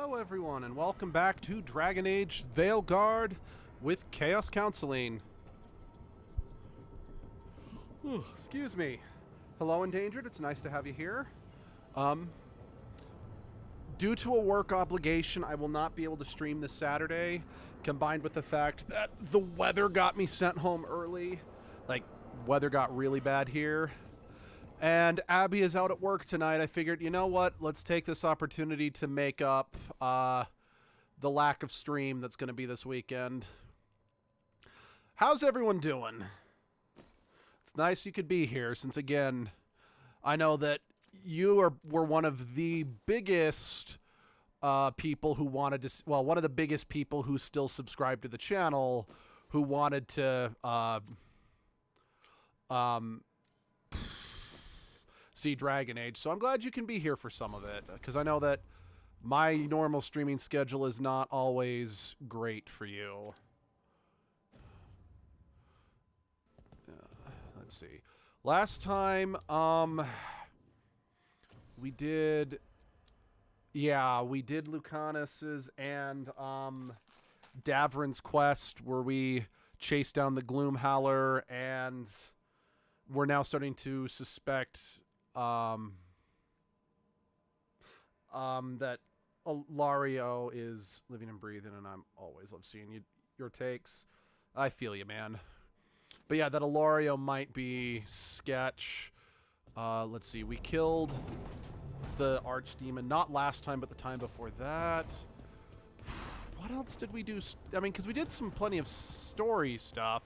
Hello everyone, and welcome back to Dragon Age Veilguard with Chaos Counseling. Excuse me. Hello, Endangered. It's nice to have you here. Due to a work obligation, I will not be able to stream this Saturday, combined with the fact that the weather got me sent home early. Like, weather got really bad here. And Abby is out at work tonight. I figured, you know what? Let's take this opportunity to make up the lack of stream that's going to be this weekend. How's everyone doing? It's nice you could be here, since, again, I know that you were one of the biggest people who wanted to... Well, one of the biggest people who still subscribe to the channel who wanted to... see Dragon Age, so I'm glad you can be here for some of it, because I know that my normal streaming schedule is not always great for you. Let's see. Last time, we did Lucanus's and Davrin's quest, where we chased down the Gloomhowler, and we're now starting to suspect that Lario is living and breathing, and I'm always love seeing your takes. I feel you, man. But yeah, that Alario might be sketch. Let's see. We killed the Archdemon, not last time, but the time before that. What else did we do? I mean, because we did plenty of story stuff.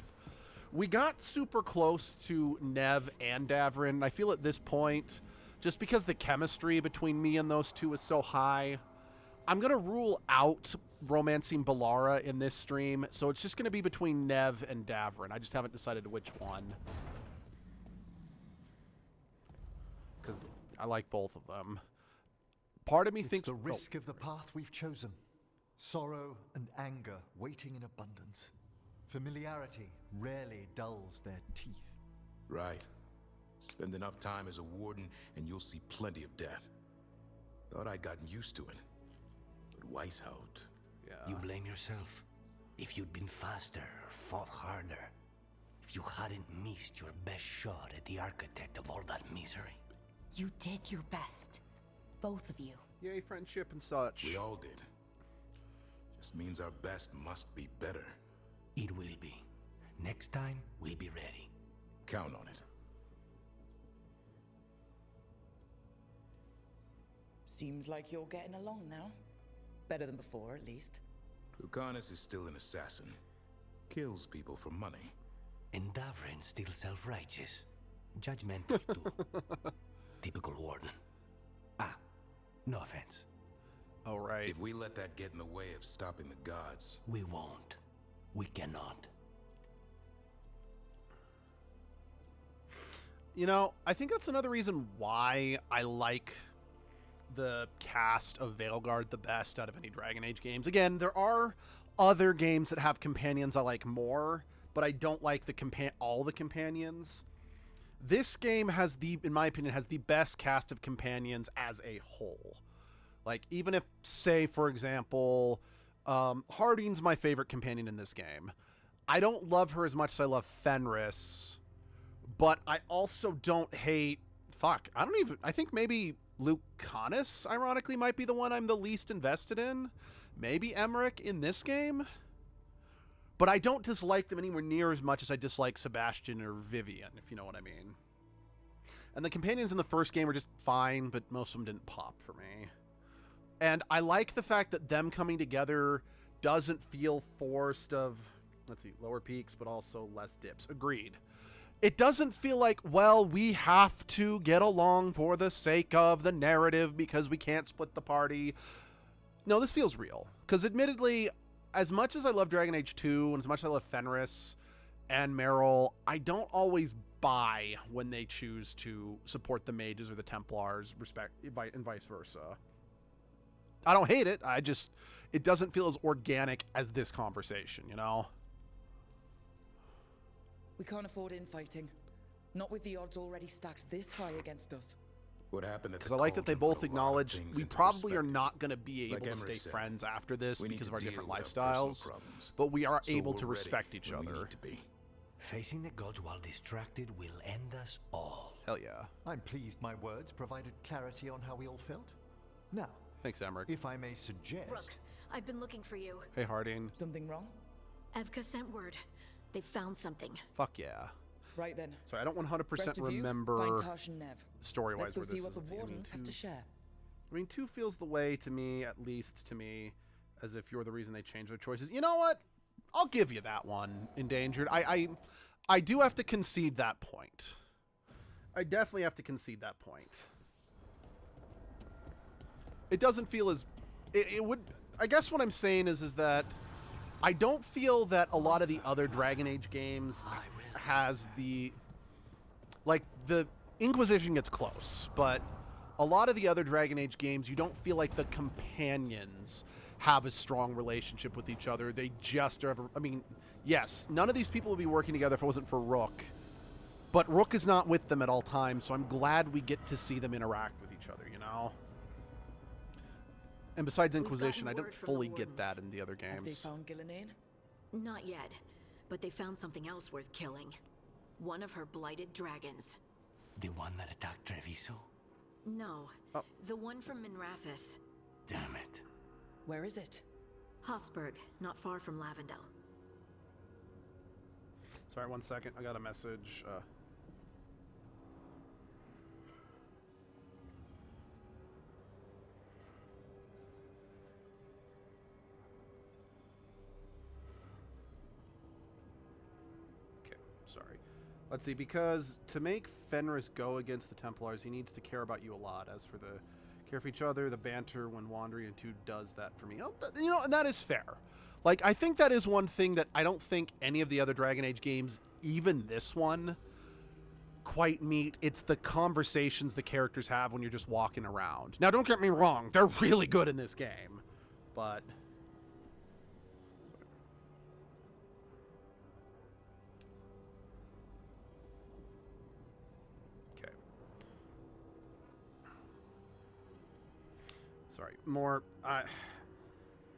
We got super close to Nev and Davrin, and I feel at this point, just because the chemistry between me and those two is so high, I'm going to rule out romancing Ballara in this stream, so it's just going to be between Nev and Davrin. I just haven't decided which one. Because I like both of them. Part of me thinks... the risk of the path we've chosen. Sorrow and anger waiting in abundance. Familiarity rarely dulls their teeth. Right. Spend enough time as a warden and you'll see plenty of death. Thought I'd gotten used to it. But Weishaupt... Yeah. You blame yourself. If you'd been faster or fought harder. If you hadn't missed your best shot at the architect of all that misery. You did your best. Both of you. Yay, friendship and such. We all did. Just means our best must be better. It will be. Next time, we'll be ready. Count on it. Seems like you're getting along now. Better than before, at least. Lucanus is still an assassin. Kills people for money. And Davrin's still self-righteous. Judgmental, too. Typical warden. Ah, no offense. Oh, right. If we let that get in the way of stopping the gods... We won't. We cannot. You know, I think that's another reason why I like the cast of Veilguard the best out of any Dragon Age games. Again, there are other games that have companions I like more, but I don't like all the companions. This game has in my opinion, has the best cast of companions as a whole. Like, even if, say, for example, Harding's my favorite companion in this game. I don't love her as much as I love Fenris, but I also don't hate... Fuck, I think maybe Lucanus, ironically, might be the one I'm the least invested in. Maybe Emmerich in this game. But I don't dislike them anywhere near as much as I dislike Sebastian or Vivian, if you know what I mean. And the companions in the first game were just fine, but most of them didn't pop for me. And I like the fact that them coming together doesn't feel forced of, let's see, lower peaks, but also less dips. Agreed. It doesn't feel like, well, we have to get along for the sake of the narrative because we can't split the party. No, this feels real. Because admittedly, as much as I love Dragon Age 2 and as much as I love Fenris and Meryl, I don't always buy when they choose to support the mages or the Templars, and vice versa. I don't hate it. It doesn't feel as organic as this conversation, you know? We can't afford infighting. Not with the odds already stacked this high against us. What happened at Because the I like that they Cauldron both put a lot of acknowledge things we into probably are perspective. not going to be able Like to Emmerich stay said, friends after this we need because to of our deal different with our personal lifestyles, problems. but we are So able we're to ready respect each when we other. need to be. Facing the gods while distracted will end us all. Hell yeah. I'm pleased my words provided clarity on how we all felt. Now, Thanks, Emmerich. if I may suggest... Rook, I've been looking for you. Hey, Harding. Something wrong? Evka sent word. They found something. Fuck yeah. Right then. Sorry, I don't 100% Rest of you, remember find Tosh and Nev. story-wise Let's go where this see is. what the Let's see, I mean, Wardens have to share. I mean, 2 feels the way to me, at least to me, as if you're the reason they changed their choices. You know what? I'll give you that one, Endangered. I do have to concede that point. I definitely have to concede that point. It doesn't feel as... It would... I guess what I'm saying is that I don't feel that a lot of the other Dragon Age games has the... Like, the Inquisition gets close, but a lot of the other Dragon Age games, you don't feel like the companions have a strong relationship with each other. They just are... I mean, yes, none of these people would be working together if it wasn't for Rook, but Rook is not with them at all times, so I'm glad we get to see them interact with each other, you know? And besides Inquisition, I gotten don't word from the fully get Wardens. that in the other Have they games. found Gillenane? Not yet, but they found something else worth killing. One of her blighted dragons. The one that attacked Treviso? No, Oh. the one from Minrathous. Damn it. Where is it? Hossberg, not far from Lavendel. Sorry, 1 second. I got a message. Okay, sorry. Let's see, because to make Fenris go against the Templars, he needs to care about you a lot. As for the care for each other, the banter when wandering into does that for me. Oh, you know, and that is fair. Like, I think that is one thing that I don't think any of the other Dragon Age games, even this one, quite meet. It's the conversations the characters have when you're just walking around. Now, don't get me wrong. They're really good in this game. But... Okay. Sorry. More...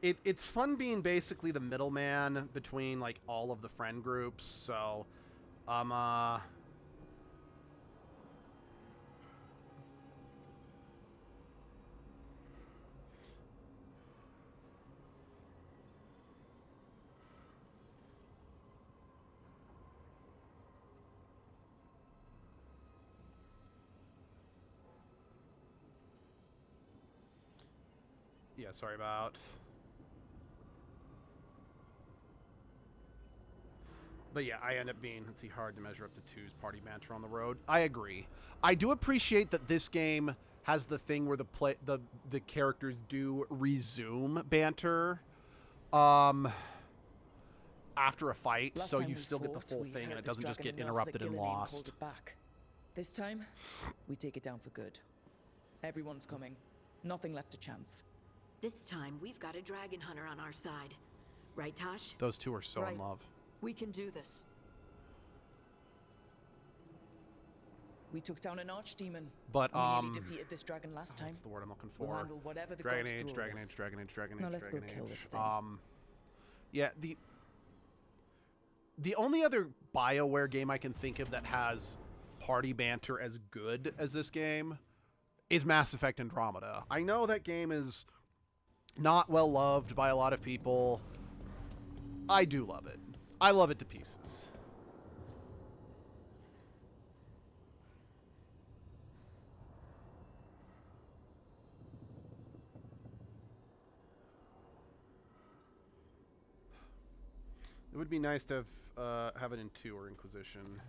It's fun being basically the middleman between, like, all of the friend groups, so, yeah, sorry about... But yeah, I end up being, let's see, hard to measure up to 2's party banter on the road. I agree. I do appreciate that this game has the thing where the characters do resume banter after a fight, Last so time you we still get the fought, full we thing and hurt it this doesn't just dragon get enough interrupted that and Gillenane pulled lost. it back. This time, we take it down for good. Everyone's coming. Nothing left to chance. This time, we've got a dragon hunter on our side. Right, Tosh? Those two are so in Right. love. We can do this. We took down an archdemon. But, We nearly defeated this dragon last time. what's the word I'm looking We'll for? handle whatever the Dragon gods Age, throw Dragon at Age, us. Dragon Age, Dragon Now Age, let's go Dragon kill Age. this thing. Yeah, the only other BioWare game I can think of that has party banter as good as this game is Mass Effect Andromeda. I know that game is not well loved by a lot of people. I do love it. I love it to pieces. It would be nice to have it in 2 or Inquisition.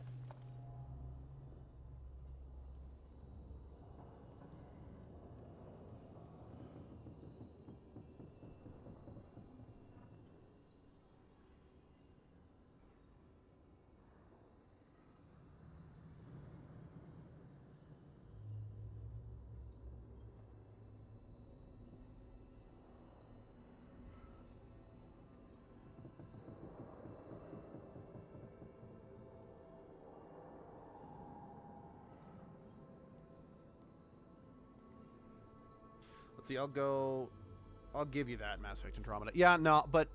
Let's see, I'll give you that, Mass Effect Andromeda. Yeah, no, but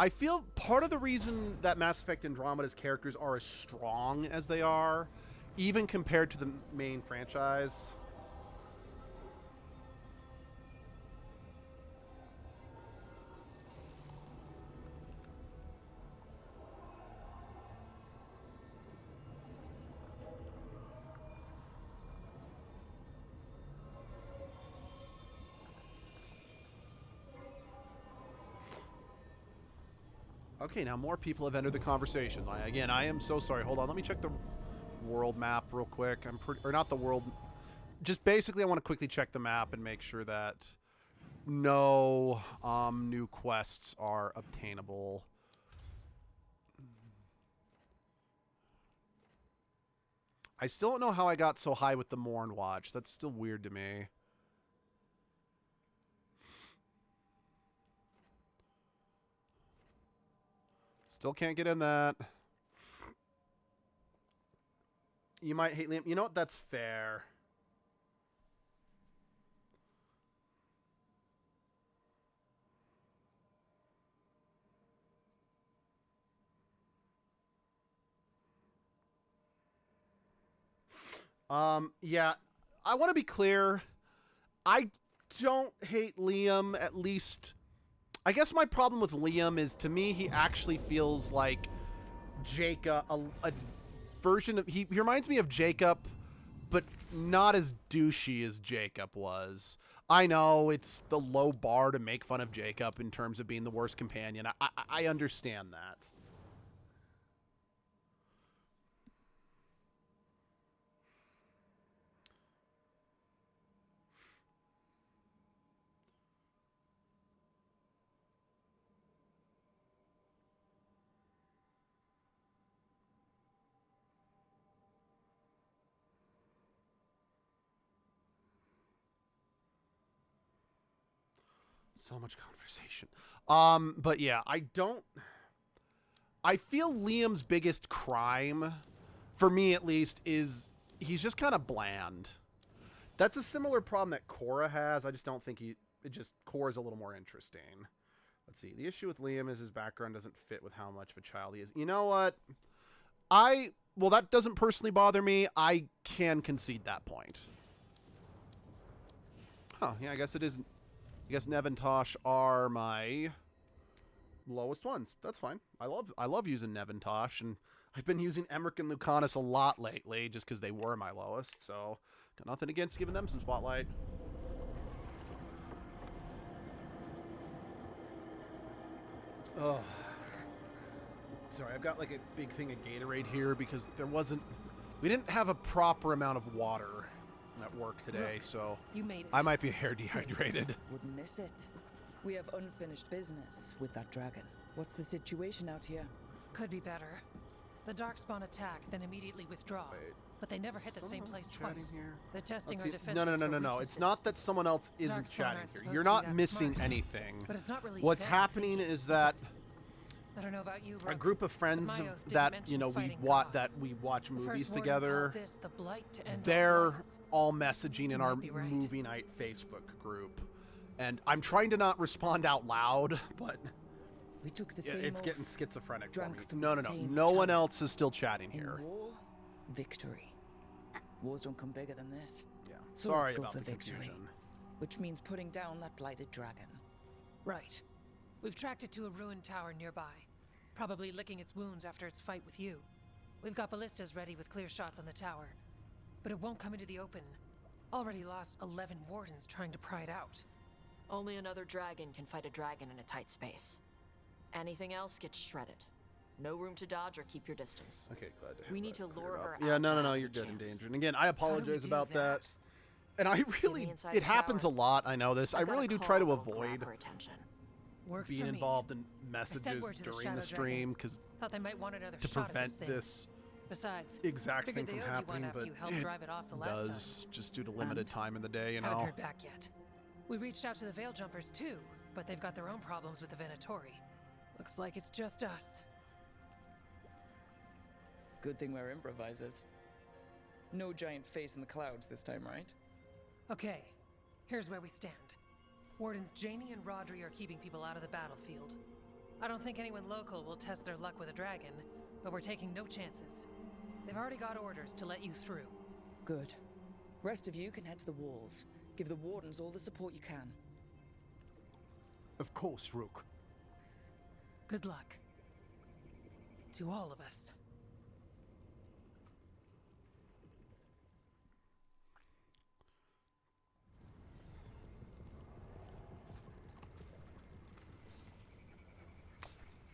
I feel part of the reason that Mass Effect Andromeda's characters are as strong as they are, even compared to the main franchise. Okay, now more people have entered the conversation. Again, I am so sorry. Hold on, let me check the world map real quick. Or not the world. Just basically, I want to quickly check the map and make sure that no new quests are obtainable. I still don't know how I got so high with the Morn Watch. That's still weird to me. Still can't get in that. You might hate Liam. You know what? That's fair. Yeah. I want to be clear. I don't hate Liam, at least. I guess my problem with Liam is, to me, he actually feels like Jacob, a version of... He reminds me of Jacob, but not as douchey as Jacob was. I know it's the low bar to make fun of Jacob in terms of being the worst companion. I understand that. So much conversation. But yeah, I feel Liam's biggest crime, for me at least, is he's just kind of bland. That's a similar problem that Cora has. I just don't think Cora's a little more interesting. Let's see. The issue with Liam is his background doesn't fit with how much of a child he is. You know what? Well, that doesn't personally bother me. I can concede that point. Huh, yeah, I guess it is. I guess Nev and Tosh are my lowest ones. That's fine. I love using Nev and Tosh, and I've been using Emmerich and Lucanus a lot lately just because they were my lowest, so got nothing against giving them some spotlight. Oh. Sorry, I've got like a big thing of Gatorade here because we didn't have a proper amount of water at work today, Look, so you made it. I might be hair dehydrated. Wouldn't miss it. We have unfinished business with that dragon. What's the situation out here? Could be better. The Darkspawn attack, then immediately withdraw. Wait. But they never hit the same place twice. They're testing our Let's see. defenses. No. It's not that someone else isn't Darkspawn chatting aren't here. supposed You're to be not that missing smart. anything. But it's not really What's them happening thinking, is that I don't know about you, a Rook, group of friends but Myos didn't that mention you know fighting that gods. we watch The movies First Warden together. called this the blight to end all They're blights. all messaging in You our might be right. movie night Facebook group, and I'm trying to not respond out loud, but We took the yeah, same it's oath. getting schizophrenic for Drank me. from No. the same No one chalice. else is still chatting In here. war, victory. Wars don't come bigger than this. Yeah. So Sorry let's go about for the victory. confusion. Which means putting down that blighted dragon. Right. We've tracked it to a ruined tower nearby. Probably licking its wounds after its fight with you. We've got ballistas ready with clear shots on the tower. But it won't come into the open. Already lost 11 wardens trying to pry it out. Only another dragon can fight a dragon in a tight space. Anything else gets shredded. No room to dodge or keep your distance. Okay, glad to have We need that to cleared lure up. her Yeah, out to no, have you're the good in chance. danger. And again, I apologize do about that. that? And I me really, inside it the happens a tower. lot. I know this. I I've got a really do call try to that'll grab avoid her attention. Works being for me. involved in I sent messages word to the during Shadow the stream Dragons. because Thought they might want another to shot prevent at this thing. this Besides, exact figured thing they from owed you one happening, after but you helped it drive it off the last does just due to limited time in the day, you Haven't know. heard back yet. We reached out to the Veil Jumpers too, but they've got their own problems with the Venatori. Looks like it's just us. Good thing we're improvisers. No giant face in the clouds this time, right? Okay, here's where we stand. Wardens Janie and Rodri are keeping people out of the battlefield. I don't think anyone local will test their luck with a dragon, but we're taking no chances. They've already got orders to let you through. Good. Rest of you can head to the walls. Give the Wardens all the support you can. Of course, Rook. Good luck. To all of us.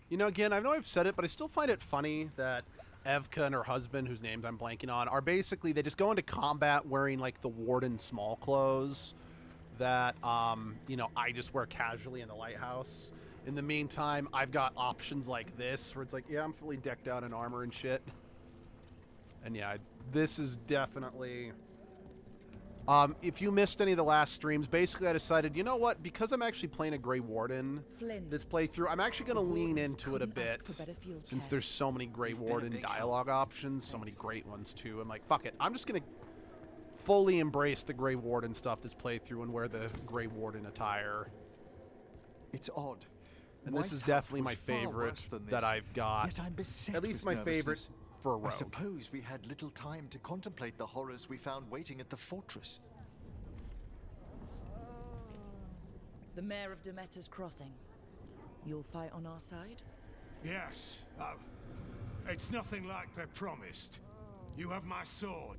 You know, again, I know I've said it, but I still find it funny that Evka and her husband, whose names I'm blanking on, are basically, they just go into combat wearing, like, the Warden small clothes that, you know, I just wear casually in the lighthouse. In the meantime, I've got options like this, where it's like, yeah, I'm fully decked out in armor and shit. And yeah, this is definitely... if you missed any of the last streams, basically I decided, you know what, because I'm actually playing a Grey Warden this playthrough, I'm actually going to lean into it a bit, since there's so many Grey Warden dialogue options, so many great ones too. I'm like, fuck it, I'm just going to fully embrace the Grey Warden stuff this playthrough and wear the Grey Warden attire. It's odd. And this is definitely my favorite that I've got. At least my favorite for a rogue. I suppose we had little time to contemplate the horrors we found waiting at the fortress. The Mayor of Demeter's Crossing. You'll fight on our side? Yes. It's nothing like they promised. You have my sword,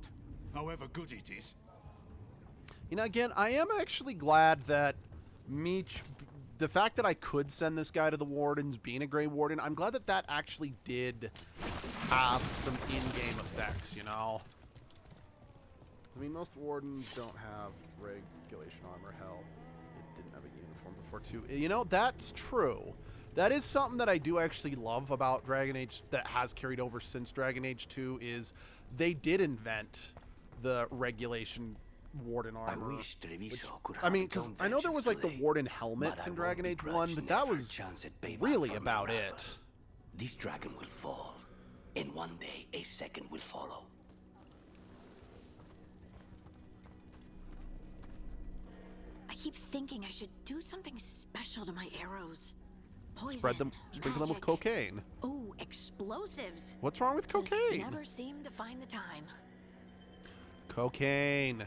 however good it is. You know, again, I am actually glad that Meech... The fact that I could send this guy to the Wardens, being a Grey Warden, I'm glad that that actually did have some in-game effects, you know? I mean, most Wardens don't have regulation armor. Hell, it didn't have a uniform before, too. You know, that's true. That is something that I do actually love about Dragon Age that has carried over since Dragon Age 2, is they did invent the regulation Warden armor. I mean, because I know there was like the Warden helmets in Dragon Age 1, but that was really about it. This dragon will fall, and one day a second will follow. I keep thinking I should do something special to my arrows. Poison, Sprinkle them with cocaine. Oh, explosives. What's wrong with cocaine? Just never seem to find the time. Cocaine.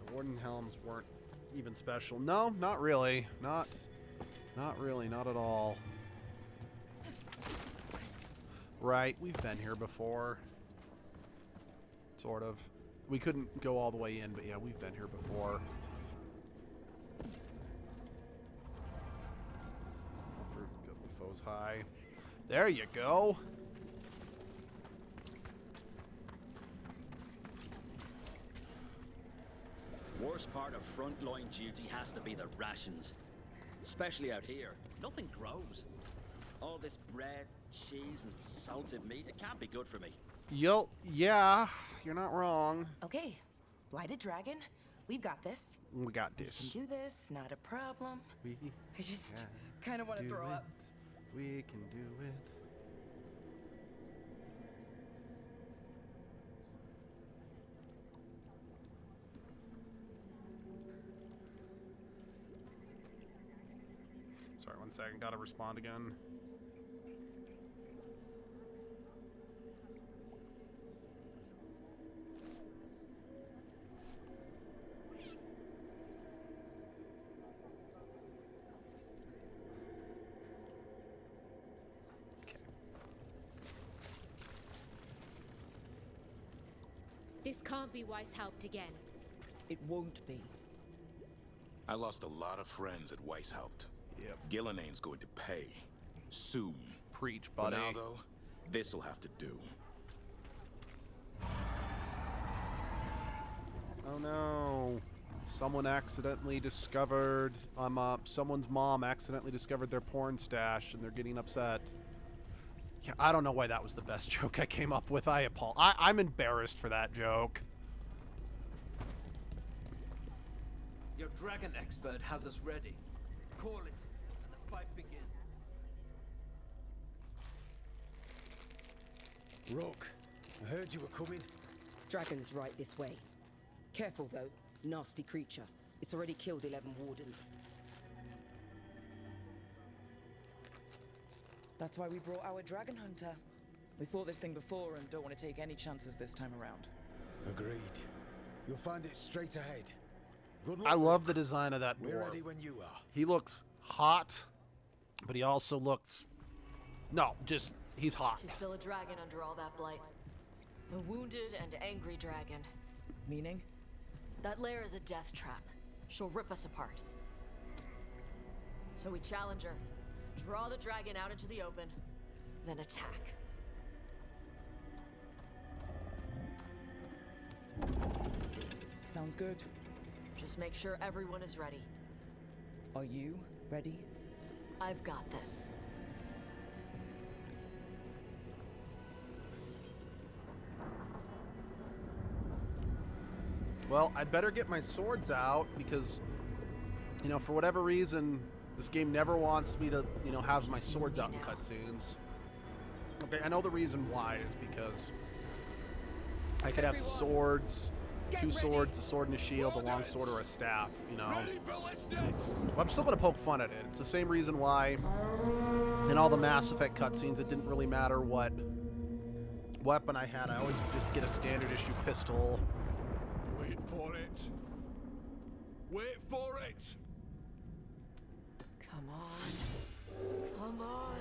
The Warden helms weren't even special. No, not really. Not really, not at all. Right, we've been here before. Sort of. We couldn't go all the way in, but yeah, we've been here before. Got the foes high. There you go. Worst part of frontline duty has to be the rations. Especially out here. Nothing grows. All this bread, cheese, and salted meat, it can't be good for me. Yeah, you're not wrong. Okay, Blighted Dragon, we've got this. We got this. We can do this, not a problem. I just kind of want to throw up. We can do it. Sorry, 1 second. Gotta respond again. This can't be Weishaupt again. It won't be. I lost a lot of friends at Weishaupt. Yep. Gillianane's going to pay. Soon. Preach, buddy. For now, though, this'll have to do. Oh no. Someone accidentally discovered, someone's mom accidentally discovered their porn stash and they're getting upset. Yeah, I don't know why that was the best joke I came up with. I'm embarrassed for that joke. Your dragon expert has us ready. Call it, and the fight begins. Rook, I heard you were coming. Dragon's right this way. Careful though, nasty creature. It's already killed 11 wardens. That's why we brought our dragon hunter. We fought this thing before and don't want to take any chances this time around. Agreed. You'll find it straight ahead. Good luck. I love the design of that We're dwarf. ready when you are. He looks hot, but he also looks... No, just, he's hot. She's still a dragon under all that blight. A wounded and angry dragon. Meaning? That lair is a death trap. She'll rip us apart. So we challenge her, draw the dragon out into the open, then attack. Sounds good. Just make sure everyone is ready. Are you ready? I've got this. Well, I'd better get my swords out because, you know, for whatever reason, this game never wants me to, you know, have my swords out in cutscenes. Okay, I know the reason why is because I could have swords, two swords, a sword and a shield, a long sword, or a staff, you know. Well, I'm still going to poke fun at it. It's the same reason why in all the Mass Effect cutscenes it didn't really matter what weapon I had. I always just get a standard issue pistol. Wait for it. Wait for it. Come on. Come on.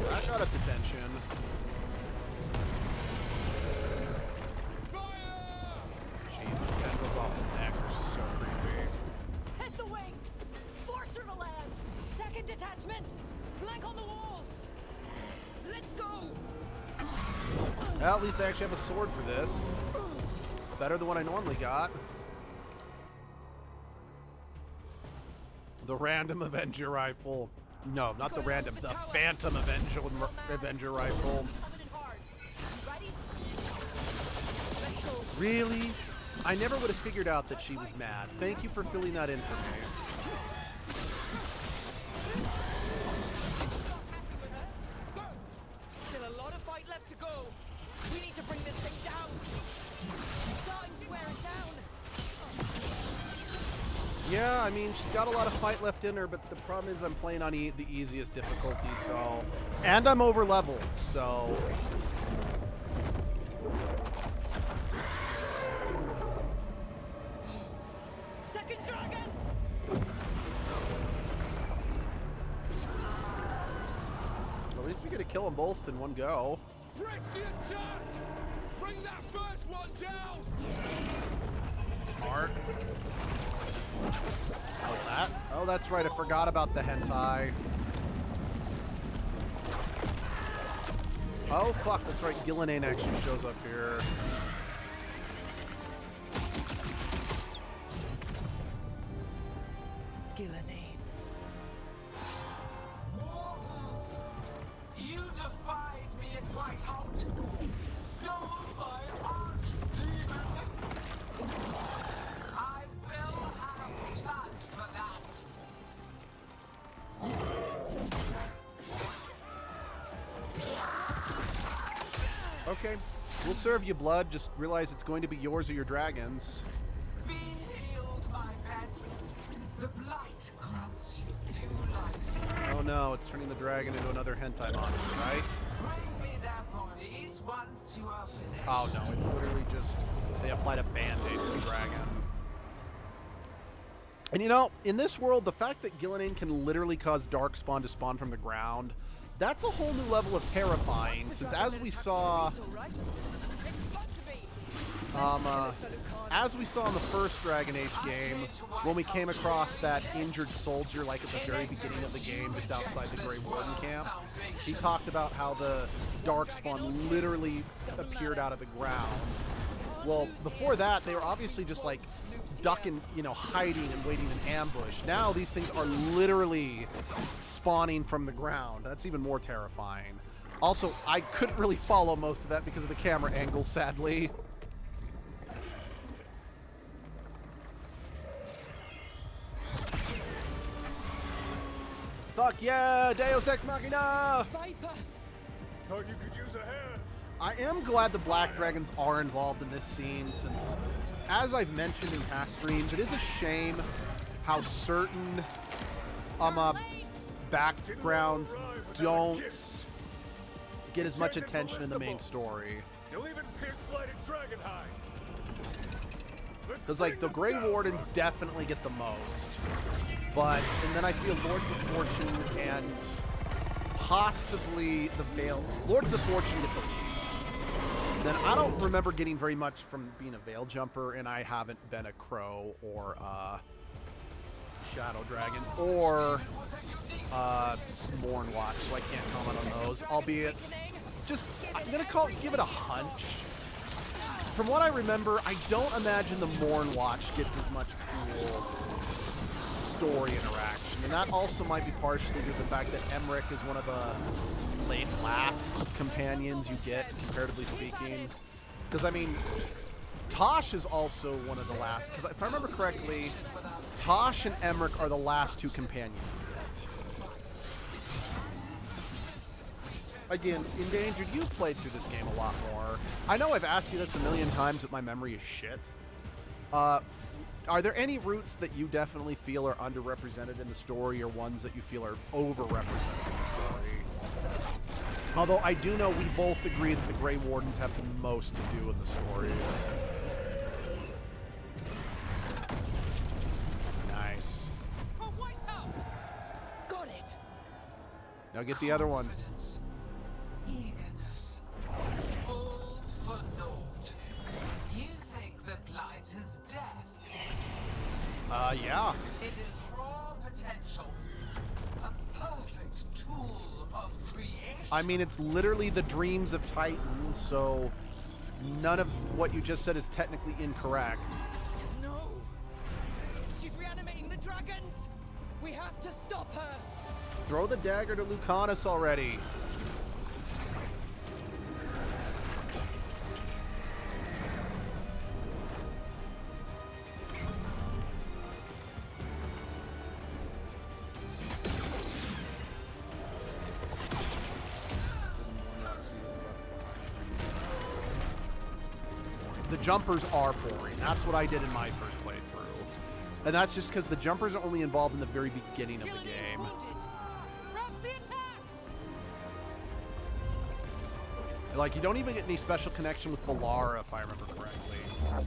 That got its attention. Jeez, the tentacles off the neck are so creepy. Hit the wings! Force her to land! Second detachment! Flank on the walls! Let's go! Well, at least I actually have a sword for this. It's better than what I normally got. The random Avenger rifle. No, not the random. The Phantom Avenger rifle. Really? I never would have figured out that she was mad. Thank you for filling that in for me. Still a lot of fight left to go. We need to bring this thing down. Starting to wear it down. Yeah, I mean, she's got a lot of fight left in her, but the problem is I'm playing on the easiest difficulty, so... And I'm over-leveled, so... Second dragon! At least we get to kill them both in one go. Press the attack. Bring that first one down. Smart. Oh, that? Oh, that's right. I forgot about the hentai. Oh, fuck. That's right. Gillenane actually shows up here. Gillenane. Mortals, you defied me at Whitehout, stole my archdemon. I will have blood for that. Okay. We'll serve you blood. Just realize it's going to be yours or your dragon's. Be healed, my pet. The blight grants you new life. Oh no, it's turning the dragon into another hentai monster, right? Bring me their bodies once you are finished. Oh no, it's literally just... They applied a band-aid to the dragon. And you know, in this world, the fact that Gillenane can literally cause Darkspawn to spawn from the ground, that's a whole new level of terrifying, since as we saw... as we saw in the first Dragon Age game, when we came across that injured soldier, like at the very beginning of the game, just outside the Grey Warden camp, he talked about how the Darkspawn literally appeared out of the ground. Well, before that, they were obviously just like ducking, you know, hiding and waiting in ambush. Now these things are literally spawning from the ground. That's even more terrifying. Also, I couldn't really follow most of that because of the camera angle, sadly. Fuck yeah, Deus Ex Machina! Viper! Thought you could use a hand. I am glad the Black Dragons are involved in this scene since, as I've mentioned in past streams, it is a shame how certain backgrounds don't get as much attention in the main story. You'll even pierce blighted dragonhide. Because, like, the Grey Wardens definitely get the most. But, and then I feel Lords of Fortune and possibly the Veil. Lords of Fortune get the least. Then I don't remember getting very much from being a Veil Jumper, and I haven't been a Crow or a Shadow Dragon or Mournwatch, so I can't comment on those. Albeit, just, I'm going to give it a hunch. From what I remember, I don't imagine the Mournwatch gets as much cool story interaction. And that also might be partially due to the fact that Emmerich is one of the last companions you get, comparatively speaking. Because, I mean, Tosh is also one of the last. Because if I remember correctly, Tosh and Emmerich are the last two companions you get. Again, Endangered, you've played through this game a lot more. I know I've asked you this a million times, but my memory is shit. Are there any routes that you definitely feel are underrepresented in the story, or ones that you feel are overrepresented in the story? Although I do know we both agree that the Grey Wardens have the most to do in the stories. Nice. Got it. Now get the other one. Eagerness. All for naught. You think the blight is death? Yeah. It is raw potential. A perfect tool of creation. I mean, it's literally the dreams of Titan, so none of what you just said is technically incorrect. No. She's reanimating the dragons. We have to stop her. Throw the dagger to Lucanus already. The jumpers are boring. That's what I did in my first playthrough. And that's just because the jumpers are only involved in the very beginning of the game. Like, you don't even get any special connection with Balara, if I remember correctly. Oh,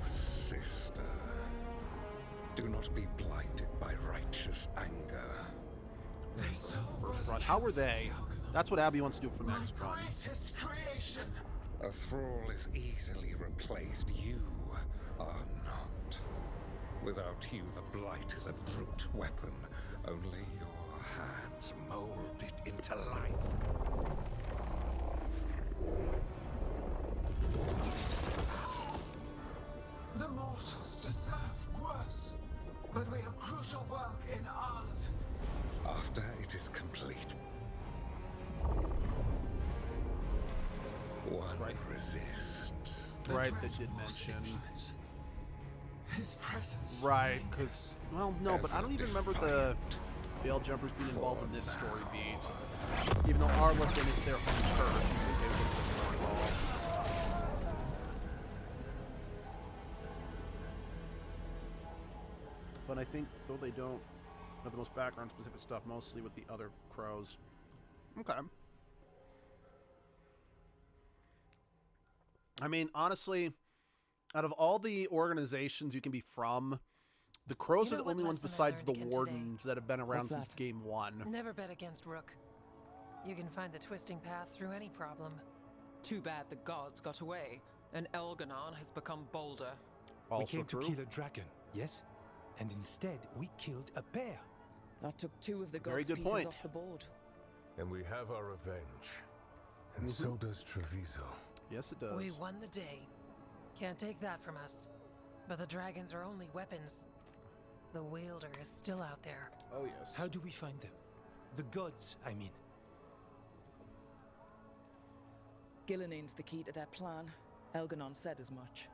sister. Do not be blinded by righteous anger. First run. How were they? That's what Abby wants to do for next run. Greatest creation. A thrall is easily replaced. You are not. Without you, the blight is a brute weapon. Only your hands mold it into life. The mortals deserve worse. But we have crucial work in Arth. After it is complete, one resists. Right, they did mention. His presence. Right, because, well, no, but I don't even remember the Veil Jumpers being involved in this story beat. Even though Arlequin is their own turf, they would have been involved. But I think, though they don't have the most background-specific stuff, mostly with the other crows. Okay. I mean, honestly, out of all the organizations you can be from, the crows are the only ones besides the wardens that have been around since game 1. Never bet against Rook. You can find the twisting path through any problem. Too bad the gods got away, and Elganon has become bolder. We came to kill a dragon, yes? And instead, we killed a pair. That took 2 of the Very gods' good pieces point. off the board. And we have our revenge. And so does Treviso. Yes, it does. We won the day. Can't take that from us. But the dragons are only weapons. The wielder is still out there. Oh, yes. How do we find them? The gods, I mean. Gillenane's the key to their plan. Elganon said as much.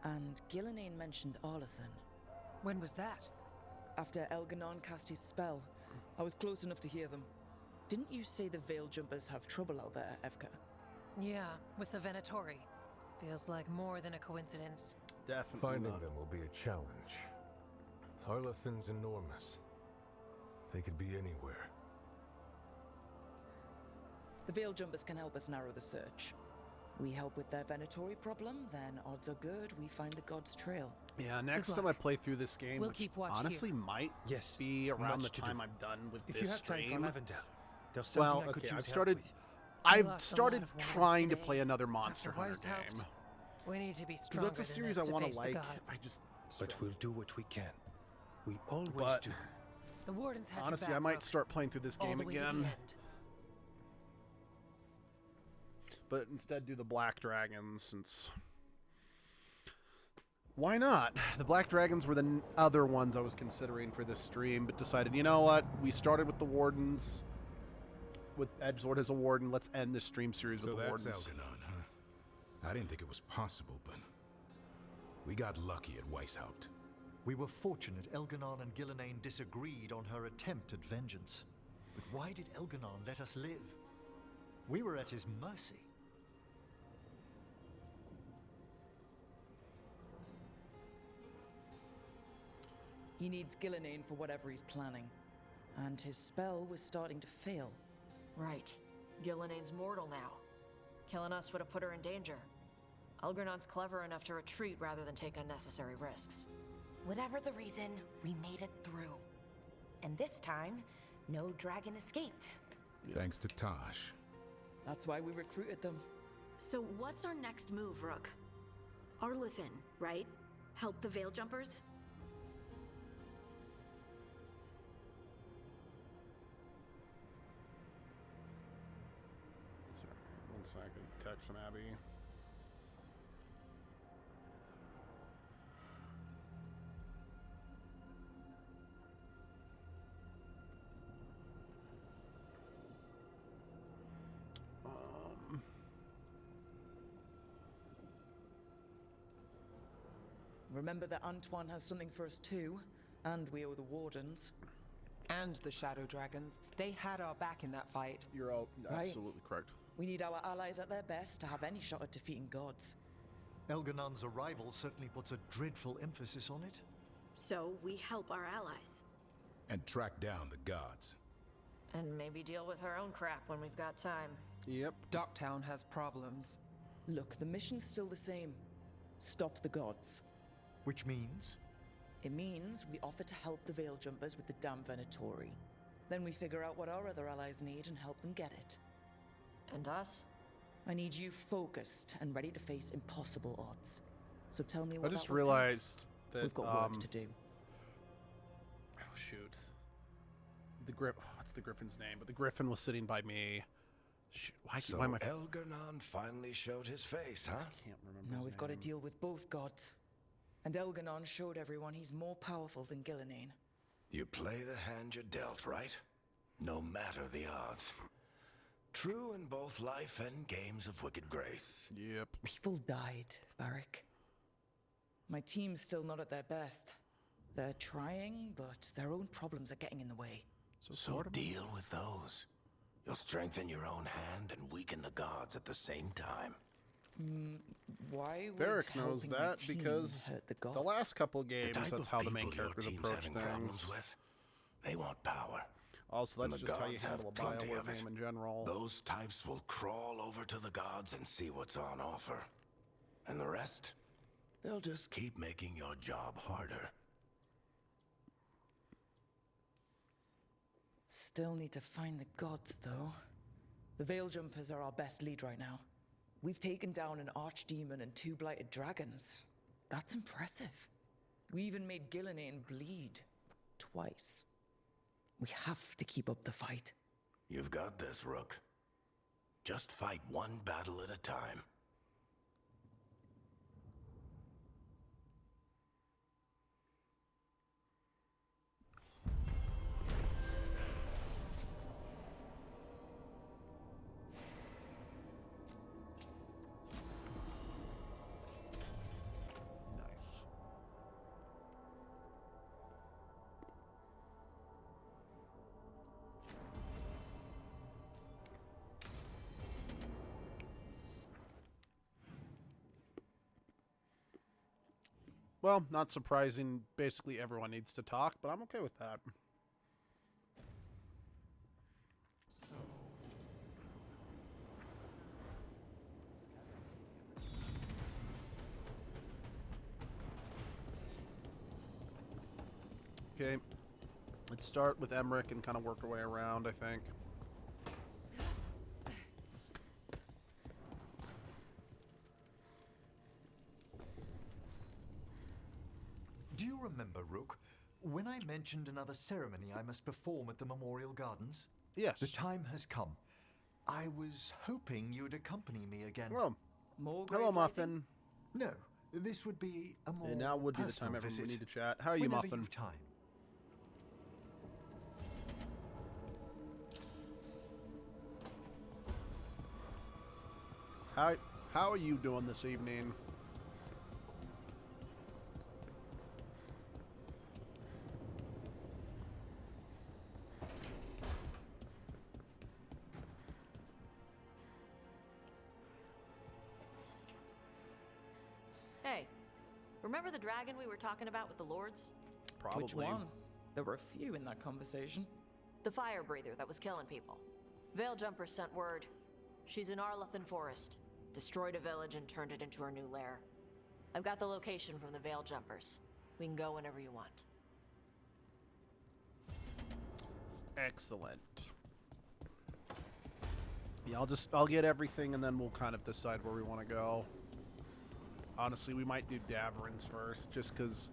And Gillenane mentioned Arlathan. When was that? After Elganon cast his spell, I was close enough to hear them. Didn't you say the Veil Jumpers have trouble out there, Evka? Yeah, with the Venatori. Feels like more than a coincidence. Definitely Finding not. them will be a challenge. Arlathan's enormous. They could be anywhere. The Veil Jumpers can help us narrow the search. We help with their Venatori problem, then odds are good we find the God's Trail. Yeah, next time I play through this game, We'll which keep watch honestly here. might Yes, be around the much to time do. I'm done with If this you have time stream. for Lavendel, there's something Well, I could okay, use I've help started. with. I've lost a started lot of warriors trying to today. play another Monster After Hunter Wise helped, game. we need to be Because stronger that's a than series this I want face to the like. gods. I just. But we'll do what we can. We always But do. The wardens had your honestly, back, I might Rook. start playing through this All game the way to the again. end. But instead do the Black Dragons, since... Why not? The Black Dragons were the other ones I was considering for this stream, but decided, you know what? We started with the Wardens, with Edgelord as a Warden. Let's end this stream series So with the that's Wardens. Elganon, huh? I didn't think it was possible, but we got lucky at Weishaupt. We were fortunate Elganon and Gillenane disagreed on her attempt at vengeance. But why did Elganon let us live? We were at his mercy. He needs Gillenane for whatever he's planning. And his spell was starting to fail. Right. Gillenane's mortal now. Killing us would have put her in danger. Elgernon's clever enough to retreat rather than take unnecessary risks. Whatever the reason, we made it through. And this time, no dragon escaped. Thanks to Tosh. That's why we recruited them. So what's our next move, Rook? Arlathan, right? Help the Veil Jumpers? Sorry, 1 second. Text from Abby. Remember that Antoine has something for us too, and we owe the Wardens. And the Shadow Dragons. They had our back in that fight. You're all Right. absolutely correct. We need our allies at their best to have any shot at defeating gods. Elganon's arrival certainly puts a dreadful emphasis on it. So we help our allies. And track down the gods. And maybe deal with our own crap when we've got time. Yep. Docktown has problems. Look, the mission's still the same. Stop the gods. Which means? It means we offer to help the Veil Jumpers with the damn Venatori. Then we figure out what our other allies need and help them get it. And us? I need you focused and ready to face impossible odds. So tell me what I just that will take. realized that We've got work to do. Oh shoot. What's the Griffin's name? But the Griffin was sitting by me. Shoot, So why am I... Elgarnon finally showed his face, huh? I can't remember Now his we've got to name. deal with both gods. And Elganon showed everyone he's more powerful than Gillenane. You play the hand you're dealt, right? No matter the odds. True in both life and games of wicked grace. Yep. People died, Varric. My team's still not at their best. They're trying, but their own problems are getting in the way. So deal with those. You'll strengthen your own hand and weaken the gods at the same time. Why would Varric knows helping my that team because hurt the the gods? last couple of The games, type that's of how the main people your characters team's approach having problems things. with, they want power. Also, And that's the just how you gods have handle a plenty Bioware of it. game in general. Those types will crawl over to the gods and see what's on offer. And the rest, they'll just keep making your job harder. Still need to find the gods, though. The Veil Jumpers are our best lead right now. We've taken down an archdemon and 2 blighted dragons. That's impressive. We even made Gillenane bleed. Twice. We have to keep up the fight. You've got this, Rook. Just fight one battle at a time. Nice. Well, not surprising. Basically, everyone needs to talk, but I'm okay with that. Okay, let's start with Emmerich and kind of work our way around, I think. Do you remember, Rook, when I mentioned another ceremony I must perform at the Memorial Gardens? Yes. The time has come. I was hoping you'd accompany me again. Well, more hello, Muffin. No, this would be a more And now would be the time personal everyone would visit. need to chat. How are you, Whenever Muffin? you've time. How are you doing this evening? Hey, remember the dragon we were talking about with the lords? Probably. Which one? There were a few in that conversation. The fire breather that was killing people. Veiljumpers sent word. She's in Arlathan Forest. Destroyed a village and turned it into her new lair. I've got the location from the Veiljumpers. We can go whenever you want. Excellent. Yeah, I'll get everything and then we'll kind of decide where we want to go. Honestly, we might do Davrin's first, just because,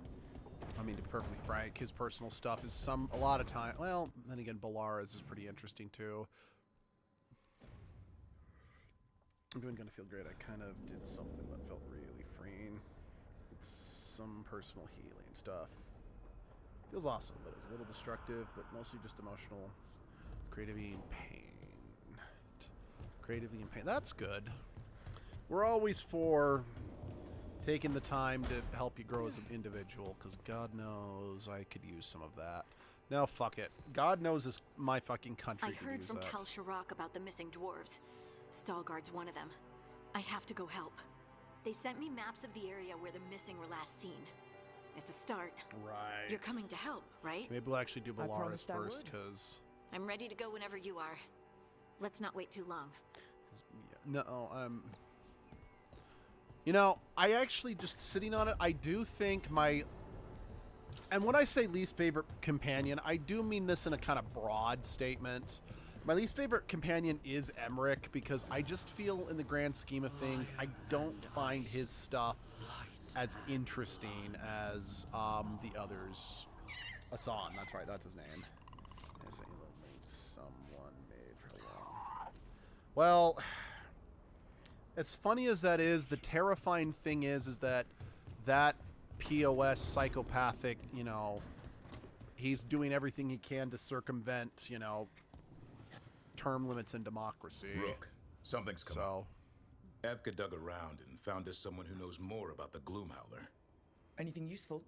I mean, to be perfectly frank, his personal stuff is a lot of time. Well, then again, Balara's is pretty interesting too. I'm doing gonna feel great. I kind of did something that felt really freeing. It's some personal healing stuff. Feels awesome, but it's a little destructive, but mostly just emotional. Creatively in pain. Creatively in pain. That's good. We're always for taking the time to help you grow as an individual, because God knows I could use some of that. Now, fuck it. God knows it's my fucking country I could heard use from that. Kal Sharok about the missing dwarves. Stalgard's one of them. I have to go help. They sent me maps of the area where the missing were last seen. It's a start. Right. You're coming to help, right? Maybe we'll actually do I Balara's promised I first, would. because... I'm ready to go whenever you are. Let's not wait too long. No, you know, I actually, just sitting on it, I do think my... And when I say least favorite companion, I do mean this in a kind of broad statement. My least favorite companion is Emmerich, because I just feel, in the grand scheme of things, I don't find his stuff as interesting as the others. Asan, that's right, that's his name. I say someone made for long. Well, as funny as that is, the terrifying thing is that POS psychopathic, you know, he's doing everything he can to circumvent, you know, term limits in democracy. Rook, something's come So, up. Evka dug around and found us someone who knows more about the Gloomhowler. Anything useful?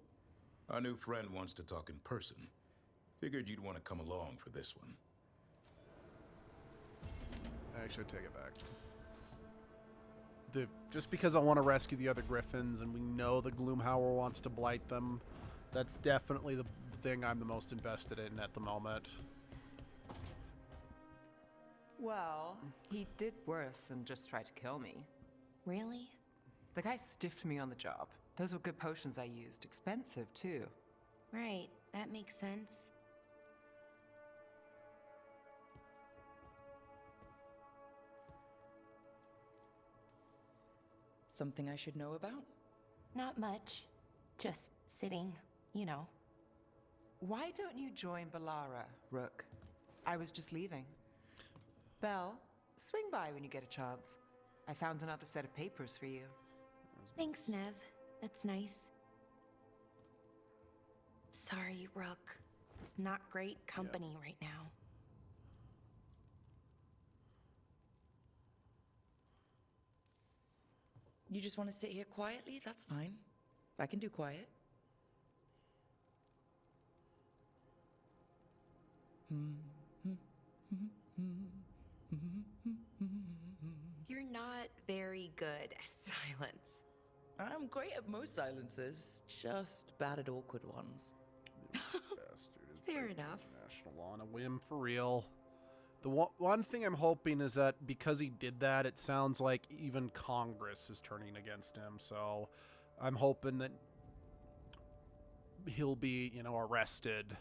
Our new friend wants to talk in person. Figured you'd want to come along for this one. actually, I take it back. Just because I want to rescue the other Griffins and we know the Gloomhowler wants to blight them, that's definitely the thing I'm the most invested in at the moment. Well, he did worse than just try to kill me. Really? The guy stiffed me on the job. Those were good potions I used. Expensive, too. Right, that makes sense. Something I should know about? Not much. Just sitting, you know. Why don't you join Balara, Rook? I was just leaving. Belle, swing by when you get a chance. I found another set of papers for you. Thanks, Nev. That's nice. Sorry, Rook. Not great company right now. You just want to sit here quietly? That's fine. I can do quiet. You're not very good at silence. I'm great at most silences, just bad at awkward ones. Fair enough. National law on a whim, for real. The one thing I'm hoping is that because he did that, it sounds like even Congress is turning against him. So I'm hoping that he'll be, arrested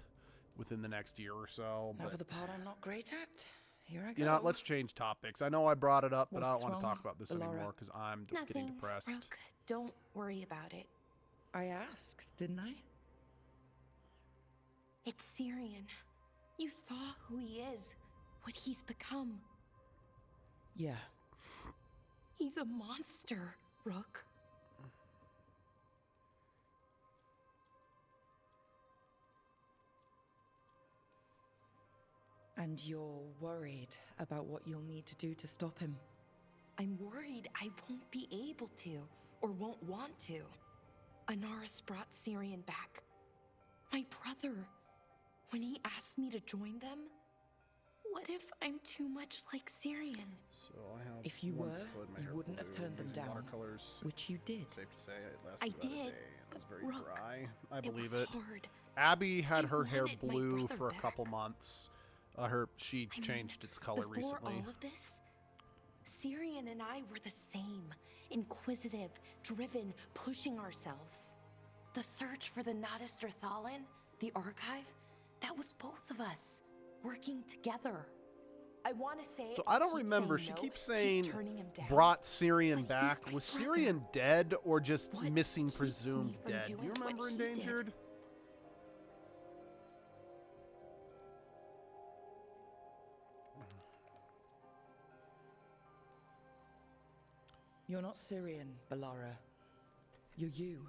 within the next year or so. Now But, for the part I'm not great at, here I go. you know, let's change topics. I know I brought it up, but I What's don't want to wrong, talk about this Laura? anymore because I'm getting Nothing, depressed. Rook. Don't worry about it. I asked, didn't I? It's Syrian. You saw who he is, what he's become. Yeah. He's a monster, Rook. And you're worried about what you'll need to do to stop him. I'm worried I won't be able to, or won't want to. Anaris brought Syrian back. My brother. When he asked me to join them, what if I'm too much like Syrian? So I have If you one were, foot, my you hair wouldn't have blue, turned them using down, watercolors. which you did. Safe to say it lasted I about a did, day. It was very Rook, dry. I it believe was it. hard. Abby had I her hair wanted my blue brother for a back. couple months. She I mean, changed its color before recently. all of this, Syrian and I were the same. Inquisitive, driven, pushing ourselves. The search for the Nadister Thalin, the archive, that was both of us, working together. I want to say So I I don't keep remember. saying She no, keeps keep saying turning him down, brought Syrian but back. he's my Was brother. Syrian dead or just What missing keeps me presumed from dead? Do doing you remember what he did? Endangered? You're not Syrian, Balara. You're you.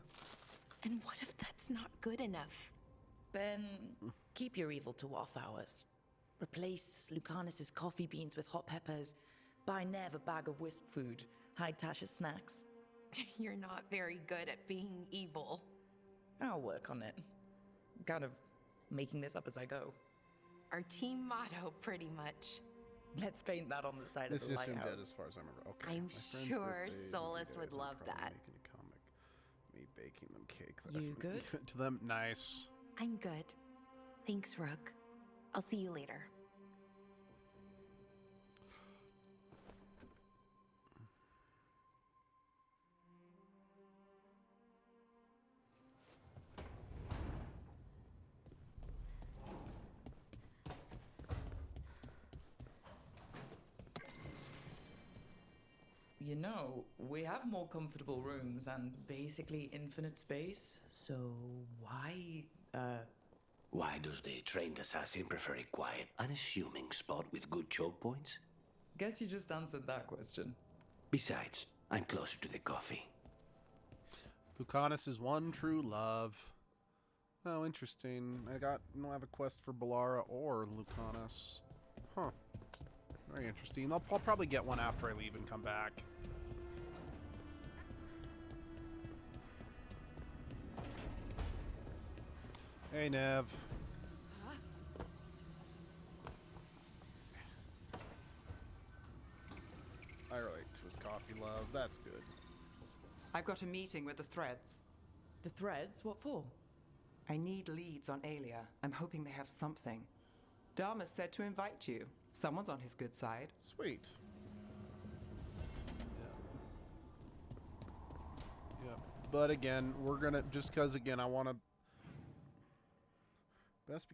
And what if that's not good enough? Then keep your evil to off hours. Replace Lucanus's coffee beans with hot peppers. Buy Nev a bag of wisp food. Hide Tasha's snacks. You're not very good at being evil. I'll work on it. I'm kind of making this up as I go. Our team motto, pretty much. Let's paint that on the side This of the is dead lighthouse. as far as I remember. Okay. I'm my friend's sure birthdays and Solus days, would I'm love probably that. Making a comic. Me baking them cake. You good? To them, nice. I'm good. Thanks, Rook. I'll see you later. You know, we have more comfortable rooms and basically infinite space, so why, Why does the trained assassin prefer a quiet, unassuming spot with good choke points? Guess you just answered that question. Besides, I'm closer to the coffee. Lucanus is one true love. Oh, interesting. I don't have a quest for Balara or Lucanus. Huh. Very interesting. I'll probably get one after I leave and come back. Hey, Nev. I relate to his coffee love. That's good. I've got a meeting with the Threads. The Threads? What for? I need leads on Aelia. I'm hoping they have something. Dharma said to invite you. Someone's on his good side. Sweet. Yeah. But again, we're gonna, just because again, I want to. Best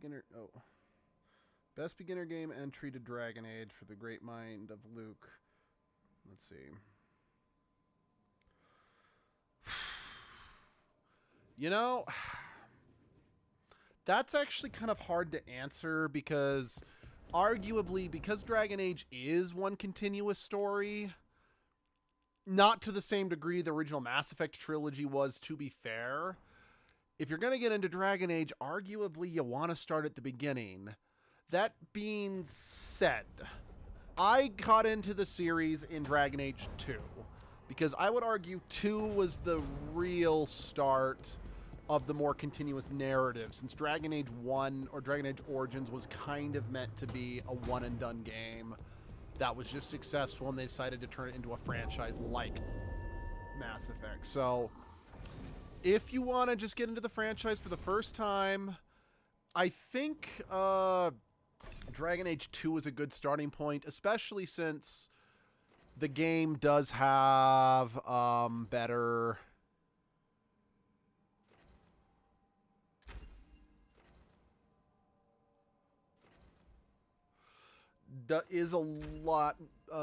beginner game entry to Dragon Age for the great mind of Luke. Let's see. You know, that's actually kind of hard to answer because arguably, because Dragon Age is one continuous story, not to the same degree the original Mass Effect trilogy was, to be fair. If you're going to get into Dragon Age, arguably you want to start at the beginning. That being said, I got into the series in Dragon Age 2 because I would argue 2 was the real start of the more continuous narrative, since Dragon Age 1 or Dragon Age Origins was kind of meant to be a one and done game that was just successful, and they decided to turn it into a franchise like Mass Effect. So if you want to just get into the franchise for the first time, I think Dragon Age 2 is a good starting point, especially since the game does have better... is a lot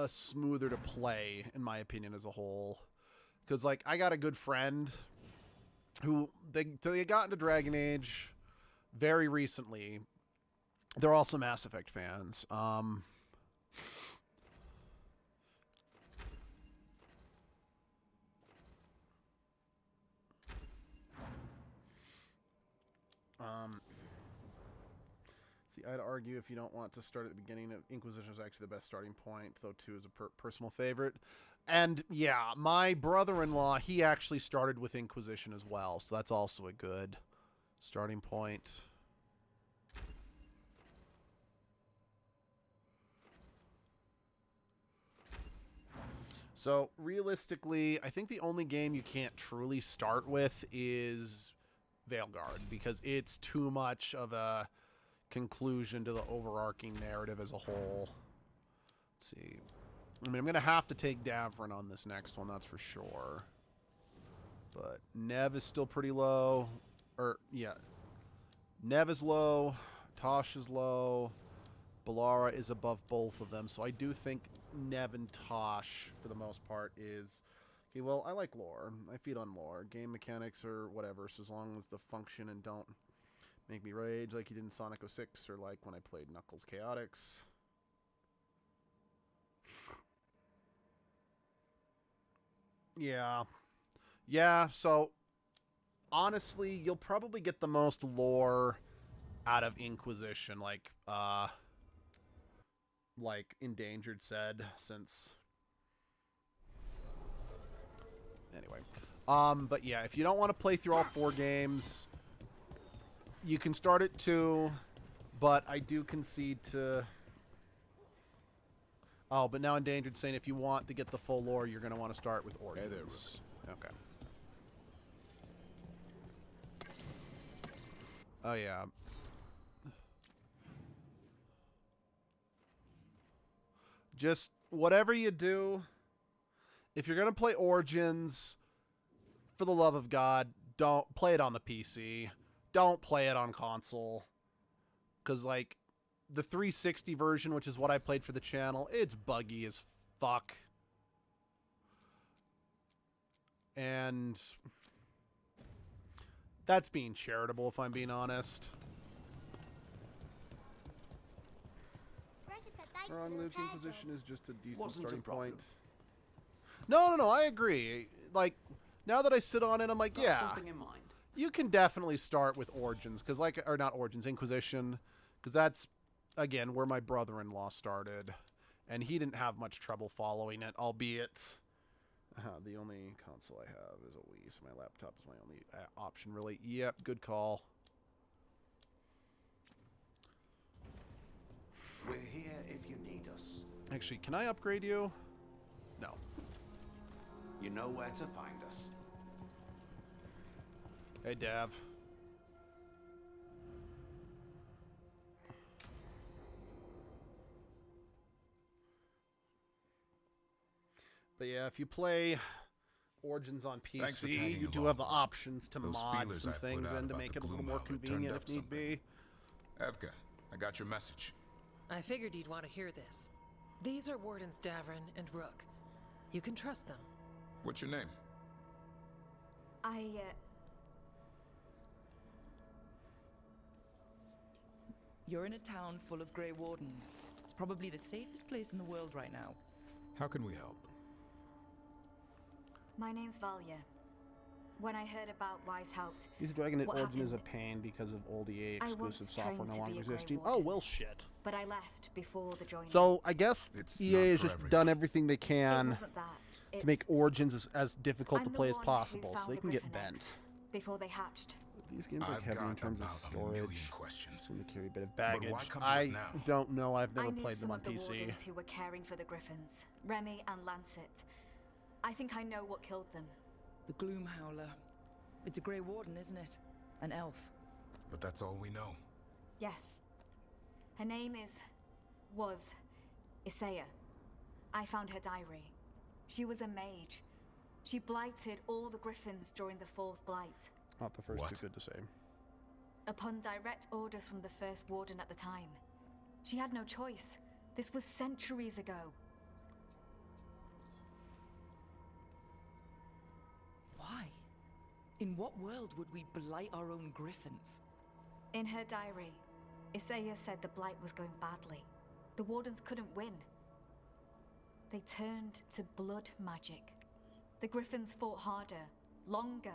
smoother to play, in my opinion, as a whole. Because, like, I got a good friend who, they got into Dragon Age very recently. They're also Mass Effect fans. See, I'd argue if you don't want to start at the beginning, Inquisition is actually the best starting point, though 2 is a personal favorite. And yeah, my brother-in-law, he actually started with Inquisition as well, so that's also a good starting point. So realistically, I think the only game you can't truly start with is Veilguard, because it's too much of a conclusion to the overarching narrative as a whole. Let's see. I mean, I'm going to have to take Davrin on this next one, that's for sure. But Nev is still pretty low. Yeah. Nev is low. Tosh is low. Balara is above both of them. So I do think Nev and Tosh, for the most part, is... Okay, well, I like lore. I feed on lore. Game mechanics or whatever, so as long as the function and don't make me rage like you did in Sonic 06 or like when I played Knuckles Chaotix. Yeah. Yeah, so honestly, you'll probably get the most lore out of Inquisition, like Endangered said, since... Anyway. But yeah, if you don't want to play through all 4 games, you can start at 2, but I do concede to... Oh, but now Endangered saying if you want to get the full lore, you're going to want to start with Origins. Okay. Oh, yeah. Just whatever you do, if you're going to play Origins, for the love of God, don't play it on the PC. Don't play it on console. Because, like, the 360 version, which is what I played for the channel, it's buggy as fuck. And that's being charitable, if I'm being honest. Wrong, Luke. Inquisition is just a decent starting point. No, I agree. Like, now that I sit on it, I'm like, yeah, something in mind. You can definitely start with Origins, because or not Origins, Inquisition, because that's, again, where my brother-in-law started, and he didn't have much trouble following it, albeit the only console I have is a Wii, so my laptop is my only option, really. Yep, good call. We're here if you need us. Actually, can I upgrade you? No. You know where to find us. Hey, Dav. But yeah, if you play Origins on PC, you do have the options to mod some things and to make it a little more convenient if need be. Evka, I got your message. I figured you'd want to hear this. These are Wardens Davrin and Rook. You can trust them. What's your name? You're in a town full of Grey Wardens. It's probably the safest place in the world right now. How can we help? My name's Valia. When I heard about Weishaupt, Use Dragon what Origin is a happened? pain because of old EA I exclusive once software trained no to longer be a Grey existing. Warden. Oh, well, shit. But I left before the joining. So, I guess It's EA not has for just everyone. done everything they It can wasn't that. to It's- make Origins as difficult to I'm the play as one who possible, so found they the can get Griffin bent. eggs before they hatched. These games are I've heavy in got terms of about a million storage. questions. And they carry a bit of But why baggage. come to us I now? don't know. I've never I knew played some them on of the PC. wardens who were caring for the Griffins, Remy and Lancet. I think I know what killed them. The Gloom Howler. It's a Grey Warden, isn't it? An elf. But that's all we know. Yes. Her name was Isaiah. I found her diary. She was a mage. She blighted all the Griffins during the Fourth Blight. Not the first What? too good to say. Upon direct orders from the First Warden at the time. She had no choice. This was centuries ago. Why? In what world would we blight our own Griffins? In her diary, Isaiah said the Blight was going badly. The Wardens couldn't win. They turned to blood magic. The Griffins fought harder, longer.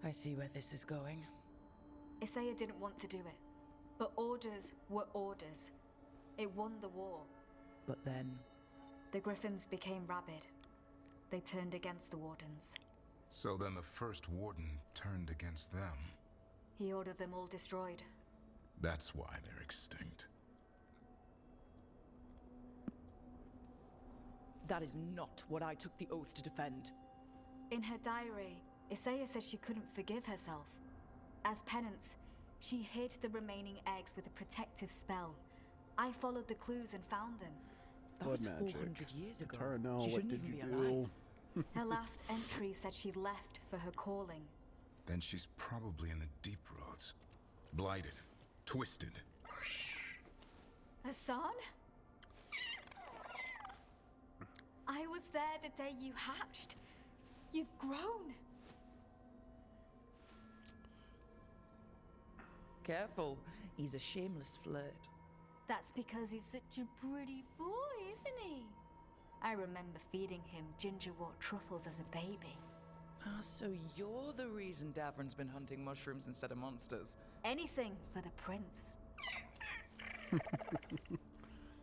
I see where this is going. Isaiah didn't want to do it, but orders were orders. It won the war. But then... The Griffins became rabid. They turned against the Wardens. So then the first warden turned against them. He ordered them all destroyed. That's why they're extinct. That is not what I took the oath to defend. In her diary, Isaiah said she couldn't forgive herself. As penance, she hid the remaining eggs with a protective spell. I followed the clues and found them. That was 400 years ago. Tara, no, She what shouldn't did even you be do? alive. Her last entry said she left for her calling. Then she's probably in the deep roads. Blighted. Twisted. Hassan? I was there the day you hatched. You've grown. Careful, he's a shameless flirt. That's because he's such a pretty boy, isn't he? I remember feeding him gingerwort truffles as a baby. Ah, so you're the reason Davron's been hunting mushrooms instead of monsters. Anything for the prince.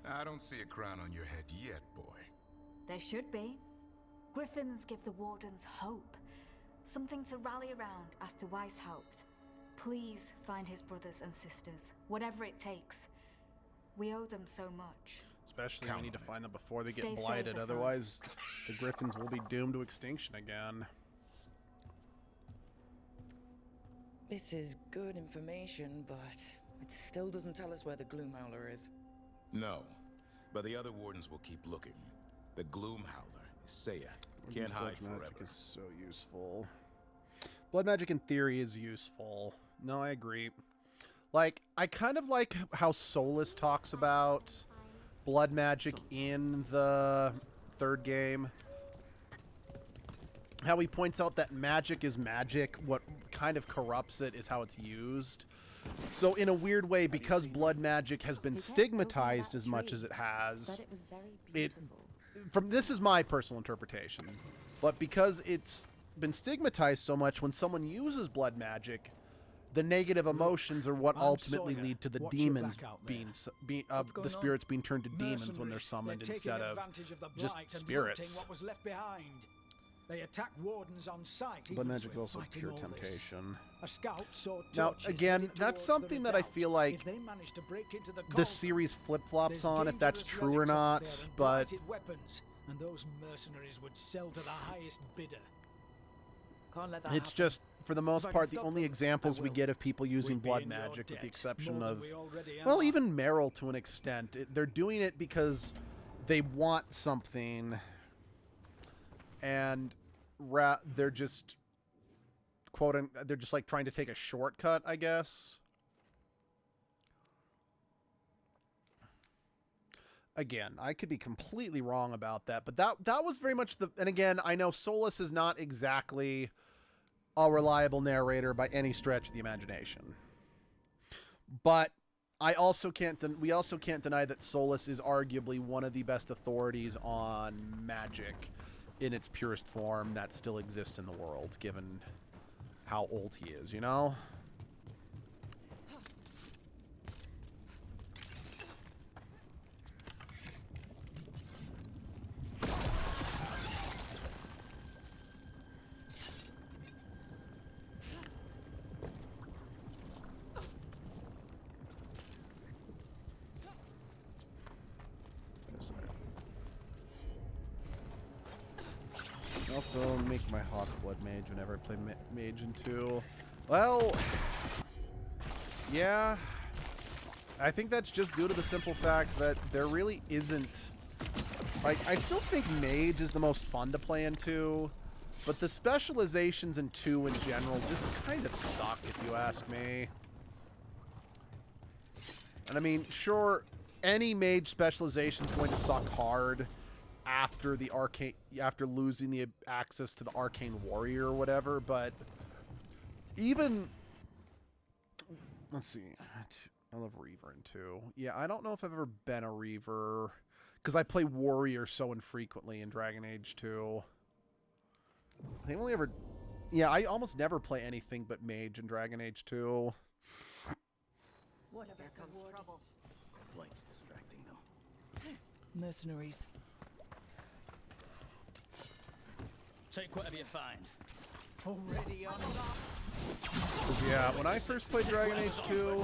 I don't see a crown on your head yet, boy. There should be. Griffins give the Wardens hope. Something to rally around after Weishaupt. Please find his brothers and sisters, whatever it takes. We owe them so much. Especially we need to find them before they Stay get safe, blighted, Hassan. otherwise the Griffins will be doomed to extinction again. This is good information, but it still doesn't tell us where the Gloom Howler is. No, but the other wardens will keep looking. The Gloom Howler, Isaiah, can't hide Blood forever. magic is so useful. Blood magic in theory is useful. No, I agree. Like, I kind of like how Solus talks about blood magic in the third game. How he points out that magic is magic. What kind of corrupts it is how it's used. So in a weird way, because blood magic has been stigmatized as much as it has, this is my personal interpretation, but because it's been stigmatized so much, when someone uses blood magic, the negative emotions are what I'm ultimately Sawyer. lead to the Watch your demons back out there. the spirits being turned to demons when they're Mercenaries, summoned they're instead taking of advantage the just blight and spirits. looting what was left behind. They attack wardens on sight. Blood even as magic is we're also fighting pure all this. temptation. A scout saw Now, torches again, headed that's towards the something that I redoubt. feel like If they manage to break into the the cauldron, series flip-flops there's on, if that's dangerous true or relics out not, there and but blighted weapons, and those mercenaries would sell to the highest bidder. Can't let that it's happen. just, for the most If I can part, the stop only them, examples I we will. get of people using We'd be blood in your magic, with debt, the exception more than of, we already well, are. even Meryl to an extent. They're doing it because they want something, and they're just, they're just like trying to take a shortcut, I guess. Again, I could be completely wrong about that, but that was very much and again, I know Solus is not exactly a reliable narrator by any stretch of the imagination. But we also can't deny that Solus is arguably one of the best authorities on magic in its purest form that still exists in the world, given how old he is, you know? Also make my Hawk Blood Mage whenever I play Mage in 2. Well, yeah. I think that's just due to the simple fact that there really isn't... Like, I still think Mage is the most fun to play in 2, but the specializations in 2 in general just kind of suck, if you ask me. And I mean, sure, any Mage specialization is going to suck hard after the arcane, after losing the access to the Arcane Warrior or whatever, but even, let's see, I love Reaver in 2. Yeah, I don't know if I've ever been a Reaver, because I play Warrior so infrequently in Dragon Age 2. I think I only ever, yeah, I almost never play anything but Mage in Dragon Age 2. What about the trouble? Light's distracting though. Mercenaries. Take whatever you find. Already on Yeah, when I first played Dragon Age 2,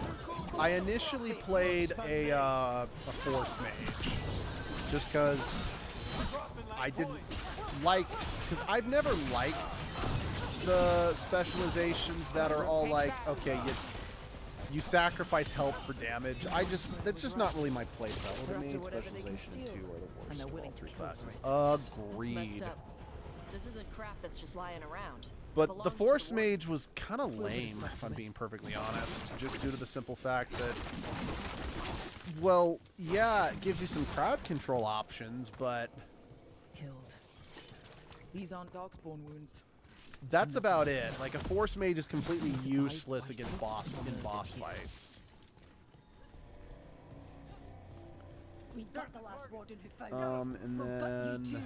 I initially played a Force Mage. Just because I didn't like... Because I've never liked the specializations that are all like, okay, you sacrifice health for damage. That's just not really my playstyle. The main specialization in 2 are the worst of all 3 classes. Agreed. This isn't crap that's just lying around. But the Force Mage was kind of lame, if I'm being perfectly honest, just due to the simple fact that, well, yeah, it gives you some crowd control options, but... Killed. These aren't darkspawn wounds. That's about it. Like, a Force Mage is completely useless against boss fights. We got the last warden who found us. And then...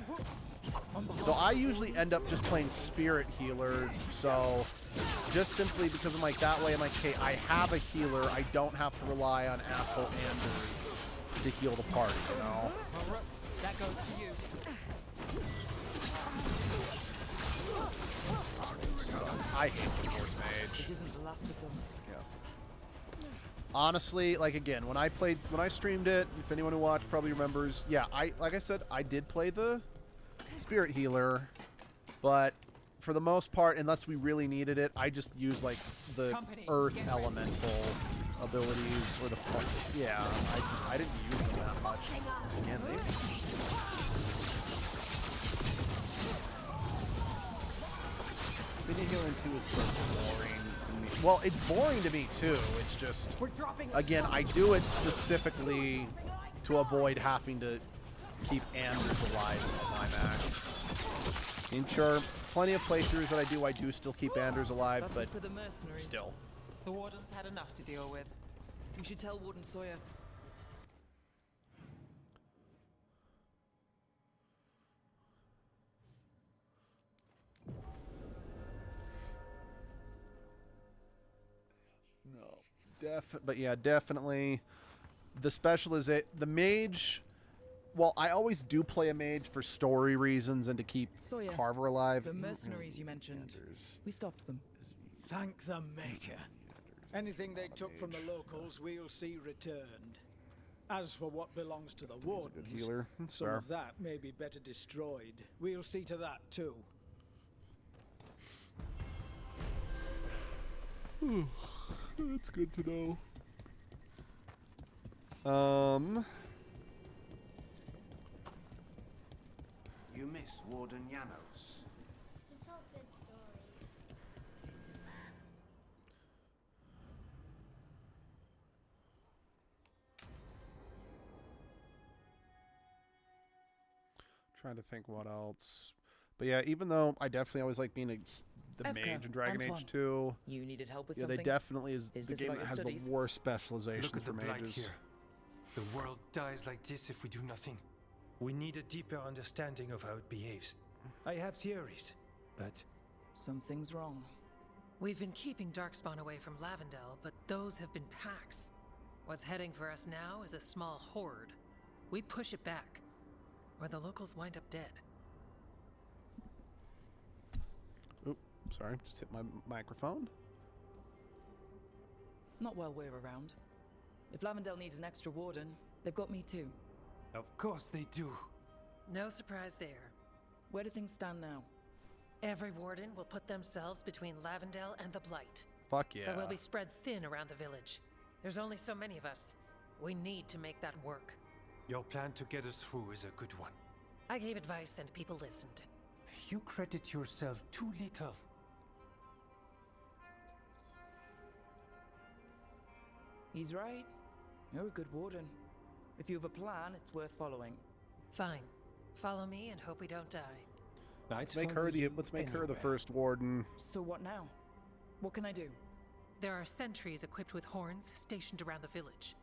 So I usually end up just playing Spirit Healer, so just simply because I'm like, that way I'm like, hey, I have a healer, I don't have to rely on asshole Anders to heal the party, you know? That goes to you. I hate the Force Mage. It isn't the last of them. Yeah. Honestly, like again, when I streamed it, if anyone who watched probably remembers, yeah, like I said, I did play the Spirit Healer, but for the most part, unless we really needed it, I just use like the Earth Elemental abilities or the yeah. I didn't use them that much. Again, Mini Healing 2 is so boring to me. Well, it's boring to me too. It's just, again, I do it specifically to avoid having to keep Anders alive at my max. And sure, plenty of playthroughs that I do still keep Anders alive, but for the mercenaries. Still. The Warden's had enough to deal with. We should tell Warden Sawyer. No, but yeah, definitely the mage. Well, I always do play a mage for story reasons and to keep Sawyer, Carver alive. The mercenaries you mentioned. We stopped them. Thank the Maker. Anything they took from the locals, we'll see returned. As for what belongs to the Wardens, healer. some of that may be better destroyed. We'll see to that too. That's good to know. You miss Warden Janos. Trying to think what else. But yeah, even though I definitely always like being the Evka, mage in Dragon Antoine, Age 2. You needed help with Yeah, something? they definitely is Is the this game about that your has studies? the worst specialization Look at for the blight mages. here. The world dies like this if we do nothing. We need a deeper understanding of how it behaves. I have theories, but something's wrong. We've been keeping Darkspawn away from Lavendel, but those have been packs. What's heading for us now is a small horde. We push it back, or the locals wind up dead. Oop, sorry, just hit my microphone. Not while we're around. If Lavendel needs an extra warden, they've got me too. of course they do. No surprise there. Where do things stand now? Every warden will put themselves between Lavendel and the Blight. Fuck yeah. But we'll be spread thin around the village. There's only so many of us. We need to make that work. Your plan to get us through is a good one. I gave advice and people listened. You credit yourself too little. He's right. You're a good warden. If you have a plan, it's worth following. Fine. Follow me and hope we don't die. Let's make her the first warden. So what now? What can I do? There are sentries equipped with horns stationed around the village.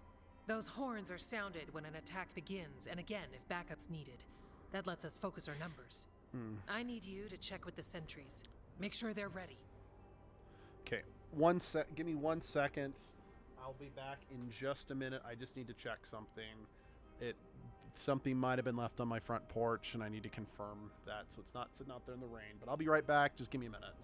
Those horns are sounded when an attack begins, and again if backup's needed. That lets us focus our numbers. I need you to check with the sentries. Make sure they're ready. Okay, give me 1 second. I'll be back in just a minute. I just need to check something. Something might have been left on my front porch, and I need to confirm that, so it's not sitting out there in the rain. But I'll be right back. Just give me a minute.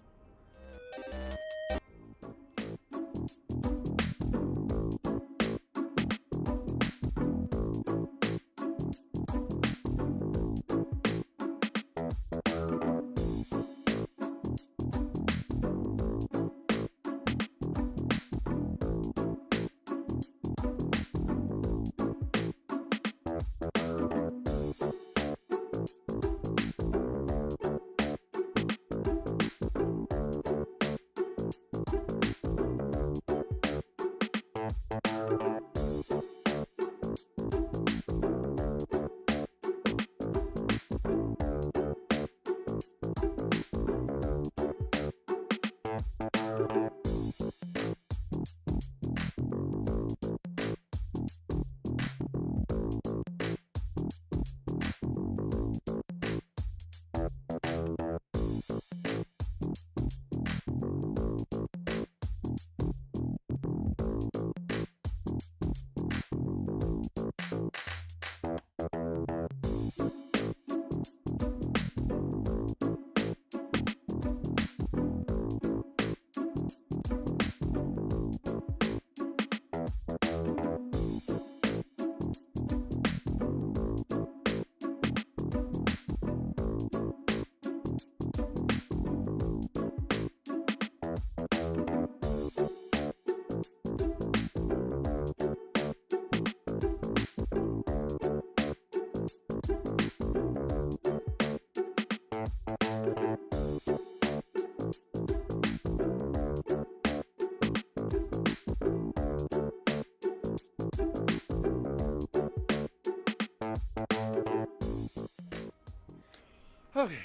Okay.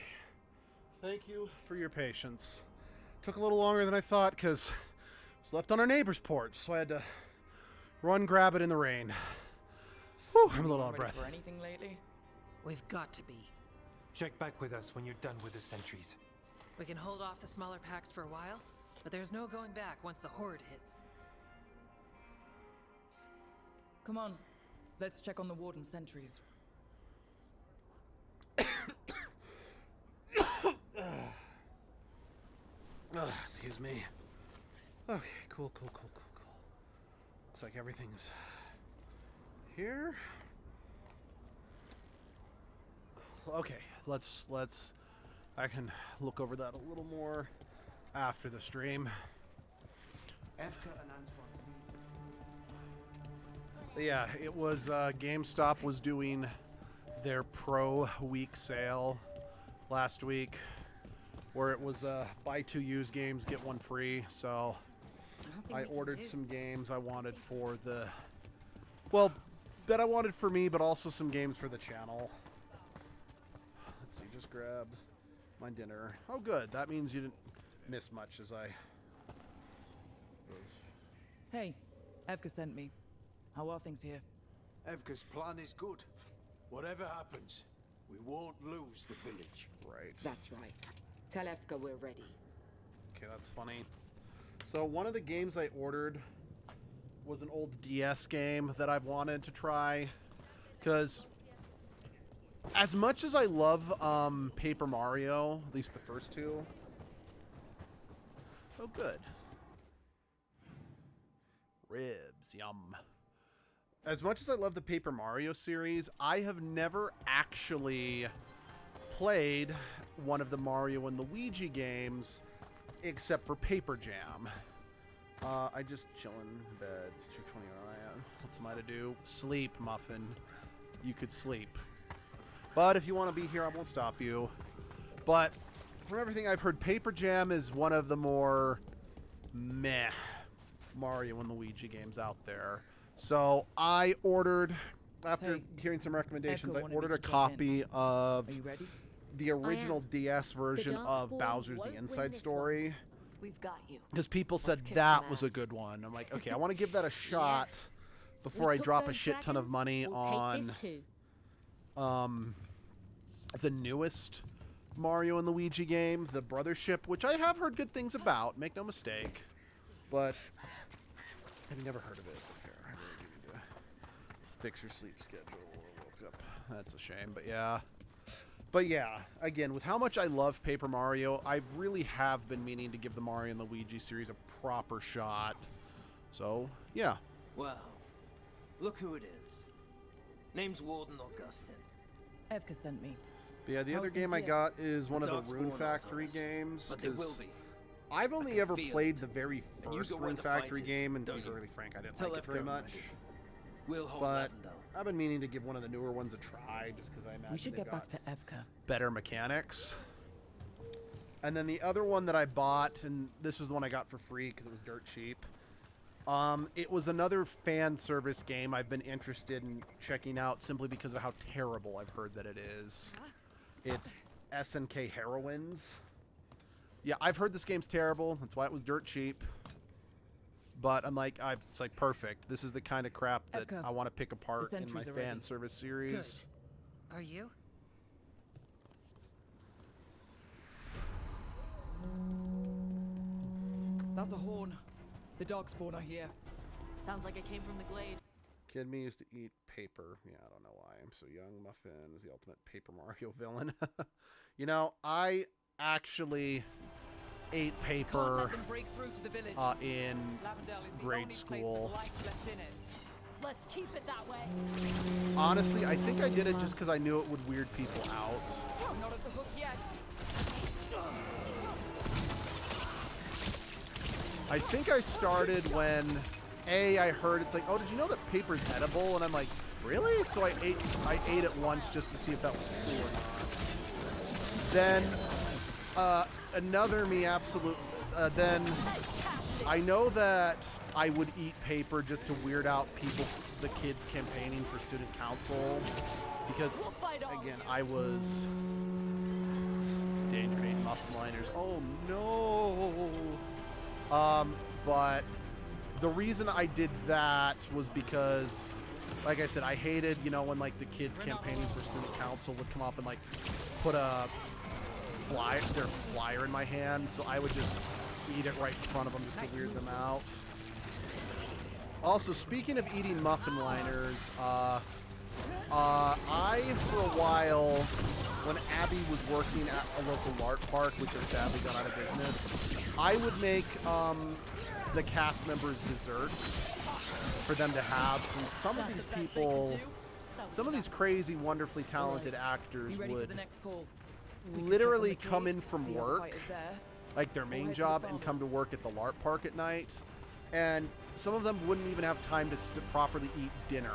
Thank you for your patience. Took a little longer than I thought because it was left on our neighbor's porch, so I had to run grab it in the rain. Whew, I'm a little out of breath. For anything lately? We've got to be. Check back with us when you're done with the sentries. We can hold off the smaller packs for a while, but there's no going back once the horde hits. Come on. Let's check on the warden sentries. Excuse me. Okay, cool. Looks like everything's here. Okay, let's I can look over that a little more after the stream. Evka and Antoine. Yeah, it was GameStop was doing their Pro Week sale last week, where it was buy 2 used games, get 1 free. So I ordered some games I wanted for that I wanted for me, but also some games for the channel. Let's see, just grab my dinner. Oh, good. That means miss much as I... Hey, Evka sent me. How are things here? Evka's plan is good. Whatever happens, we won't lose the village. Right. That's right. Tell Evka we're ready. Okay, that's funny. So one of the games I ordered was an old DS game that I've wanted to try. Because as much as I love Paper Mario, at least the first two... Oh, good. Ribs, yum. As much as I love the Paper Mario series, I have never actually played one of the Mario and Luigi games except for Paper Jam. I just chillin' in bed. It's 2:20 a.m. What's am I to do? Sleep, Muffin. You could sleep. But if you want to be here, I won't stop you. But from everything I've heard, Paper Jam is one of the more meh Mario and Luigi games out there. So I ordered, after hearing some recommendations, I ordered a copy of the original DS version of Bowser's The Inside Story. We've got you. Because people said that was a good one. I'm like, okay, I want to give that a shot before I drop a shit ton of money on the newest Mario and Luigi game, the Brothership, which I have heard good things about, make no mistake. But I've never heard of it. Here, I really do need to fix your sleep schedule or woke up. That's a shame, but yeah. But yeah, again, with how much I love Paper Mario, I really have been meaning to give the Mario and Luigi series a proper shot. So, yeah. Well, look who it is. Name's Warden Augustin. Evka sent me. But yeah, the other game I got is one of the Rune Factory games. But they will be. I've only ever played the very first Rune Factory game, and to be really frank, I didn't like it very much. We'll hold but I've been meaning to give one of the newer ones a try, just because I imagine We should get back to Evka. Better mechanics. And then the other one that I bought, and this was the one I got for free because it was dirt cheap. It was another fan service game I've been interested in checking out simply because of how terrible I've heard that it is. It's SNK Heroines. Yeah, I've heard this game's terrible. That's why it was dirt cheap. But I'm like, it's like perfect. This is the kind of crap that Evka, I want to pick apart in my fan ready. service series. Good. Are you? That's a horn. The Darkspawn are here. Sounds like it came from the glade. Kid me used to eat paper. Yeah, I don't know why. I'm so young. Muffin is the ultimate Paper Mario villain. You know, I actually ate paper in grade school. Let's keep it that way. Honestly, I think I did it just because I knew it would weird people out. Not at the hook yet. I think I started when I heard it's like, oh, did you know that paper's edible? And I'm like, really? So I ate it once just to see if that was cool or not. Then another me absolute. Then I know that I would eat paper just to weird out people, the kids campaigning for student council, because again I was danger eating muffin liners. Oh no. But the reason I did that was because, like I said, I hated, you know, when like the kids campaigning for student council would come up and like put their flyer in my hand, so I would just eat it right in front of them just to weird them out. Also, speaking of eating muffin liners, I, for a while, when Abby was working at a local LARP park, which has sadly gone out of business, I would make the cast members desserts for them to have, since some of these people, some of these crazy, wonderfully talented actors would literally come in from work, like their main job, and come to work at the LARP park at night, and some of them wouldn't even have time to properly eat dinner.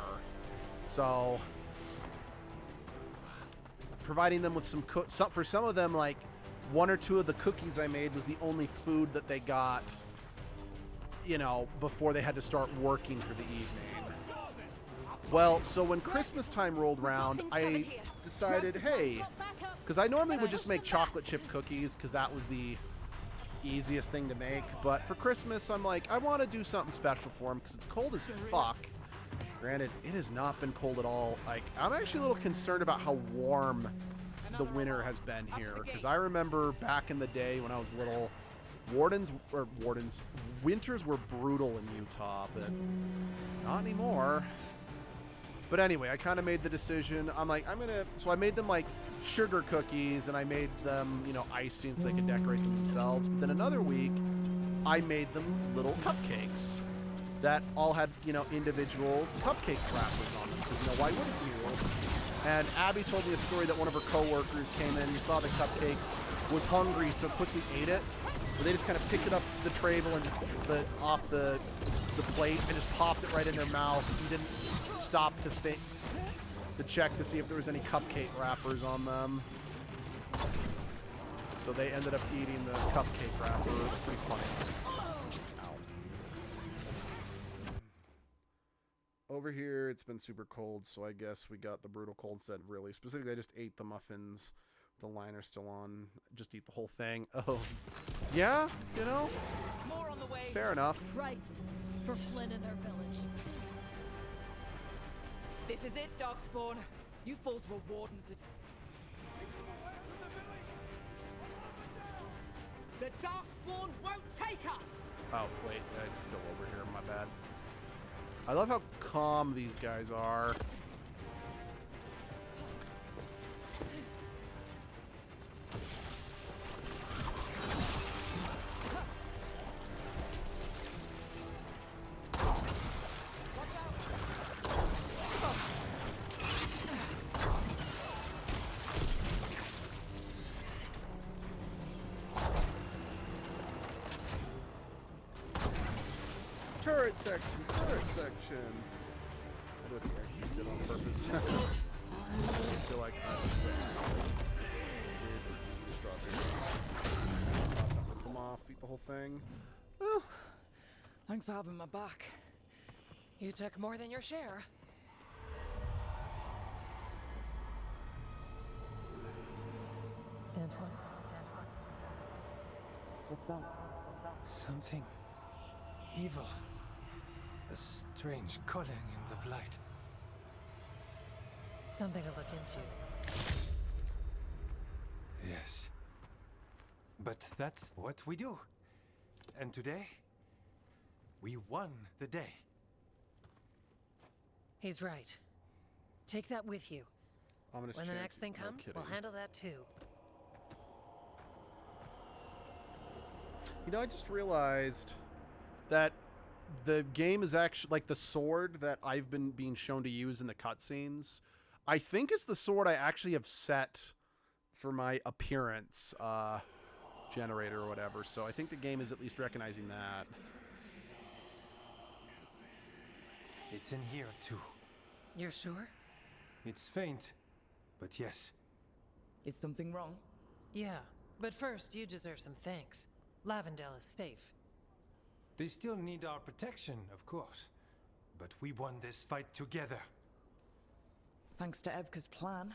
So providing them with some for some of them, like 1 or 2 of the cookies I made was the only food that they got, you know, before they had to start working for the evening. Well, so when Christmas time rolled around, I decided, hey, because I normally would just make chocolate chip cookies because that was the easiest thing to make, but for Christmas, I'm like, I want to do something special for him because it's cold as fuck. Granted, it has not been cold at all. Like, I'm actually a little concerned about how warm the winter has been here, because I remember back in the day when I was little, winters were brutal in Utah, but not anymore. But anyway, I kind of made the decision. I'm like, so I made them like sugar cookies, and I made them, you know, icing so they could decorate them themselves. But then another week, I made them little cupcakes that all had, you know, individual cupcake wrappers on them, because, you know, why wouldn't you? And Abby told me a story that one of her coworkers came in, saw the cupcakes, was hungry, so quickly ate it. But they just kind of picked it up the tray and off the plate and just popped it right in their mouth and didn't stop to check to see if there was any cupcake wrappers on them. So they ended up eating the cupcake wrapper. Pretty funny. Over here, it's been super cold, so I guess we got the brutal cold instead. Really, specifically, I just ate the muffins. The liner still on. Just eat the whole thing. Oh, yeah, you know. More on the way. Fair enough. Right, for Flynn and their village. This is it, Darkspawn. You fall to a warden to. The Darkspawn won't take us. Oh wait, it's still over here. My bad. I love how calm these guys are. Turret section, turret section. I don't think I used it on purpose. I feel like come off, eat the whole thing. Oh, thanks for having my back. You took more than your share. Antoine. What's that? Something evil. A strange calling in the blight. Something to look into. Yes. But that's what we do. And today, we won the day. He's right. Take that with you. Ominous when the chant. next thing No comes, kidding. we'll handle that too. You know, I just realized that the game is actually, like, the sword that I've been being shown to use in the cutscenes, I think is the sword I actually have set for my appearance generator or whatever. So I think the game is at least recognizing that. It's in here too. You're sure? It's faint, but yes. Is something wrong? Yeah, but first you deserve some thanks. Lavendale is safe. They still need our protection, of course. But we won this fight together. Thanks to Evka's plan.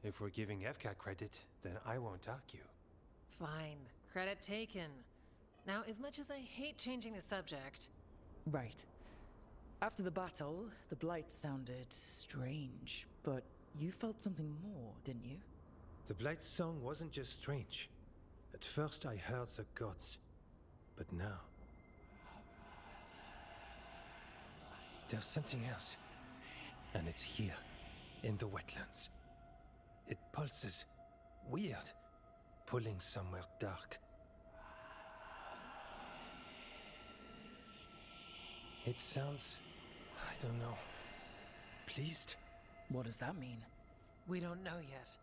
If we're giving Evka credit, then I won't argue. Fine. Credit taken. Now, as much as I hate changing the subject... Right. After the battle, the blight sounded strange, but you felt something more, didn't you? The Blight's song wasn't just strange. At first I heard the gods, but now... there's something else. And it's here, in the wetlands. It pulses. Weird. Pulling somewhere dark. It sounds... I don't know. Pleased? What does that mean? We don't know yet.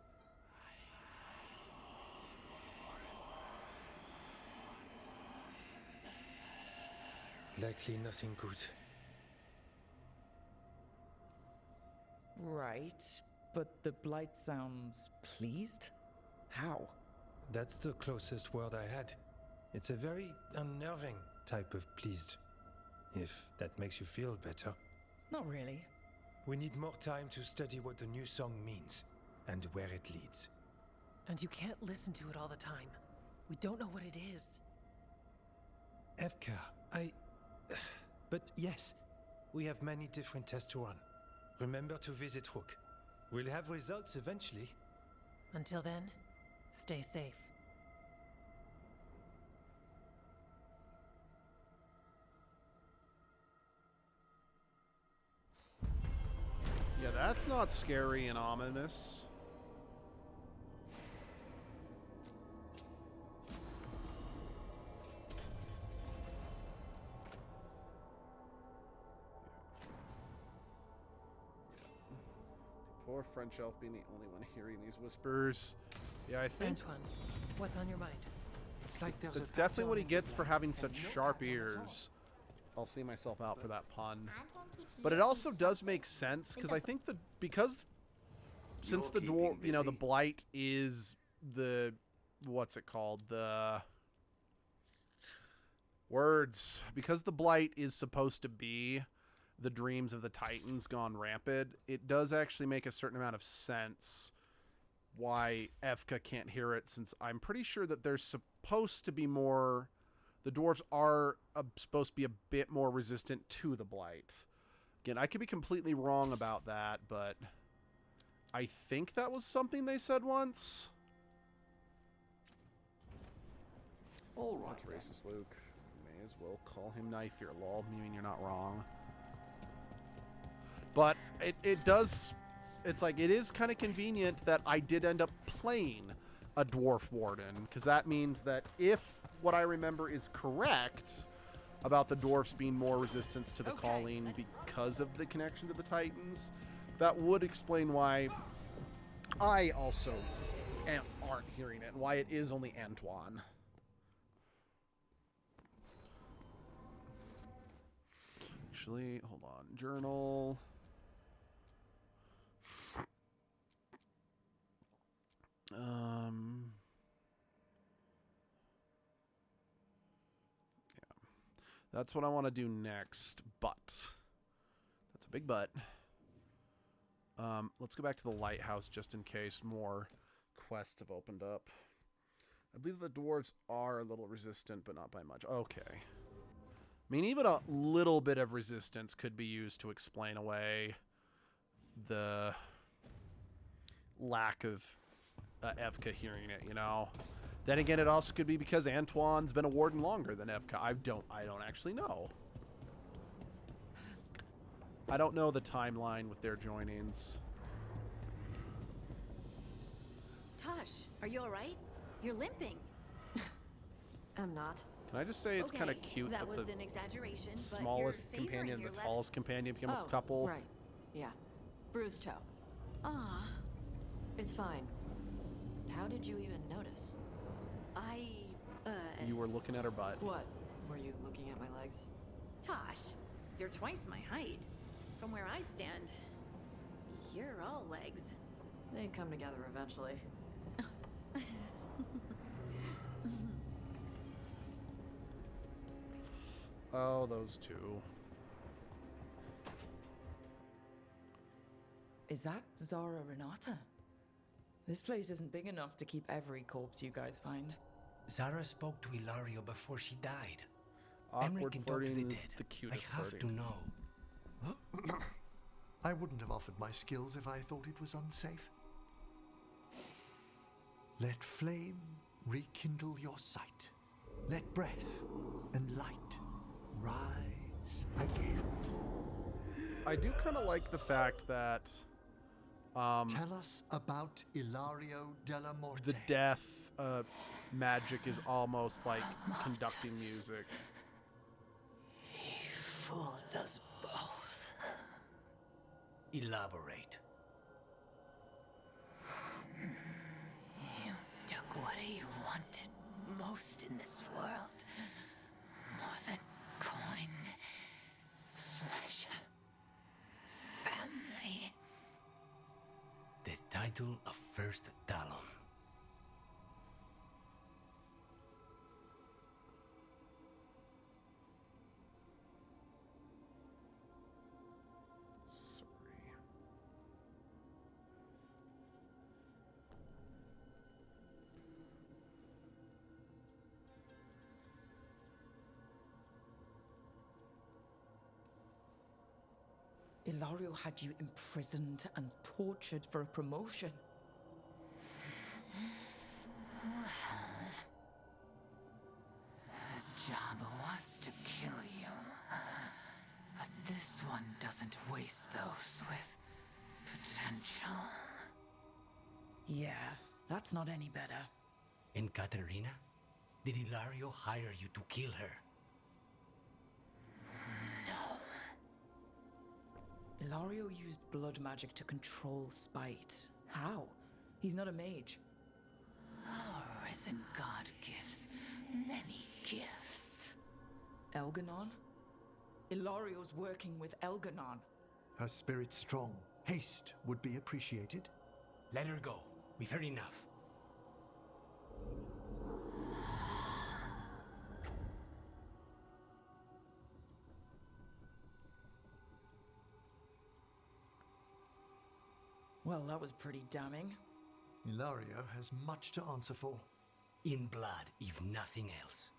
Likely nothing good. Right, but the blight sounds pleased? How? That's the closest word I had. It's a very unnerving type of pleased. If that makes you feel better. Not really. We need more time to study what the new song means, and where it leads. And you can't listen to it all the time. We don't know what it is. Evka, But yes, we have many different tests to run. Remember to visit Rook. We'll have results eventually. Until then, stay safe. Yeah, that's not scary and ominous. Poor French elf being the only one hearing these whispers. Yeah, I think Antoine, what's on your mind? It's like there's that's a definitely what he pattern gets for having and such no sharp pattern at all. ears. I'll see myself out for that pun. But it also does make sense because I think since the dwarf, you know, the blight is the what's it called? The words, because the blight is supposed to be the dreams of the Titans gone rampant, it does actually make a certain amount of sense why Evka can't hear it, since I'm pretty sure that there's supposed to be more... The dwarves are supposed to be a bit more resistant to the blight. Again, I could be completely wrong about that, but I think that was something they said once. All right. That's racist, Luke. May as well call him Knife here, lol. You mean you're not wrong. But it does... It's like, it is kind of convenient that I did end up playing a Dwarf Warden, because that means that if what I remember is correct about the dwarfs being more resistance to the calling because of the connection to the Titans, that would explain why I also aren't hearing it, and why it is only Antoine. Actually, hold on. Journal. Yeah. That's what I want to do next, but that's a big but. Let's go back to the lighthouse just in case more quests have opened up. I believe the dwarves are a little resistant, but not by much. Okay. I mean, even a little bit of resistance could be used to explain away the lack of Evka hearing it, you know. Then again, it also could be because Antoine's been a warden longer than Evka. I don't actually know. I don't know the timeline with their joinings. Tosh, are you all right? You're limping. I'm not. Can I just say it's kind of Okay, cute that that was the an exaggeration, but smallest you're favoring companion, your the left- tallest companion become Oh, a couple? right. Yeah. Bruised toe. Aw, It's fine. How did you even notice? You were looking at her butt. What? Were you looking at my legs? Tosh, you're twice my height. From where I stand, you're all legs. They come together eventually. Oh, those two. Is that Zara Renata? This place isn't big enough to keep every corpse you guys find. Zara spoke to Ilario before she died. Awkward Emmerich can talk to the flirting is dead. the cutest I have flirting. to know. I wouldn't have offered my skills if I thought it was unsafe. Let flame rekindle your sight. Let breath and light rise again. I do kind of like the fact that Tell us about Ilario della Morte. the death magic is almost like conducting music. He fooled us both. Elaborate. You took what you wanted most in this world. More than coin, flesh, family. The title of First Talon. Ilario had you imprisoned and tortured for a promotion. The job was to kill you. But this one doesn't waste those with potential. Yeah, that's not any better. And Katerina? Did Ilario hire you to kill her? Ilario used blood magic to control spite. How? He's not a mage. Our risen god gives many gifts. Elganon? Ilario's working with Elganon. Her spirit strong. Haste would be appreciated. Let her go. We've heard enough. Well, that was pretty damning. Ilario has much to answer for. In blood, if nothing else.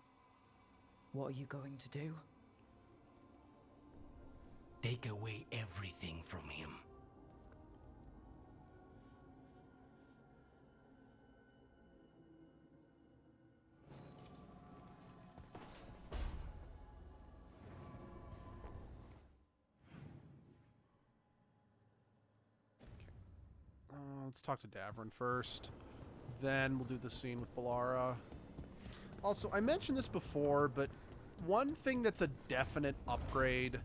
What are you going to do? Take away everything from him. Let's talk to Davrin first. Then we'll do the scene with Bellara. Also, I mentioned this before, but one thing that's a definite upgrade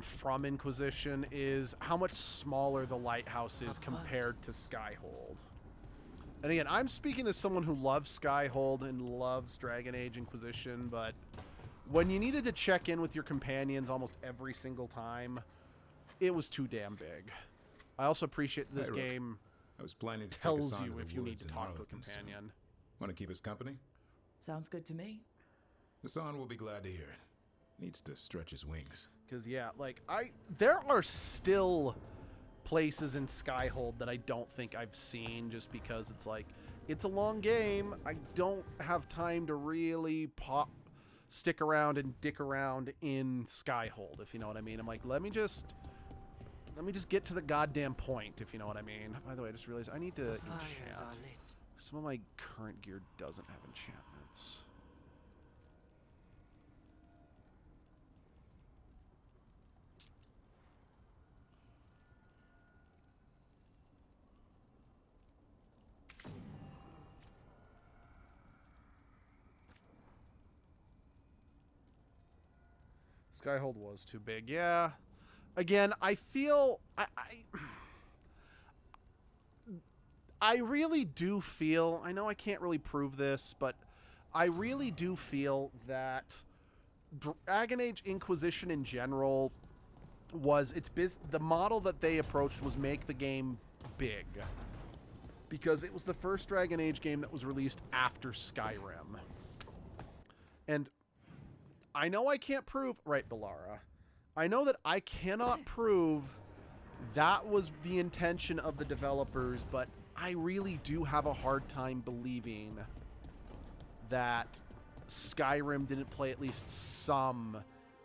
from Inquisition is how much smaller the lighthouse is compared to Skyhold. And again, I'm speaking as someone who loves Skyhold and loves Dragon Age Inquisition, but when you needed to check in with your companions almost every single time, it was too damn big. I also appreciate this game I was planning to tells take us on you to the if you need woods to in talk to a Arlington soon. companion. Want to keep us company? Sounds good to me. Hassan will be glad to hear it. Needs to stretch his wings. Because, yeah, like, there are still places in Skyhold that I don't think I've seen just because it's like, it's a long game. I don't have time to really stick around and dick around in Skyhold, if you know what I mean. I'm like, let me just get to the goddamn point, if you know what I mean. By the way, I just realized I need to enchant. Some of my current gear doesn't have enchantments. Skyhold was too big. Yeah. Again, I feel I really do feel, I know I can't really prove this, but I really do feel that Dragon Age Inquisition in general was the model that they approached was make the game big. Because it was the first Dragon Age game that was released after Skyrim. And I know I can't prove, right, Bellara? I know that I cannot prove that was the intention of the developers, but I really do have a hard time believing that Skyrim didn't play at least some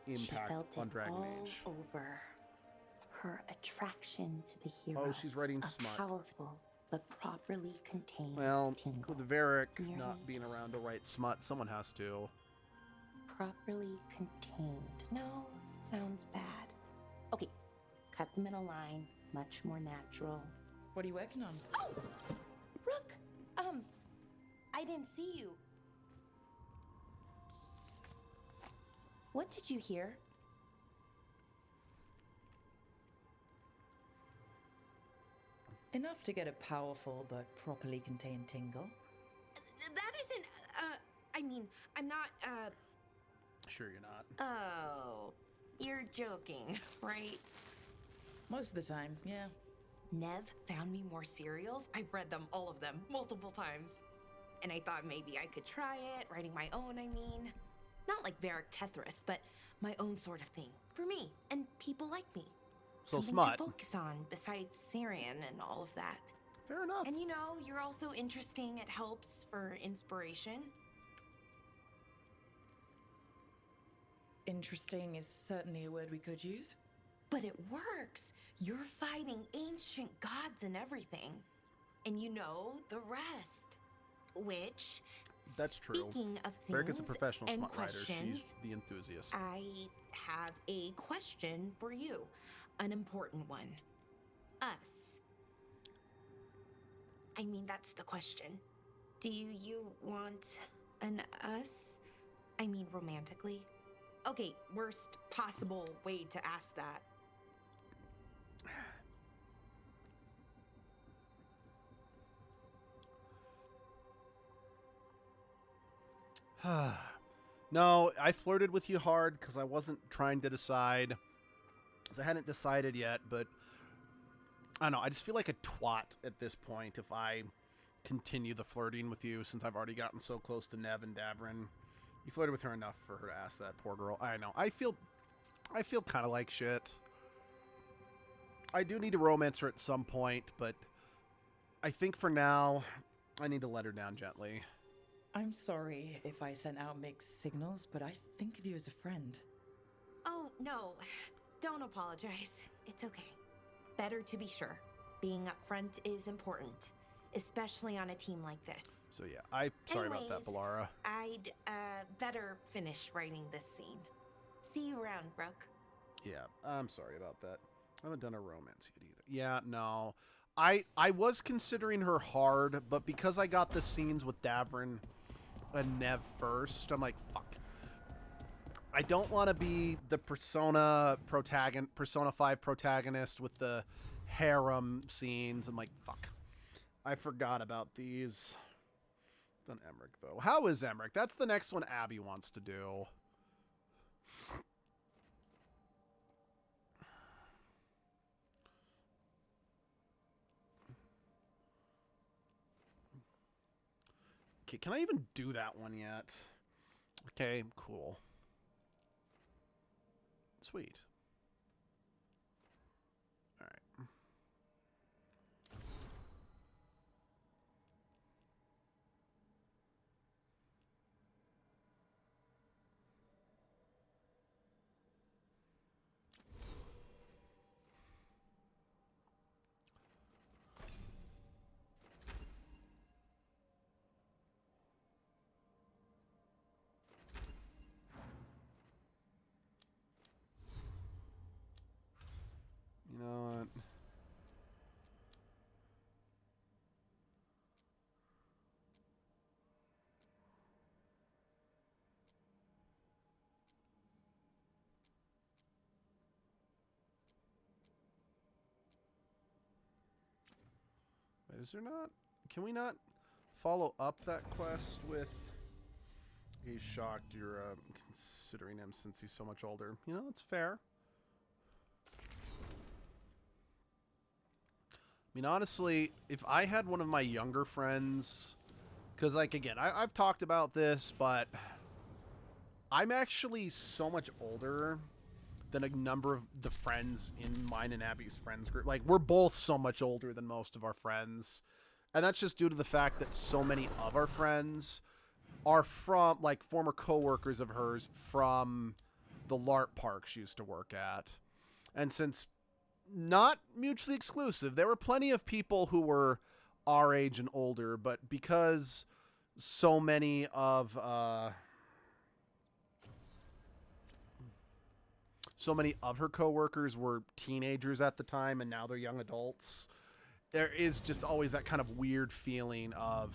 impact on Dragon Age. Over her attraction to the hero. Oh, she's writing a smut. Powerful but properly contained Well, tingle. with Varric Merely not being around to write smut, someone has to. Properly contained. No, sounds bad. Okay, cut the middle line. Much more natural. What are you working on? Oh! Rook! I didn't see you. What did you hear? Enough to get a powerful but properly contained tingle. That isn't, I mean, I'm not, Sure you're not. Oh, you're joking, right? Most of the time, yeah. Nev found me more cereals. I've read them, all of them, multiple times. And I thought maybe I could try it, writing my own, I mean. Not like Varric Tethrus, but my own sort of thing. For me, and people like me. So Something smut. to focus on, besides Syrian and all of that. Fair enough. And you know, you're also interesting. It helps for inspiration. Interesting is certainly a word we could use. But it works. You're fighting ancient gods and everything. And you know the rest. Which, That's true. speaking of Veilguard's a things professional and smut writer. questions, She's the enthusiast. I have a question for you. An important one. Us. I mean, that's the question. Do you want an us? I mean, romantically? Okay, worst possible way to ask that. No, I flirted with you hard because I wasn't trying to decide. Because I hadn't decided yet, but I don't know. I just feel like a twat at this point if I continue the flirting with you since I've already gotten so close to Nev and Davrin. You flirted with her enough for her to ask that, poor girl. I know. I feel kind of like shit. I do need to romance her at some point, but I think for now, I need to let her down gently. I'm sorry if I sent out mixed signals, but I think of you as a friend. Oh, no. Don't apologize. It's okay. Better to be sure. Being upfront is important, especially on a team like this. So yeah, I'm sorry about that, Valara. I'd better finish writing this scene. See you around, Brooke. Yeah, I'm sorry about that. I haven't done a romance yet either. Yeah, no. I was considering her hard, but because I got the scenes with Davrin and Nev first, I'm like, fuck. I don't want to be the Persona 5 protagonist with the harem scenes. I'm like, fuck. I forgot about these. Done Emmerich, though. How is Emmerich? That's the next one Abby wants to do. Okay, can I even do that one yet? Okay, cool. Sweet. All right. You know what? Wait, is there not? Can we not follow up that quest with... He's shocked you're considering him since he's so much older. You know, it's fair. I mean, honestly, if I had one of my younger friends... Because, like, again, I've talked about this, but... I'm actually so much older than a number of the friends in mine and Abby's friends group. Like, we're both so much older than most of our friends. And that's just due to the fact that so many of our friends are from, like, former co-workers of hers from the LARP park she used to work at. And since not mutually exclusive, there were plenty of people who were our age and older, but because so many of her coworkers were teenagers at the time and now they're young adults, there is just always that kind of weird feeling of,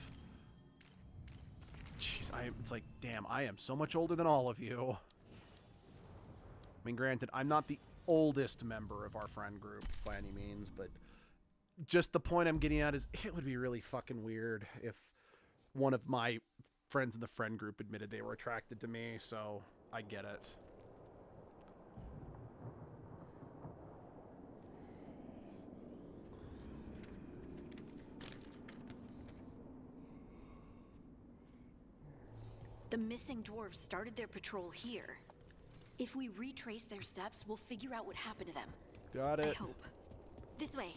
jeez, it's like, damn, I am so much older than all of you. I mean, granted, I'm not the oldest member of our friend group by any means, but just the point I'm getting at is it would be really fucking weird if one of my friends in the friend group admitted they were attracted to me, so I get it. The missing dwarves started their patrol here. If we retrace their steps, we'll figure out what happened to them. Got it. I hope. This way.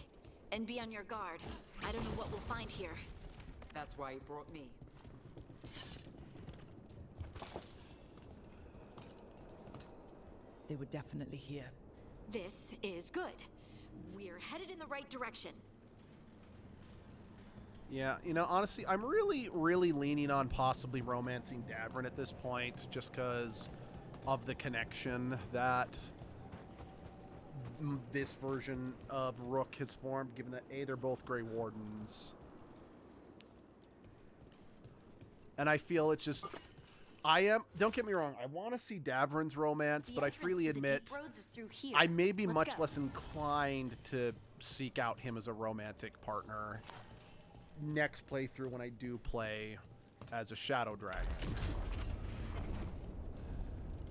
And be on your guard. I don't know what we'll find here. That's why you brought me. They were definitely here. This is good. We're headed in the right direction. Yeah, you know, honestly, I'm really, really leaning on possibly romancing Davrin at this point, just because of the connection that this version of Rook has formed, given that, A, they're both Grey Wardens. And I feel it's just... don't get me wrong, I want to see Davrin's romance, but I freely admit I may be much less inclined to seek out him as a romantic partner next playthrough when I do play as a Shadow Dragon.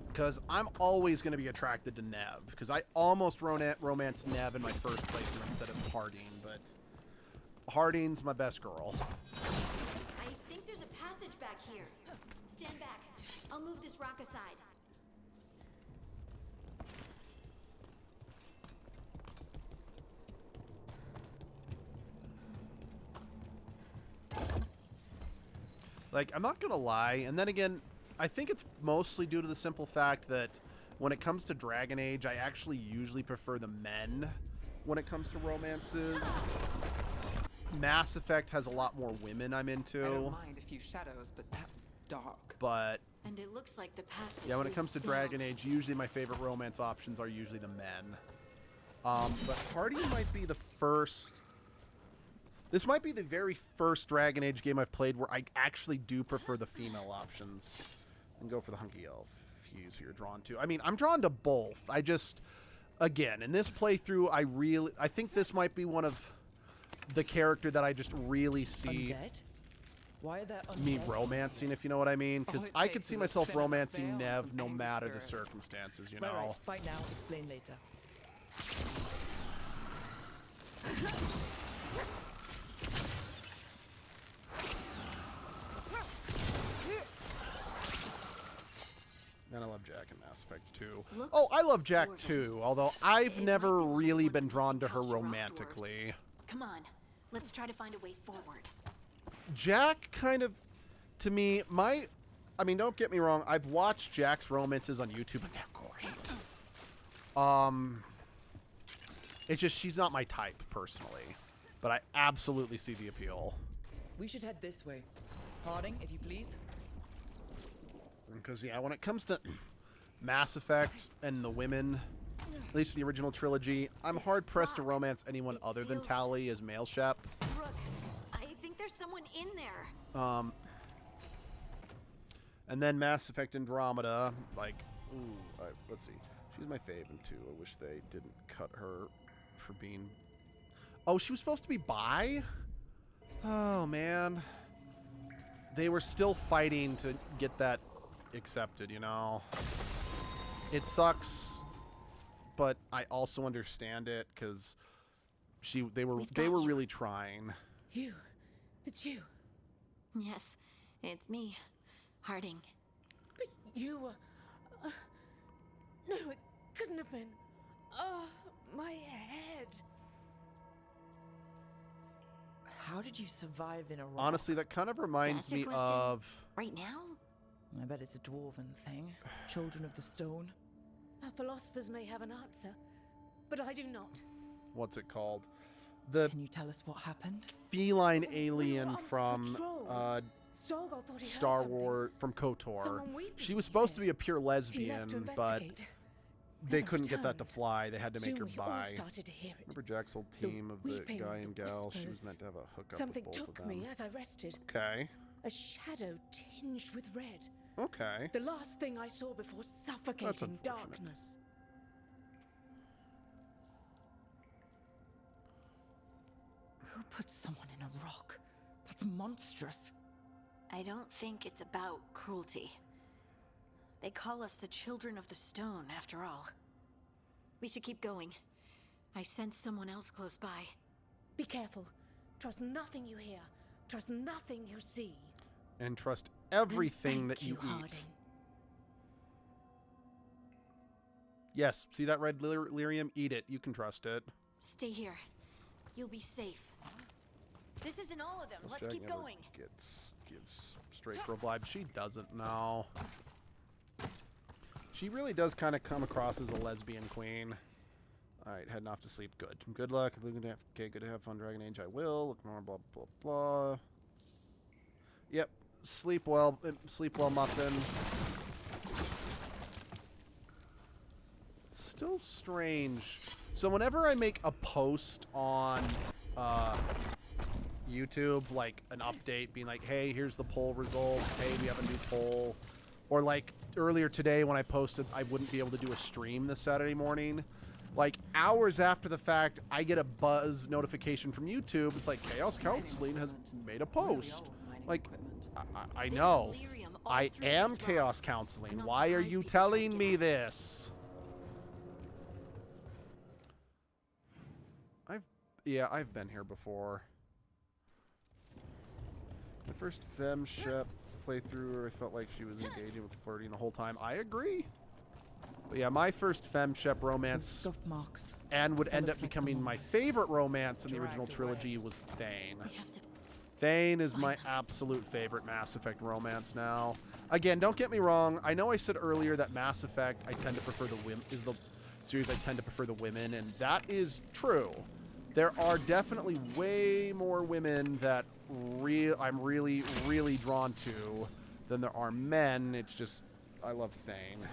Because I'm always going to be attracted to Nev, because I almost romanced Nev in my first playthrough instead of Harding, but Harding's my best girl. I think there's a passage back here. Stand back. I'll move this rock aside. Like, I'm not gonna lie, and then again, I think it's mostly due to the simple fact that when it comes to Dragon Age, I actually usually prefer the men when it comes to romances. Mass Effect has a lot more women I'm into. I don't mind a few shadows, but that's dark. But And it looks like the passage. yeah, when it comes to leads down. Dragon Age, usually my favorite romance options are usually the men. But Harding might be the first... This might be the very first Dragon Age game I've played where I actually do prefer the female options. And go for the hunky elf, if he's who you're drawn to. I mean, I'm drawn to both. I just... Again, in this playthrough, I think this might be one of the character that I just really see Why are there me undead? romancing, if you know what I mean. Because All it I takes could see is a myself thin enough romancing veil and Nev some no angry matter the spirit. circumstances, you Right, know. right. Fight now, explain later. And I love Jack in Mass Effect 2. Looks Oh, I love Jack dwarven. too, although I've It never might be one really of been those drawn to her cultural romantically. Come on, let's try to find a way forward. Jack kind of, to me, I mean, don't get me wrong, I've watched Jack's romances on YouTube and they're great. It's just, she's not my type, personally. But I absolutely see the appeal. We should head this way. Harding, if you please. Because, yeah, when it comes to Mass Effect and the women, at least for the original trilogy, I'm hard-pressed to romance anyone other than Tali as male Shep. Rook, I think there's someone in there. And then Mass Effect Andromeda, like, ooh, let's see. She's my favorite too. I wish they didn't cut her for being... Oh, she was supposed to be bi? Oh, man. They were still fighting to get that accepted, you know? It sucks, but I also understand it, because they were really trying. You. It's you. Yes, it's me, Harding. But you were... no, it couldn't have been. Oh, my head. How did you survive in a rock? Honestly, that kind of reminds me of... Right now? I bet it's a dwarven thing. Children of the Stone. Our philosophers may have an answer, but I do not. What's it called? The Can you tell us what happened? feline alien from Storgol thought he heard Star something. Wars, from KOTOR. Someone weeping, She was he supposed said. to be a pure He lesbian, left to but investigate. they Never couldn't get that to returned. fly. They had to make Soon her we all bi. started to hear it. Remember Jack's whole The team of the weeping, guy the and gal? She was whispers. meant to have a hookup Something with both took of them. me as I rested. Okay. A shadow tinged with red. Okay. The last thing I saw before suffocating unfortunate. darkness. Who put someone in a rock? That's monstrous. I don't think it's about cruelty. They call us the Children of the Stone, after all. We should keep going. I sense someone else close by. Be careful. Trust nothing you hear. Trust nothing you see. And trust everything that Thank you eat. Harding. Yes, see that red lyrium? Eat it. You can trust it. Stay here. You'll be safe. This isn't all of them. Let's Jack keep never going. gives straight for a bribe. She doesn't know. She really does kind of come across as a lesbian queen. Alright, heading off to sleep. Good. Good luck. Okay, good to have fun, Dragon Age. I will. Look more, blah, blah, blah. Yep. Sleep well, Muffin. It's still strange. So whenever I make a post on YouTube, like an update being like, hey, here's the poll results. Hey, we have a new poll. Or like earlier today when I posted I wouldn't be able to do a stream this Saturday morning. Like hours after the fact, I get a buzz notification from YouTube. It's like Chaos Counseling has made a post. Like, I know. I am Chaos Counseling. Why are you telling me this? I've been here before. The first femship playthrough, I felt like she was engaging with flirting the whole time. I agree. But yeah, my first femship romance and would end up becoming my favorite romance in the original trilogy was Thane. Thane is my absolute favorite Mass Effect romance now. Again, don't get me wrong. I know I said earlier that Mass Effect I tend to prefer the women is the series I tend to prefer the women, and that is true. There are definitely way more women that I'm really, really drawn to than there are men. It's just, I love Thane.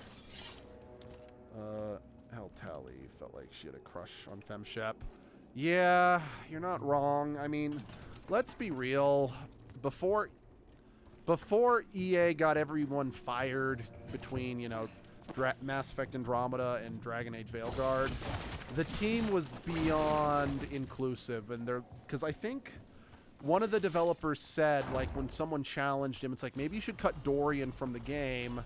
Hell Tally felt like she had a crush on Femshep. Yeah, you're not wrong. I mean, let's be real. Before EA got everyone fired between, you know, Mass Effect Andromeda and Dragon Age Veilguard, the team was beyond inclusive, and because I think one of the developers said, like, when someone challenged him, it's like, maybe you should cut Dorian from the game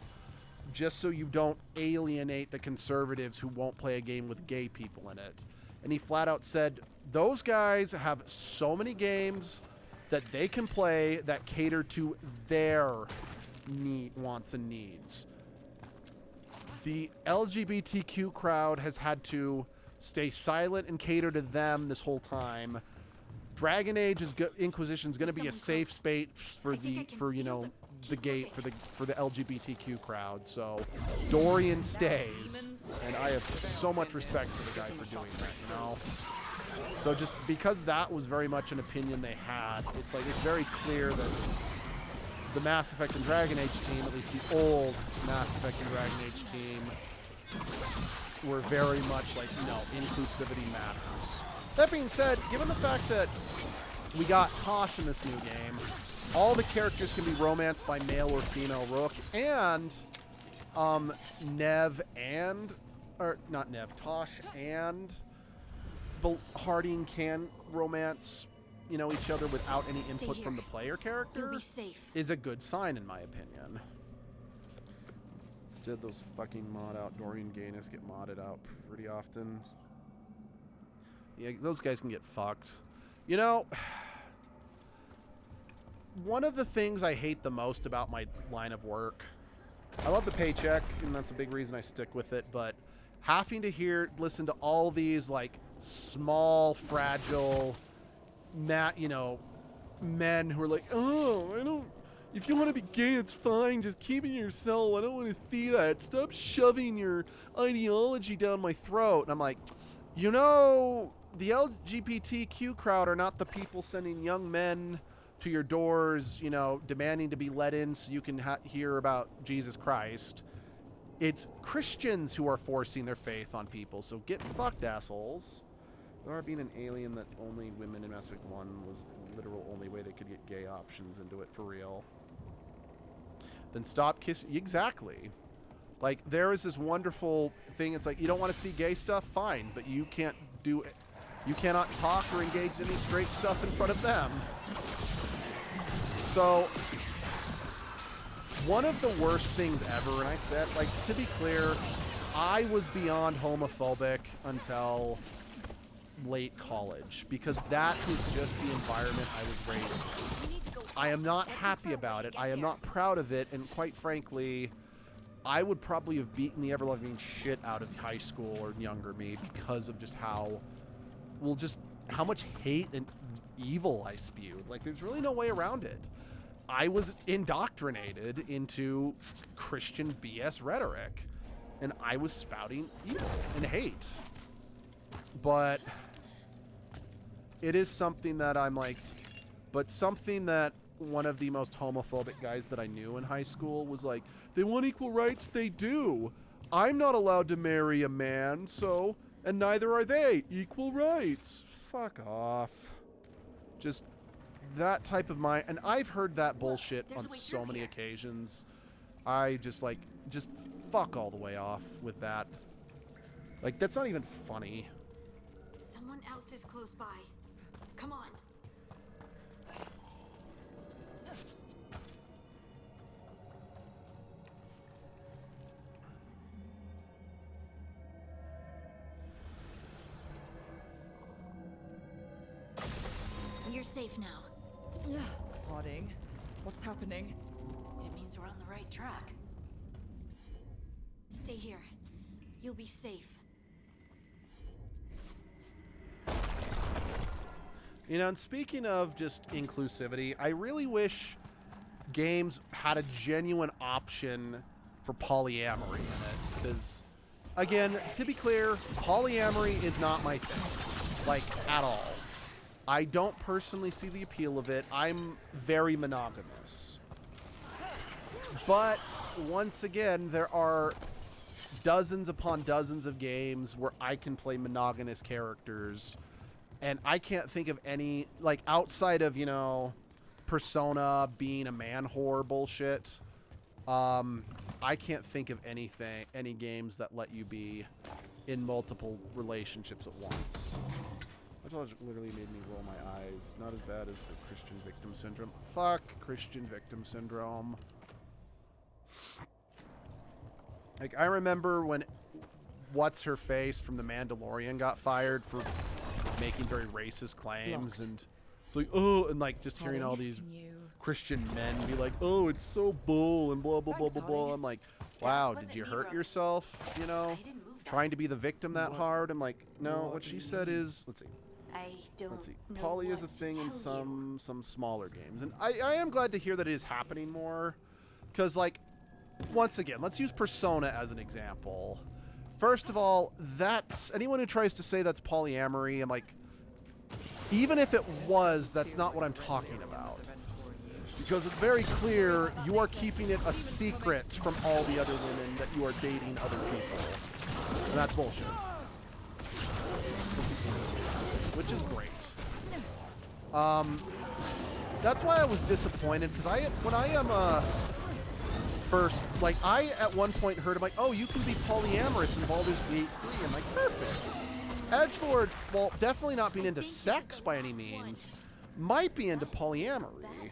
just so you don't alienate the conservatives who won't play a game with gay people in it. And he flat out said, those guys have so many games that they can play that cater to their wants and needs. The LGBTQ crowd has had to stay silent and cater to them this whole time. Dragon Age Inquisition is going to be a safe space for the LGBTQ crowd. So Dorian stays, and I have so much respect for the guy for doing that, you know. So just because that was very much an opinion they had, it's like it's very clear that the Mass Effect and Dragon Age team, at least the old Mass Effect and Dragon Age team, were very much like, you know, inclusivity matters. That being said, given the fact that we got Tosh in this new game, all the characters can be romanced by male or female Rook, and Tosh and Harding can romance, you know, each other without any input from the player character. You'll be safe. Is a good sign in my opinion. Instead, those fucking mod out Dorian gayness get modded out pretty often. Yeah, those guys can get fucked. You know, one of the things I hate the most about my line of work, I love the paycheck, and that's a big reason I stick with it, but having to listen to all these, like, small, fragile, you know, men who are like, oh, if you want to be gay, it's fine. Just keep it yourself. I don't want to see that. Stop shoving your ideology down my throat. And I'm like, you know, the LGBTQ crowd are not the people sending young men to your doors, you know, demanding to be let in so you can hear about Jesus Christ. It's Christians who are forcing their faith on people. So get fucked, assholes. Or being an alien that only women in Mass Effect 1 was the literal only way they could get gay options into it for real. Then stop kissing. Exactly. Like, there is this wonderful thing. It's like, you don't want to see gay stuff? Fine. But you can't do it. You cannot talk or engage in any straight stuff in front of them. So, one of the worst things ever, and I said, like, to be clear, I was beyond homophobic until late college, because that was just the environment I was raised in. I am not happy about it. I am not proud of it, and quite frankly, I would probably have beaten the ever-loving shit out of high school or younger me because of just how much hate and evil I spewed. Like, there's really no way around it. I was indoctrinated into Christian BS rhetoric, and I was spouting evil and hate. but it is something that I'm like, but something that one of the most homophobic guys that I knew in high school was like, they want equal rights, they do. I'm not allowed to marry a man, so, and neither are they. Equal rights. Fuck off. Just that type of mind. And I've heard that bullshit on so many occasions. I just like, just fuck all the way off with that. Like, that's not even funny. Someone else is close by. Come on. You're safe now. Harding, what's happening? It means we're on the right track. Stay here. You'll be safe. You know, and speaking of just inclusivity, I really wish games had a genuine option for polyamory in it. Because, again, to be clear, polyamory is not my thing. Like, at all. I don't personally see the appeal of it. I'm very monogamous. But, once again, there are dozens upon dozens of games where I can play monogamous characters. And I can't think of any, like, outside of, you know, Persona being a man whore bullshit. I can't think of any games that let you be in multiple relationships at once. That literally made me roll my eyes. Not as bad as the Christian victim syndrome. Fuck Christian victim syndrome. Like, I remember when What's-Her-Face from The Mandalorian got fired for making very racist claims, and it's like, oh, and like just hearing all these Christian men be like, oh, it's so bull and blah, blah, blah, blah, blah. I'm like, wow, did you hurt yourself, you know, trying to be the victim that hard? I'm like, no, what she said is, let's see. Let's see. Poly is a thing in some smaller games, and I am glad to hear that it is happening more, because, like, once again, let's use Persona as an example. First of all, that's anyone who tries to say that's polyamory, I'm like, even if it was, that's not what I'm talking about, because it's very clear you are keeping it a secret from all the other women that you are dating other people, and that's bullshit. Which is great. That's why I was disappointed, because when I am first, like, I at one point heard, I'm like, oh, you can be polyamorous in Baldur's Gate 3. I'm like, perfect. Edgelord, well, definitely not being into sex by any means, might be into polyamory.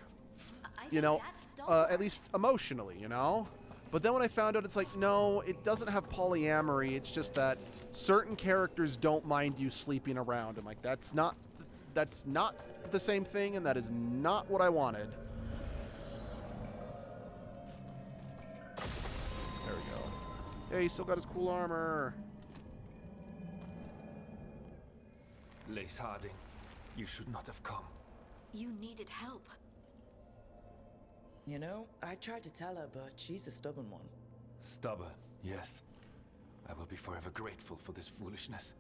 You know, at least emotionally, you know? But then when I found out, it's like, no, it doesn't have polyamory. It's just that certain characters don't mind you sleeping around. I'm like, that's not the same thing, and that is not what I wanted. There we go. Yeah, he still got his cool armor. Lace Harding, you should not have come. You needed help. You know, I tried to tell her, but she's a stubborn one. Stubborn, yes. I will be forever grateful for this foolishness.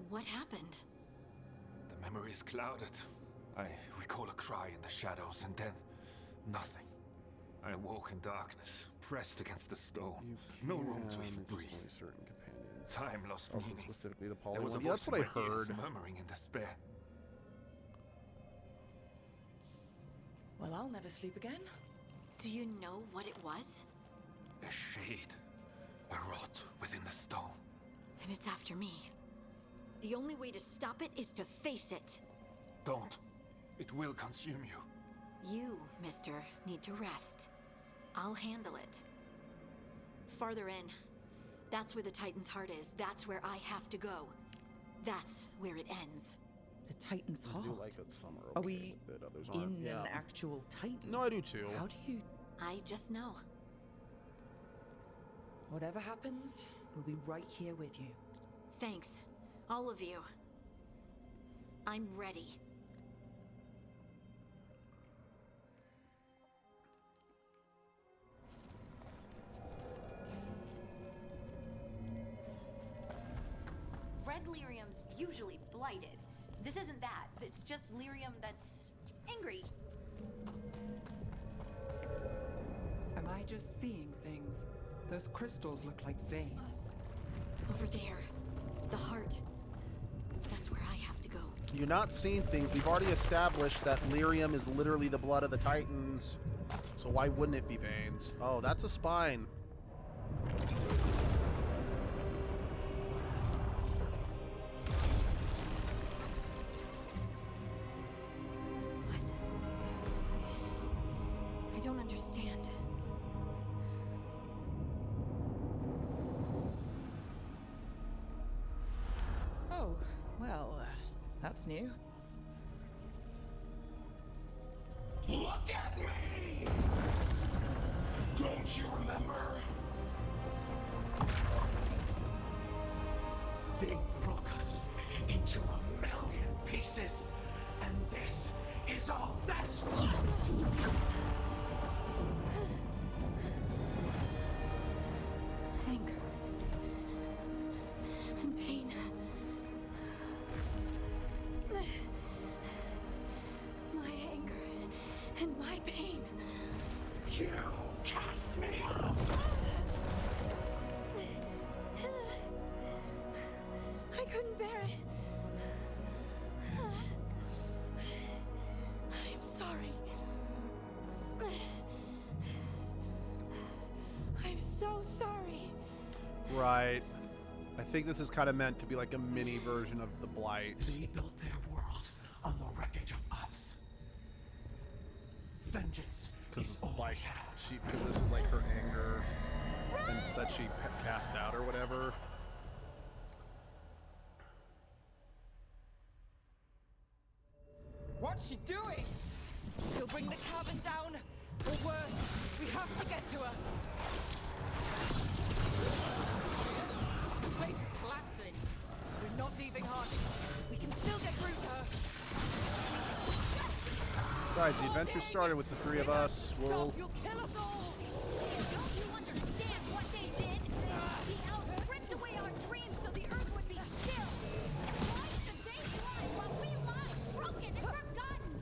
What happened? The memory is clouded. I recall a cry in the shadows, and then nothing. I awoke in darkness, pressed against the stone. No room to even breathe. Certain companions. Time lost Also meaning. specifically the poly There was a one. Yeah, voice that's what I in my ears heard. murmuring in despair. Well, I'll never sleep again. Do you know what it was? A shade. A rot within the stone. And it's after me. The only way to stop it is to face it. Don't. It will consume you. You, mister, need to rest. I'll handle it. Farther in. That's where the Titan's heart is. That's where I have to go. That's where it ends. The Titan's heart? I do like that some Are okay we with it, others in aren't. Yeah. an actual Titan? No, I do too. How do you... I just know. Whatever happens, we'll be right here with you. Thanks. All of you. I'm ready. Red Red lyrium's usually blighted. This isn't that. It's just lyrium that's angry. Am I just seeing things? Those crystals look like veins. Over there. The heart. That's where I have to go. You're not seeing things. We've already established that lyrium is literally the blood of the Titans. So why wouldn't it be veins? Oh, that's a spine. I don't understand. Oh, well, that's new. Look at me! Don't you remember? They broke us into 1,000,000 pieces, and this is all that's left! Anger. And pain. My anger and my pain. You cast me out! I couldn't bear it. I'm sorry. I'm so sorry. Right. I think this is kind of meant to be like a mini version of the Blight. They built their world on the wreckage of us. Vengeance is all like because this is like her anger and that she cast out or whatever. What's she doing? She'll bring the cabin down. Or worse, we have to get to her. The place is collapsing. We're not leaving Hardy. We can still get through to her. Besides, the adventure started with the three of us. We'll You'll kill us all. Don't you understand what they did? The elves ripped away our dreams so the earth would be still. Why should they thrive while we lie, broken and forgotten?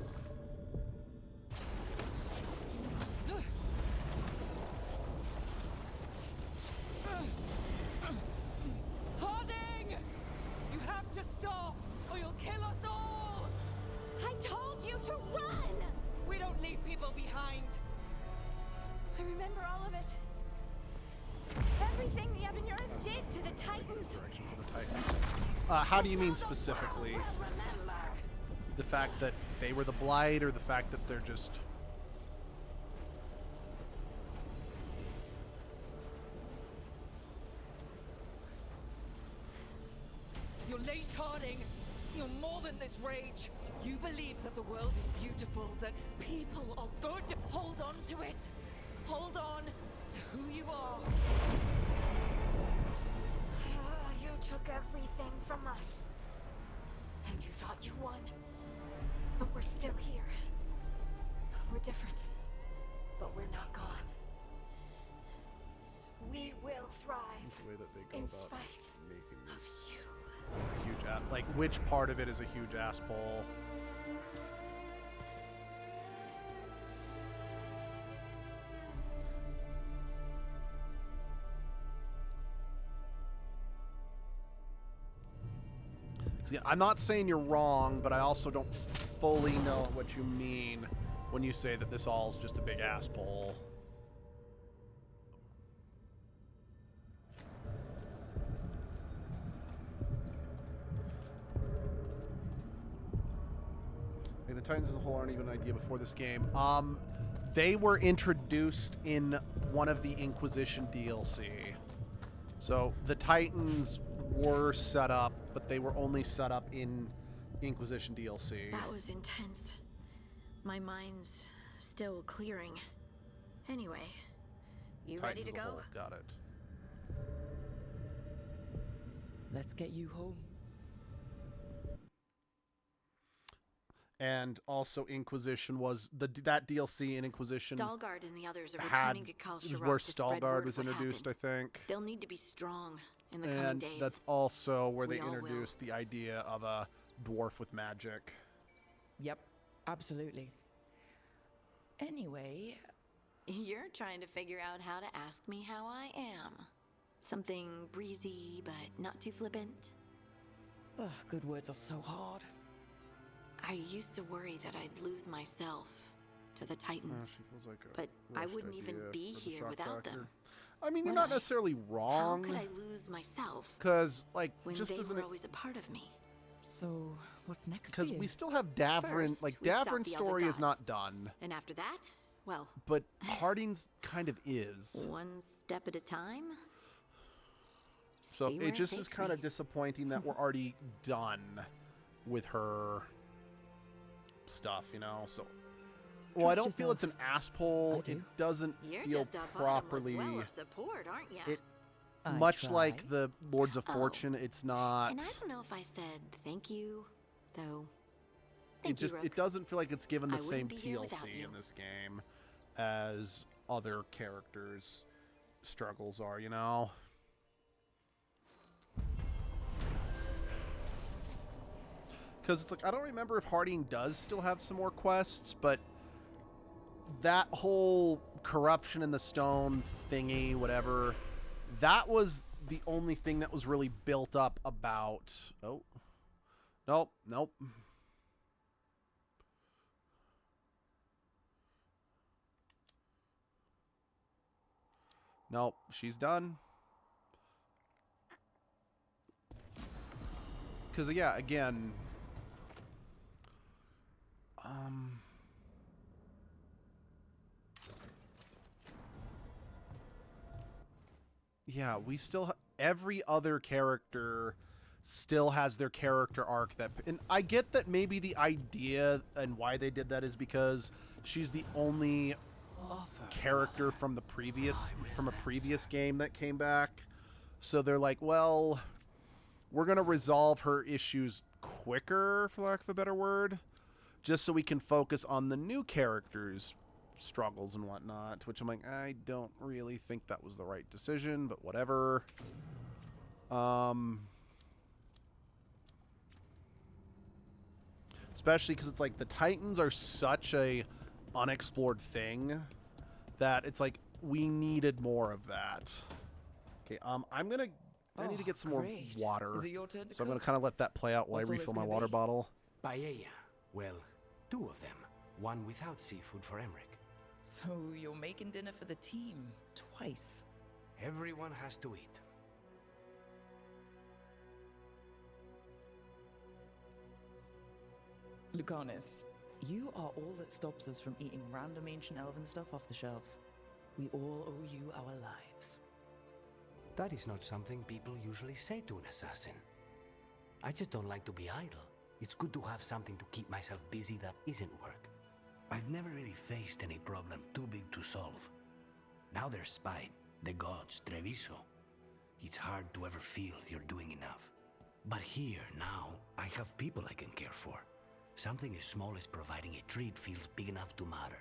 Harding! You have to stop, or you'll kill us all! I told you to run! We don't leave people behind. I remember all of it. Everything the Avenurus did to the Titans. direction for the Titans. How do you mean specifically? The fact that they were the Blight, or the fact that they're just... You're Lace Harding. You're more than this rage. You believe that the world is beautiful, that people are good. Hold on to it. Hold on to who you are. You took everything from us. And you thought you won. But we're still here. We're different. But we're not gone. We will thrive. That's the way that they go in about spite making this a huge ass. Like, which part of it is a huge ass pull? See, I'm not saying you're wrong, but I also don't fully know what you mean when you say that this all is just a big ass pull. The Titans as a whole aren't even an idea before this game. They were introduced in one of the Inquisition DLC. So the Titans were set up, but they were only set up in Inquisition DLC. That was intense. My mind's still clearing. Anyway, you ready Titans to as a go? whole, got it. Let's get you home. And also Inquisition was that DLC in Inquisition Stalgard and the others are had returning to Kal Sharok where to spread Stalgard word was of what introduced, happened. I think. They'll need to be strong in the coming And days. that's also where We they all will. introduced the idea of a dwarf with magic. Yep, absolutely. Anyway, You're trying to figure out how to ask me how I am. Something breezy, but not too flippant. ugh, good words are so hard. I used to worry that I'd lose myself to the Titans. She feels like a But I rushed wouldn't even idea be for the here shock without factor. them. I mean, you're Would not I? necessarily How wrong. could I lose myself? Because, like, when just they as were an always a part of me? So, what's next for because you? we still have Davrin. First, Like, we stopped Davrin's the other story is gods. not done, And after that, well, but Harding's kind of is. one step at a time. So See where it just is takes kind me. of disappointing that we're already done with her stuff, you know. So, well, I Trust don't feel it's an yourself. ass pull. I do. It doesn't You're feel just a properly. bottomless well of support, aren't ya? It I much try. like the Lords of Oh. Fortune, it's not. And I don't know if I said thank you, so It thank just you, it Rook. doesn't feel like it's given the I same wouldn't be here without TLC you. in this game as other characters' struggles are, you know. Because it's like I don't remember if Harding does still have some more quests, but that whole corruption in the stone thingy, whatever, that was the only thing that was really built up about. Oh, nope. Nope, she's done. Because, yeah, again... Yeah, we still... Every other character still has their character arc that... And I get that maybe the idea and why they did that is because she's the only character from a previous game that came back. So they're like, well, we're going to resolve her issues quicker, for lack of a better word, just so we can focus on the new characters' struggles and whatnot, which I'm like, I don't really think that was the right decision, but whatever. Especially because it's like the Titans are such a unexplored thing that it's like we needed more of that. Okay, I need to get some more great. water. Is it your turn to So I'm gonna cook? kind of let that play out while What's I all this refill my gonna water be? bottle. Paella. Well, 2 of them. One without seafood for Emmerich. So you're making dinner for the team twice. Everyone has to eat. Lucanus, you are all that stops us from eating random ancient elven stuff off the shelves. We all owe you our lives. That is not something people usually say to an assassin. I just don't like to be idle. It's good to have something to keep myself busy that isn't work. I've never really faced any problem too big to solve. Now there's spite, the gods, Treviso. It's hard to ever feel you're doing enough. But here, now, I have people I can care for. Something as small as providing a treat feels big enough to matter.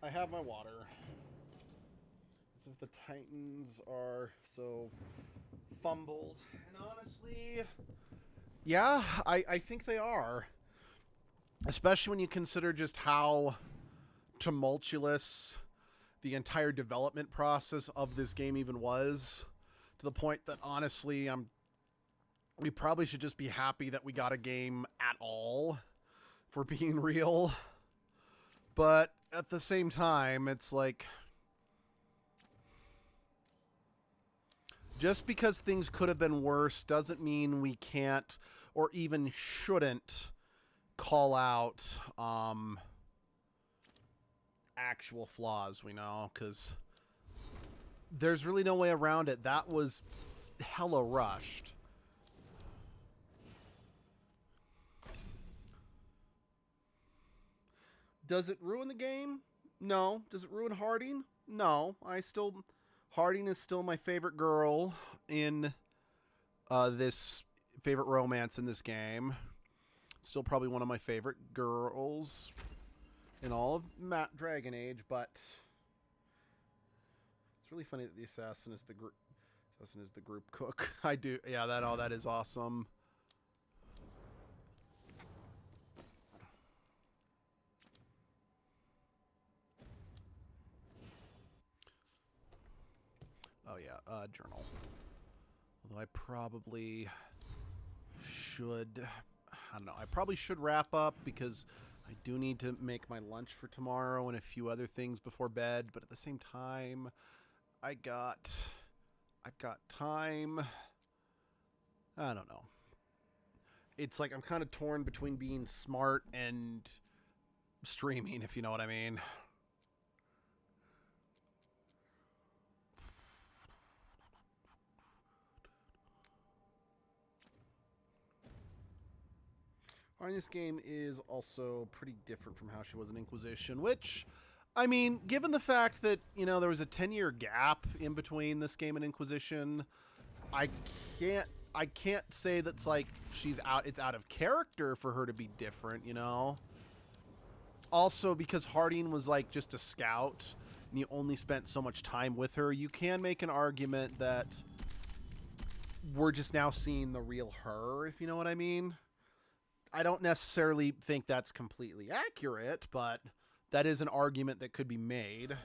I have my water. As if the Titans are so fumbled. And honestly, yeah, I think they are. Especially when you consider just how tumultuous the entire development process of this game even was. To the point that, honestly, we probably should just be happy that we got a game at all, for being real. But at the same time, it's like, just because things could have been worse doesn't mean we can't or even shouldn't call out actual flaws, we know, because there's really no way around it. That was hella rushed. Does it ruin the game? No. Does it ruin Harding? No. Harding is still my favorite girl in this favorite romance in this game. Still probably one of my favorite girls. in all of Dragon Age, but it's really funny that the assassin is the group cook. I do, yeah. That is awesome. Oh yeah, journal. Although I probably should, I don't know. I probably should wrap up because I do need to make my lunch for tomorrow and a few other things before bed. But at the same time, I've got time. I don't know. It's like I'm kind of torn between being smart and streaming, if you know what I mean. This game is also pretty different from how she was in Inquisition, which, I mean, given the fact that, you know, there was a 10-year gap in between this game and Inquisition, I can't say that's like it's out of character for her to be different, you know? Also, because Harding was like just a scout and you only spent so much time with her, you can make an argument that we're just now seeing the real her, if you know what I mean. I don't necessarily think that's completely accurate, but that is an argument that could be made.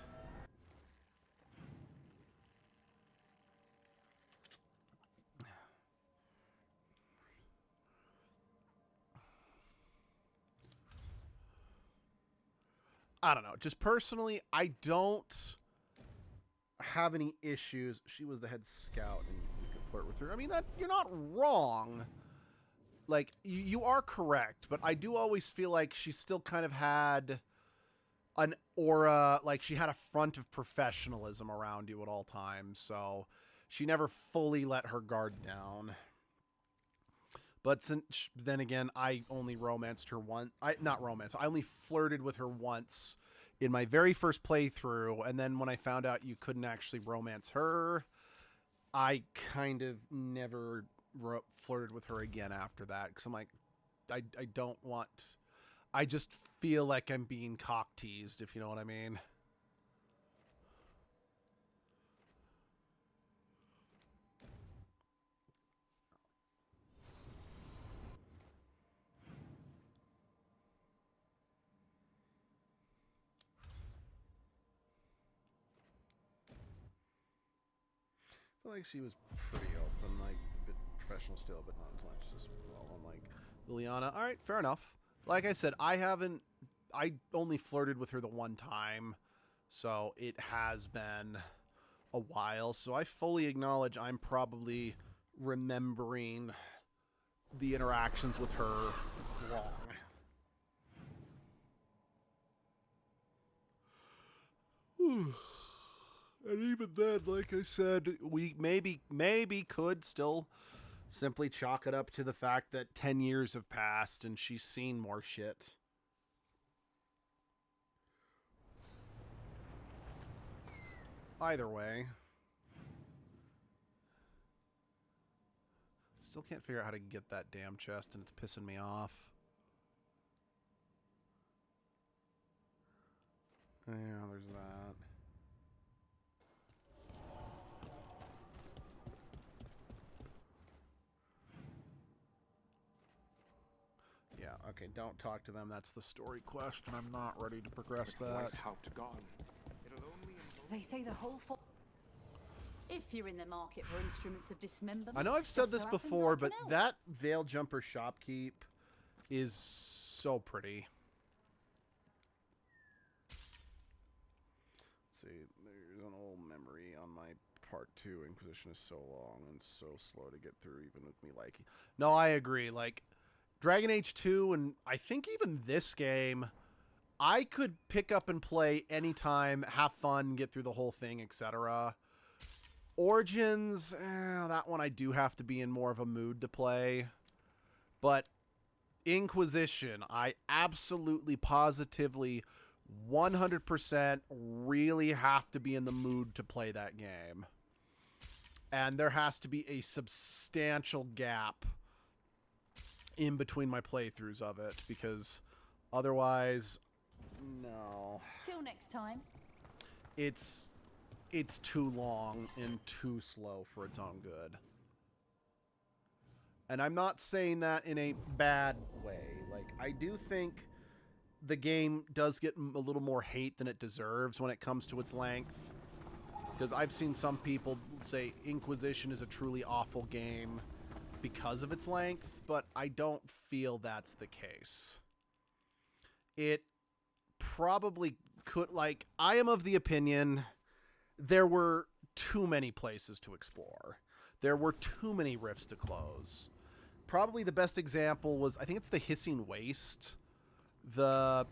I don't know. Just personally, I don't have any issues. She was the head scout and you could flirt with her. I mean, that you're not wrong. Like, you are correct, but I do always feel like she still kind of had an aura, like she had a front of professionalism around you at all times, so she never fully let her guard down. But then again, I only romanced her once. I only flirted with her once in my very first playthrough, and then when I found out you couldn't actually romance her, I kind of never flirted with her again after that, because I'm like, I don't want, I just feel like I'm being cock teased, if you know what I mean. I feel like she was pretty open, like a bit professional still, but not as much as well. I'm like, Liliana, all right, fair enough. Like I said, I only flirted with her the one time, so it has been a while. So I fully acknowledge I'm probably remembering the interactions with her wrong. And even then, like I said, we maybe could still simply chalk it up to the fact that 10 years have passed and she's seen more shit. Either way. Still can't figure out how to get that damn chest, and it's pissing me off. Yeah, there's that. Yeah, okay, don't talk to them. That's the story quest, and I'm not ready to progress that. They say the whole if you're in the market for instruments of dismemberment. I know I've said this just so happens before, I but can help. that Veil Jumper shopkeep is so pretty. Let's see, there's an old memory on my part 2. Inquisition is so long and so slow to get through, even with me liking. No, I agree. Like, Dragon Age 2, and I think even this game, I could pick up and play anytime, have fun, get through the whole thing, etc. Origins, that one I do have to be in more of a mood to play. But Inquisition, I absolutely, positively, 100% really have to be in the mood to play that game. And there has to be a substantial gap in between my playthroughs of it, because otherwise No. Till next time. It's too long and too slow for its own good. And I'm not saying that in a bad way. Like, I do think the game does get a little more hate than it deserves when it comes to its length. Because I've seen some people say Inquisition is a truly awful game because of its length, but I don't feel that's the case. It probably could, like, I am of the opinion there were too many places to explore. There were too many rifts to close. Probably the best example was, I think it's the Hissing Waste. The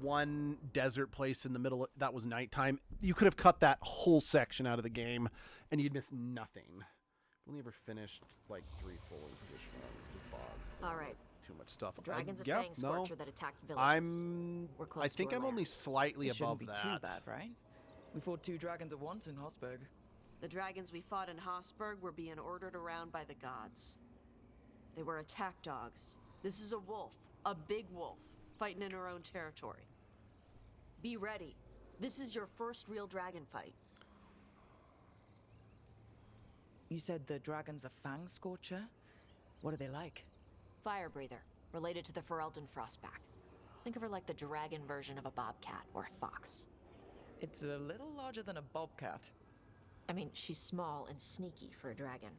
one desert place in the middle, that was nighttime. You could have cut that whole section out of the game and you'd miss nothing. I've only ever finished like 3 full Inquisition runs, just bogs. All right. Too much stuff. Dragons of Yeah, Fang Scorcher that attacked villages. I think I'm only slightly It above shouldn't that. be too bad, right? We fought 2 dragons at once in Hosberg. The dragons we fought in Hosberg were being ordered around by the gods. They were attack dogs. This is a wolf, a big wolf, fighting in her own territory. Be ready. This is your first real dragon fight. You said the dragon's a Fang Scorcher? What are they like? Fire breather, related to the Ferelden Frostback. Think of her like the dragon version of a bobcat or a fox. It's a little larger than a bobcat. I mean, she's small and sneaky for a dragon.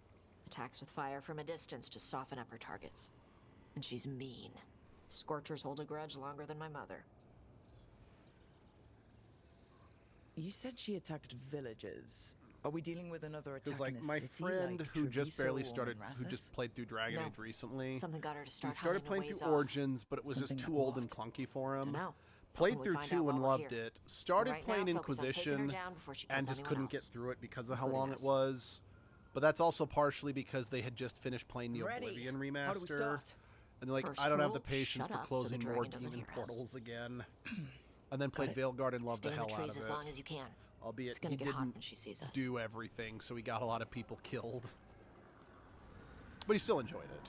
Attacks with fire from a distance to soften up her targets. And she's mean. Scorchers hold a grudge longer than my mother. You said she attacked villages. Are we dealing with another attack Because like in a my city, friend like who just barely Treviso or started, who Rathas? just played through Dragon No. Age recently. Something got her to start He started hunting playing a ways through off. Origins, but it was just Something too that old what? and clunky for him. Dunno. Played Hopefully through find 2 out and while we're loved here. it. Started Right playing now, focus on taking her Inquisition down before she and kills just anyone couldn't get else, through it because of how including long us. it was. But that's also partially because they had just finished playing the Ready. Oblivion How do we remaster. start? And they're like, First I don't have the rule, patience shut for up so the closing more dragon doesn't demon hear us. portals again. And then played it. Veilguard and loved Stay the in hell the out trees of as it. long as you can. Albeit It's gonna he get hot didn't when she sees us. do everything, so he got a lot of people killed. But he still enjoyed it.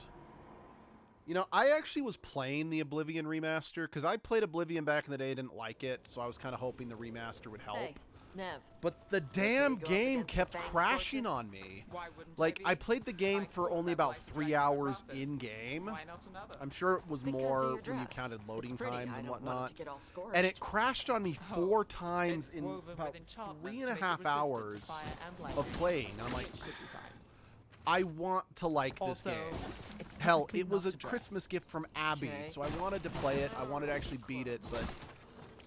You know, I actually was playing the Oblivion remaster, because I played Oblivion back in the day, didn't like it, so I was kind of hoping the remaster would help. Hey, Nev. But the damn game kept crashing on me. Why wouldn't Like, be? I played the game for thought only that about like 3 Dragon hours Rathas. in-game. Why not another? I'm sure it was Because of more your when you dress. counted loading It's pretty. times I and don't want it whatnot. to get all And it scorched. crashed on me 4 times It's in woven about with enchantments 3 to and a make it half resistant to hours fire and lightning. of playing. And I'm like, It should be fine. I want to like Also, this game. it's Hell, technically it was not a a dress. Christmas gift from Abby, Okay. so I wanted to play it. I wanted to actually beat it, but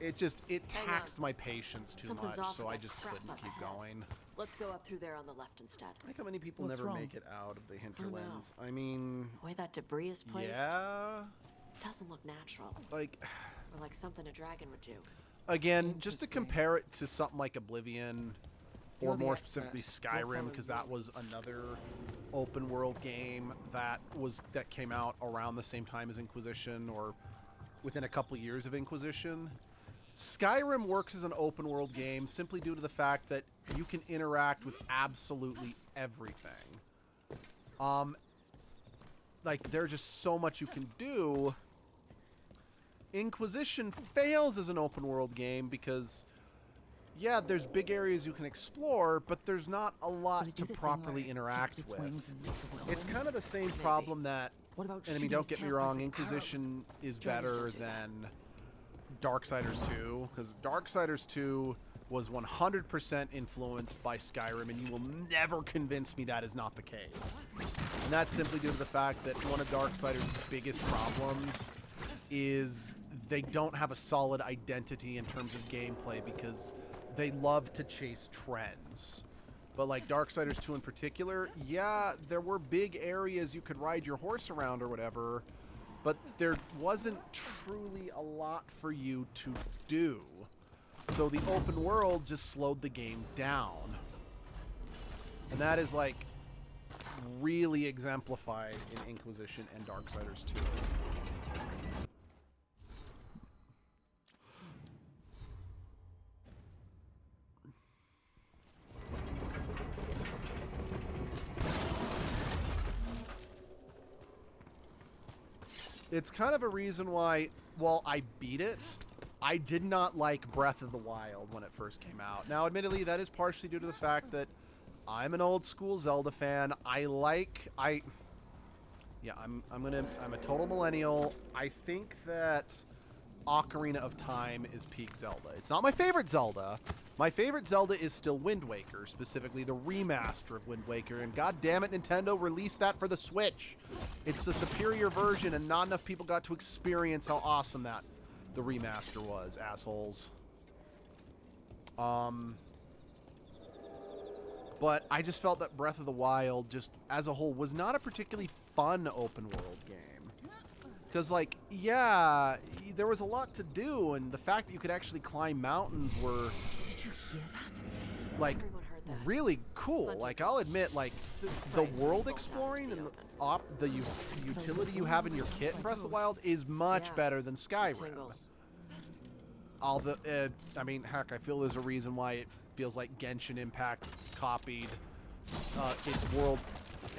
it Hang taxed on. my patience too Something's much, off so with I that just crap couldn't up keep ahead. going. Let's go up through there on the left instead. I like how many people What's never wrong? make it out of the know. hinterlands. I mean, The way that debris is placed yeah, doesn't look natural. like Or like something a dragon would do. again, just to Interesting. compare it to something like Oblivion, or You're the more expert. specifically We'll Skyrim, follow because you. that was another open world game that came out around the same time as Inquisition, or within a couple years of Inquisition. Skyrim works as an open world game simply due to the fact that you can interact with absolutely everything. Like, there's just so much you can do. Inquisition fails as an open world game because, yeah, there's big areas you can explore, but there's not a lot to properly interact with. It's kind of the same problem that, What about and I mean, shooting don't his get me tails by, wrong, say, Inquisition is Dragons better don't do that. than Darksiders 2, because Darksiders 2 was 100% influenced by Skyrim, and you will never convince me that is not the case. And that's simply due to the fact that one of Darksiders' biggest problems is they don't have a solid identity in terms of gameplay because they love to chase trends. But like Darksiders 2 in particular, yeah, there were big areas you could ride your horse around or whatever, but there wasn't truly a lot for you to do. So the open world just slowed the game down. And that is like really exemplified in Inquisition and Darksiders 2. It's kind of a reason why, while I beat it, I did not like Breath of the Wild when it first came out. Now, admittedly, that is partially due to the fact that I'm an old school Zelda fan. Yeah, I'm a total millennial. I think that Ocarina of Time is peak Zelda. It's not my favorite Zelda. My favorite Zelda is still Wind Waker, specifically the remaster of Wind Waker, and god damn it, Nintendo released that for the Switch. It's the superior version, and not enough people got to experience how awesome the remaster was, assholes. But I just felt that Breath of the Wild, just as a whole, was not a particularly fun open world game. Because, like, yeah, there was a lot to do, and the fact that you could actually climb mountains were, like, really cool. Like, I'll admit, like, the world exploring and the utility you have in your kit in Breath of the Wild is much better than Skyrim. I mean, heck, I feel there's a reason why it feels like Genshin Impact copied its world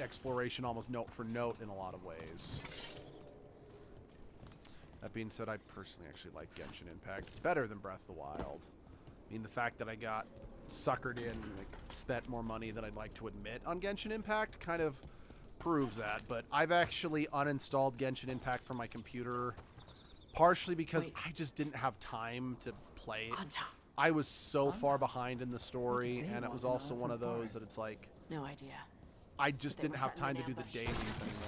exploration almost note for note in a lot of ways. That being said, I personally actually like Genshin Impact better than Breath of the Wild. I mean, the fact that I got suckered in and like, spent more money than I'd like to admit on Genshin Impact kind of proves that. But I've actually uninstalled Genshin Impact from my computer, partially because I just didn't have time to play it. I was so far behind in the story, and it was also one of those that it's like... No idea. I just didn't have time to do the dailies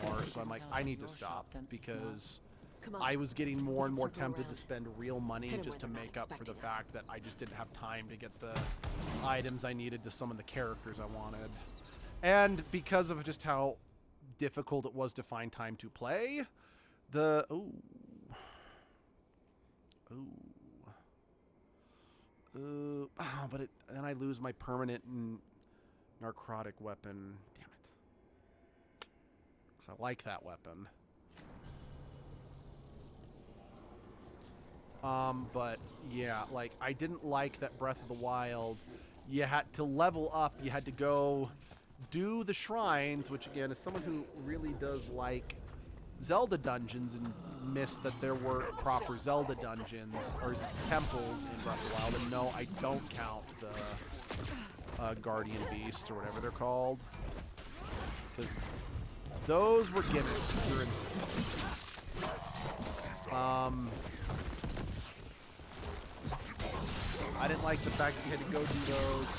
anymore, so I'm like, I need to stop, because I was getting more and more tempted to spend real money just to make up for the fact that I just didn't have time to get the items I needed to summon the characters I wanted. And because of just how difficult it was to find time to play, but then I lose my permanent and narcotic weapon. Damn it. Because I like that weapon. But yeah, like, I didn't like that Breath of the Wild, you had to level up, you had to go do the shrines, which again, as someone who really does like Zelda dungeons and missed that there were proper Zelda dungeons or temples in Breath of the Wild, and no, I don't count the Guardian Beasts or whatever they're called, because those were gimmicks. I didn't like the fact that you had to go do those.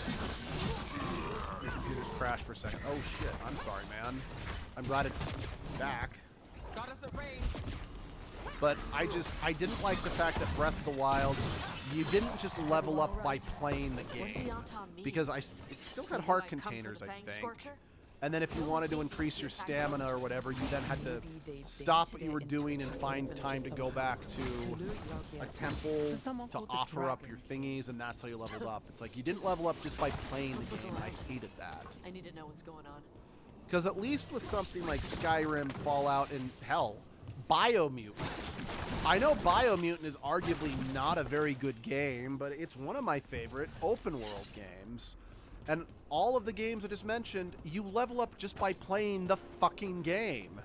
Your computer's crashed for a second. Oh shit, I'm sorry, man. I'm glad it's back. Got us a range. But I didn't like the fact that Breath of the Wild, you didn't just level up by playing the game. Because it still had heart containers, I think. And then if you wanted to increase your stamina or whatever, you then had to stop what you were doing and find time to go back to a temple to offer up your thingies, and that's how you leveled up. It's like, you didn't level up just by playing the game. I hated that. I need to know what's going on. Because at least with something like Skyrim, Fallout, and hell, Biomutant. I know Biomutant is arguably not a very good game, but it's one of my favorite open world games. And all of the games I just mentioned, you level up just by playing the fucking game.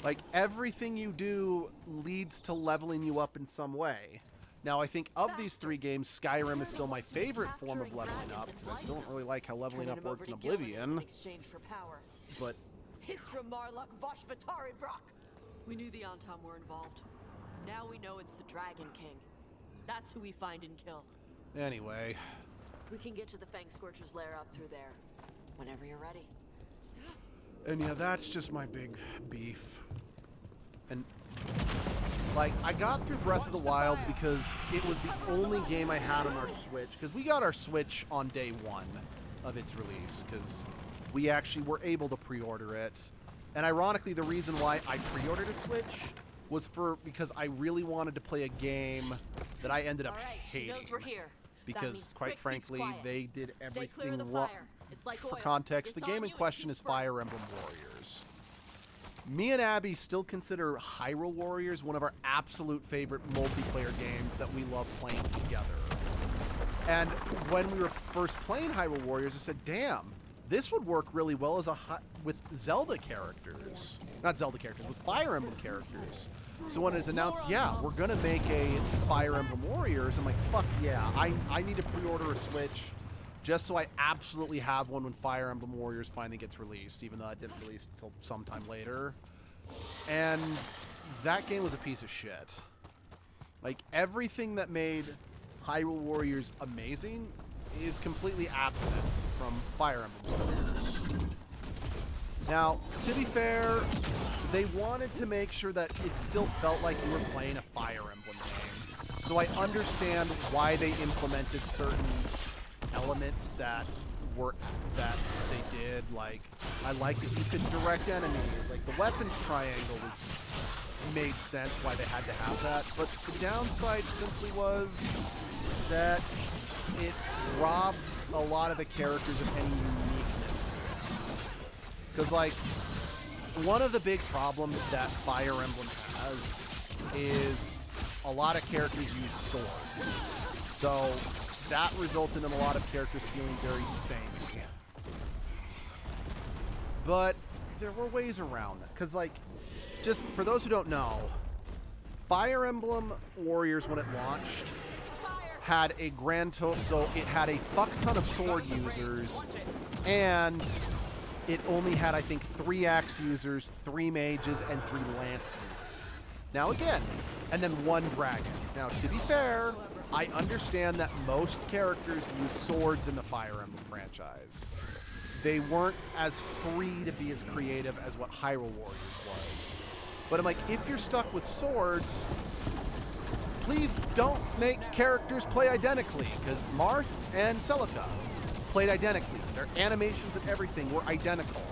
Like, everything you do leads to leveling you up in some way. Now, I think of these three games, Skyrim is still my favorite form of leveling up, because I still don't really like how leveling up worked in Oblivion. But Hisramarluk Vashvatari Brock. We knew the Antam were involved. Now we know it's the Dragon King. That's who we find and kill. Anyway. We can get to the Fang Scorcher's lair up through there. Whenever you're ready. And yeah, that's just my big beef. And, like, I got through Breath of the Wild because it was the only game I had on our Switch. Because we got our Switch on day one of its release. Because we actually were able to pre-order it. And ironically, the reason why I pre-ordered a Switch was because I really wanted to play a game that I ended up hating. She knows we're here. Because, quite frankly, they did everything wrong. For context, the game in question is Fire Emblem Warriors. Me and Abby still consider Hyrule Warriors one of our absolute favorite multiplayer games that we love playing together. And when we were first playing Hyrule Warriors, I said, damn, this would work really well as with Zelda characters. Not Zelda characters, with Fire Emblem characters. So when it's announced, yeah, we're gonna make a Fire Emblem Warriors, I'm like, fuck yeah, I need to pre-order a Switch just so I absolutely have one when Fire Emblem Warriors finally gets released, even though it didn't release until sometime later. And that game was a piece of shit. Like, everything that made Hyrule Warriors amazing is completely absent from Fire Emblem Warriors. Now, to be fair, they wanted to make sure that it still felt like you were playing a Fire Emblem game. So I understand why they implemented certain elements that they did. Like, I like that you could direct enemies. Like, the weapons triangle made sense why they had to have that. But the downside simply was that it robbed a lot of the characters of any uniqueness. Because, like, one of the big problems that Fire Emblem has is a lot of characters use swords. So that resulted in a lot of characters feeling very samey. But there were ways around it. Because, like, just for those who don't know, Fire Emblem Warriors, when it launched, had a grand total, so it had a fuck ton of sword users, and it only had, I think, 3 axe users, 3 mages, and 3 lance users. Now again, and then 1 dragon. Now, to be fair, I understand that most characters use swords in the Fire Emblem franchise. They weren't as free to be as creative as what Hyrule Warriors was. But I'm like, if you're stuck with swords, please don't make characters play identically, because Marth and Celica played identically. Their animations and everything were identical.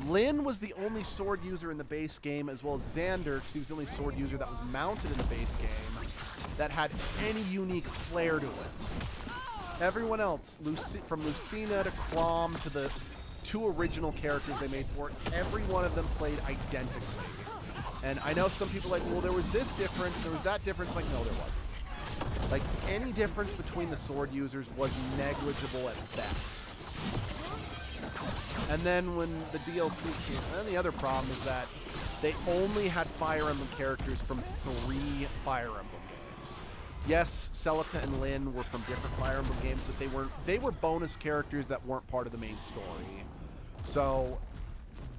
Lyn was the only sword user in the base game, as well as Xander, because he was the only sword user that was mounted in the base game that had any unique flair to it. Everyone else, from Lucina to Chrom to the 2 original characters they made for it, every one of them played identically. And I know some people are like, well, there was this difference, there was that difference. I'm like, no, there wasn't. Like, any difference between the sword users was negligible at best. And then when the DLC came, and the other problem is that they only had Fire Emblem characters from 3 Fire Emblem games. Yes, Celica and Lyn were from different Fire Emblem games, but they were bonus characters that weren't part of the main story. So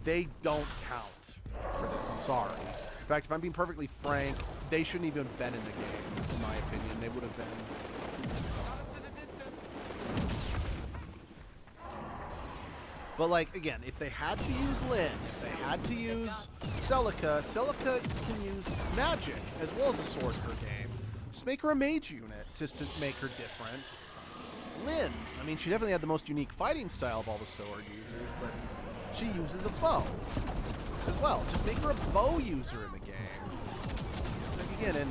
they don't count for this, I'm sorry. In fact, if I'm being perfectly frank, they shouldn't even have been in the game, in my opinion. They would have been. But, like, again, if they had to use Lyn, if they had to use Celica can use magic as well as a sword in her game. Just make her a mage unit, just to make her different. Lyn, I mean, she definitely had the most unique fighting style of all the sword users, but she uses a bow as well. Just make her a bow user in the game. Like, again, in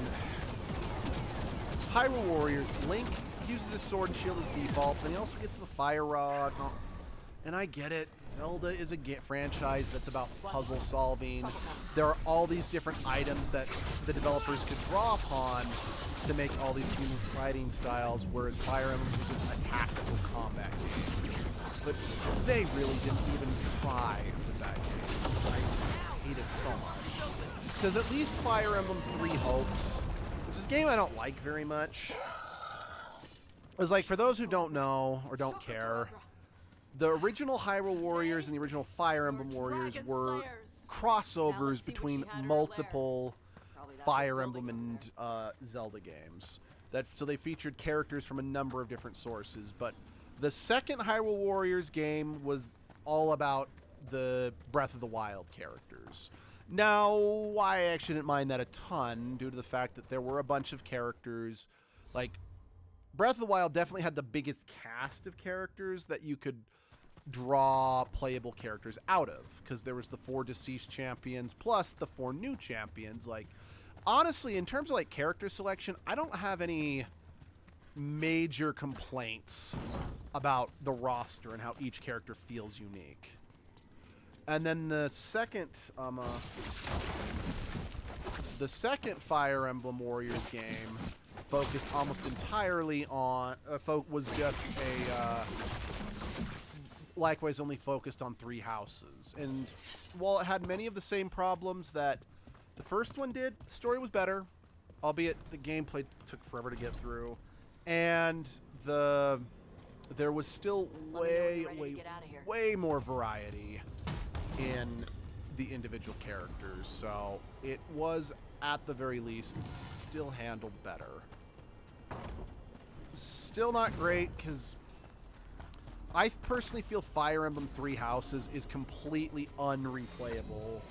Hyrule Warriors, Link uses his sword and shield as default, but he also gets the fire rod. And I get it. Zelda is a franchise that's about puzzle solving. There are all these different items that the developers could draw upon to make all these unique fighting styles, whereas Fire Emblem was just a tactical combat game. But they really didn't even try with that game. I hate it so much. Because at least Fire Emblem 3 Hopes, which is a game I don't like very much, is like, for those who don't know or don't care, the original Hyrule Warriors and the original Fire Emblem Warriors were crossovers between multiple Fire Emblem and Zelda games. So they featured characters from a number of different sources. But the second Hyrule Warriors game was all about the Breath of the Wild characters. Now, I actually didn't mind that a ton due to the fact that there were a bunch of characters. Like, Breath of the Wild definitely had the biggest cast of characters that you could draw playable characters out of, because there was the 4 deceased champions plus the 4 new champions. Like, honestly, in terms of like character selection, I don't have any major complaints about the roster and how each character feels unique. And then the second Fire Emblem Warriors game focused almost entirely on was just a likewise only focused on 3 houses. And while it had many of the same problems that The first one did. The story was better, albeit the gameplay took forever to get through, and there was still way more variety in the individual characters. So it was, at the very least, still handled better. Still not great, because I personally feel Fire Emblem Three Houses is completely unreplayable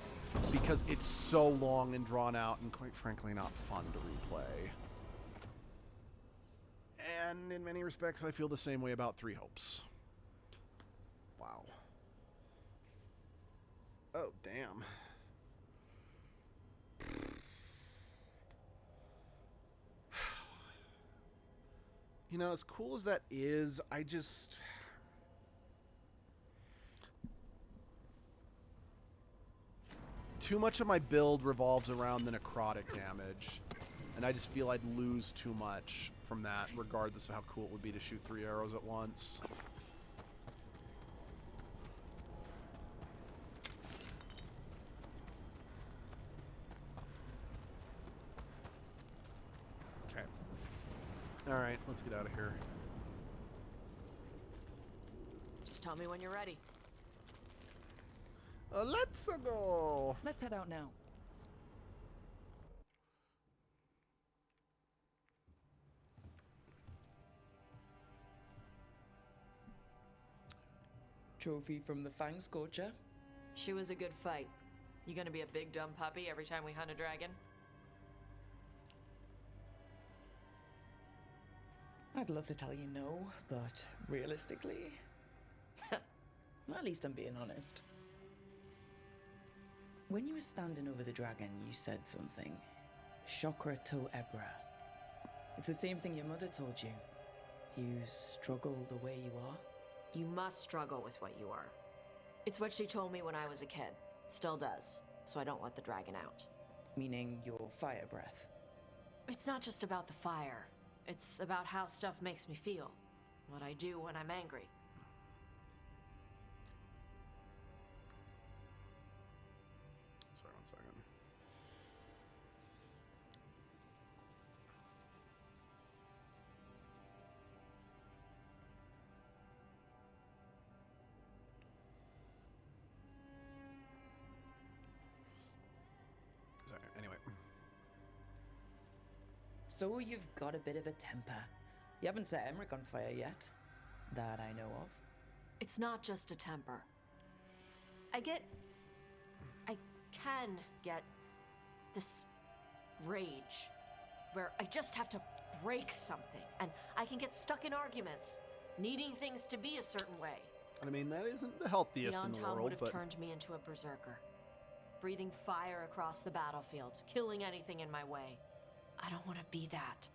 because it's so long and drawn out and, quite frankly, not fun to replay. And in many respects, I feel the same way about Three Hopes. Wow. Oh, damn. You know, as cool as that is, I just... Too much of my build revolves around the necrotic damage, and I just feel I'd lose too much from that, regardless of how cool it would be to shoot 3 arrows at once. Okay. Alright, let's get out of here. Just tell me when you're ready. Let's go. Let's head out now. Trophy from the Fang Scorcher. She was a good fight. You gonna be a big dumb puppy every time we hunt a dragon? I'd love to tell you no, but realistically, at least I'm being honest. When you were standing over the dragon, you said something. Chakra to Ebra. It's the same thing your mother told you. You struggle the way you are. You must struggle with what you are. It's what she told me when I was a kid. Still does. So I don't let the dragon out. Meaning your fire breath. It's not just about the fire. It's about how stuff makes me feel. What I do when I'm angry. Sorry, 1 second. Sorry, anyway. So you've got a bit of a temper. You haven't set Emmerich on fire yet, that I know of. It's not just a temper. I can get this rage where I just have to break something and I can get stuck in arguments, needing things to be a certain way. I mean, that isn't the healthiest in the Leonton world, would have but... turned me into a berserker, breathing fire across the battlefield, killing anything in my way. I don't want to be that.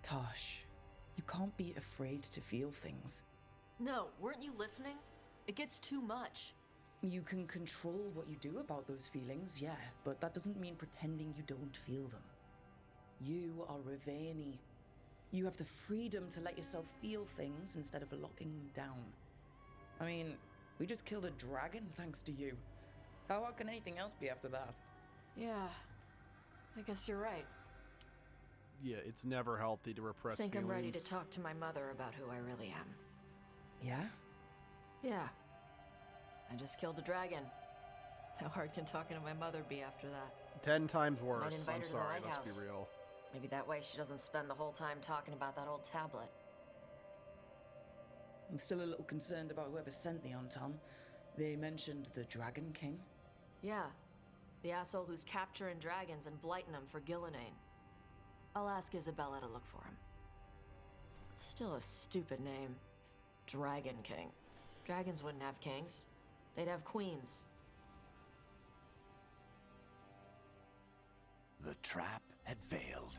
Tosh, you can't be afraid to feel things. No, weren't you listening? It gets too much. You can control what you do about those feelings, yeah, but that doesn't mean pretending you don't feel them. You are Riveni. You have the freedom to let yourself feel things instead of locking them down. I mean, we just killed a dragon thanks to you. How hard can anything else be after that? Yeah, I guess you're right. Yeah, it's never healthy to repress Think feelings. I'm ready to talk to my mother about who I really am. Yeah? Yeah. I just killed a dragon. How hard can talking to my mother be after that? 10 times Might worse. invite I'm her to sorry, the let's lighthouse. be real. Maybe that way she doesn't spend the whole time talking about that old tablet. I'm still a little concerned about whoever sent the Anton. They mentioned the Dragon King. Yeah. The asshole who's capturing dragons and blighting them for Gillenane. I'll ask Isabella to look for him. Still a stupid name. Dragon King. Dragons wouldn't have kings. They'd have queens. The trap had failed.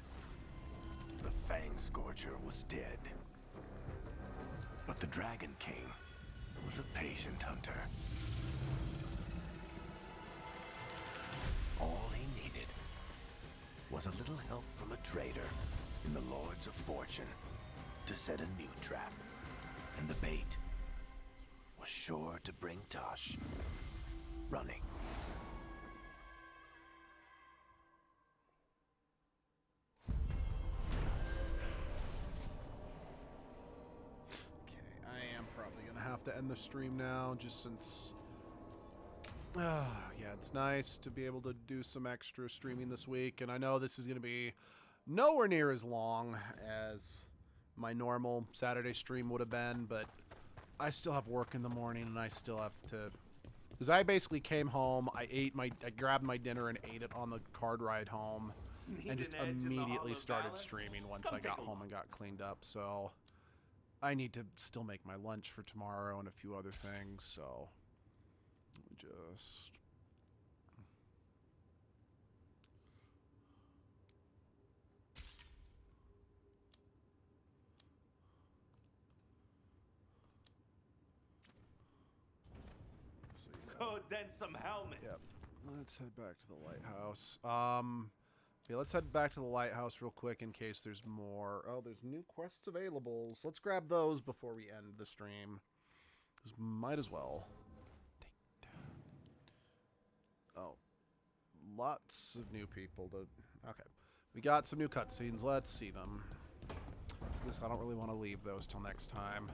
The Fang Scorcher was dead. But the Dragon King was a patient hunter. All he needed was a little help from a trader in the Lords of Fortune to set a new trap. And the bait was sure to bring Tosh running. I am probably gonna have to end the stream now, just since. Yeah, it's nice to be able to do some extra streaming this week, and I know this is gonna be nowhere near as long as my normal Saturday stream would have been, but I still have work in the morning, and I still have to. Because I basically came home, I grabbed my dinner and ate it on the card ride home, and just immediately started streaming once I got home and got cleaned up. So I need to still make my lunch for tomorrow and a few other things. So just. Oh, then some helmets. Yep. Let's head back to the lighthouse. Yeah, let's head back to the lighthouse real quick in case there's more. Oh, there's new quests available. So let's grab those before we end the stream. 'Cause might as well. Oh, lots of new people to. Okay, we got some new cutscenes. Let's see them. I don't really want to leave those till next time.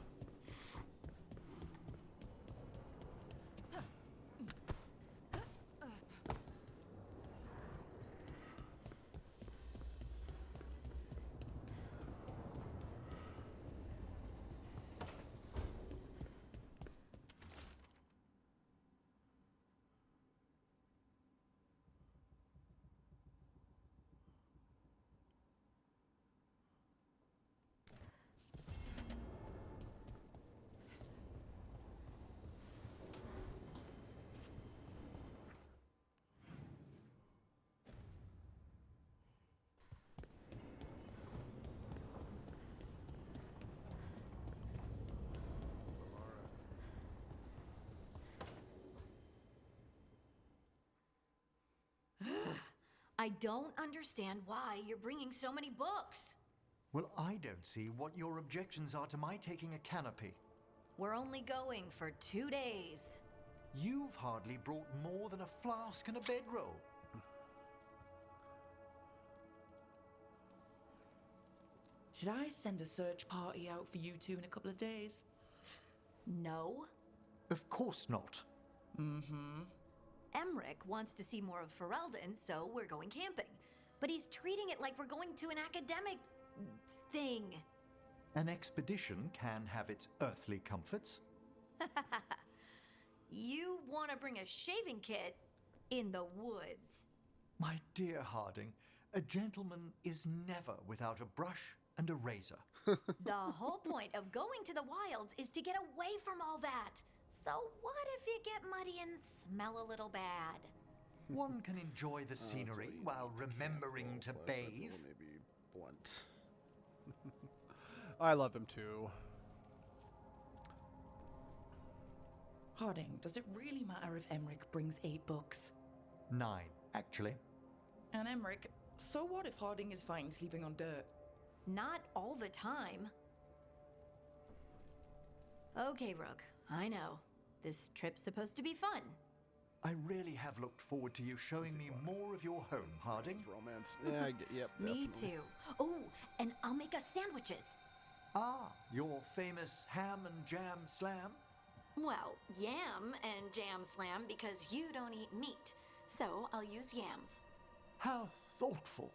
I don't understand why you're bringing so many books. Well, I don't see what your objections are to my taking a canopy. We're only going for 2 days. You've hardly brought more than a flask and a bedroll. Should I send a search party out for you two in a couple of days? No. Of course not. Mm-hmm. Emmerich wants to see more of Ferelden, so we're going camping. But he's treating it like we're going to an academic thing. An expedition can have its earthly comforts. You want to bring a shaving kit in the woods. My dear Harding, a gentleman is never without a brush and a razor. The whole point of going to the wilds is to get away from all that. So what if you get muddy and smell a little bad? One can enjoy the scenery while remembering to bathe. Maybe blunt. I love him too. Harding, does it really matter if Emmerich brings 8 books? 9, actually. And Emmerich, so what if Harding is fine sleeping on dirt? Not all the time. Okay, Rook, I know. This trip's supposed to be fun. I really have looked forward to you showing me more of your home, Harding. Romance. Yeah, yep, Me definitely. too. Oh, and I'll make us sandwiches. Ah, your famous ham and jam slam? Well, yam and jam slam because you don't eat meat. So I'll use yams. How thoughtful.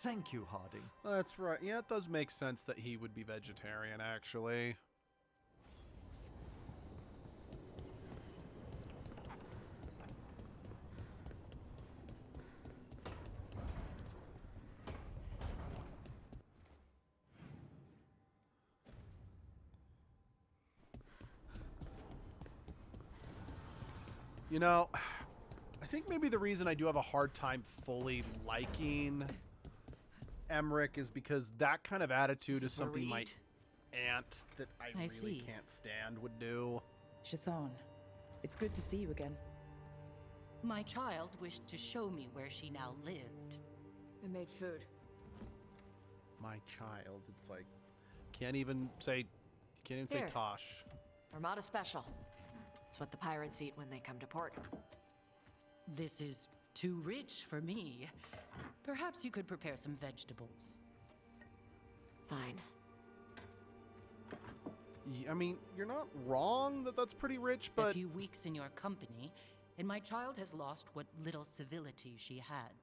Thank you, Harding. That's right. Yeah, it does make sense that he would be vegetarian, actually. You know, I think maybe the reason I do have a hard time fully liking Emmerich is because that kind of attitude is something my aunt that I really see. can't stand would do. Chthon, it's good to see you again. My child wished to show me where she now lived. I made food. My child, it's like, can't even say Here. Tosh. Armada Special. It's what the pirates eat when they come to port. This is too rich for me. Perhaps you could prepare some vegetables. Fine. I mean, you're not wrong that that's pretty rich, but... A few weeks in your company, and my child has lost what little civility she had.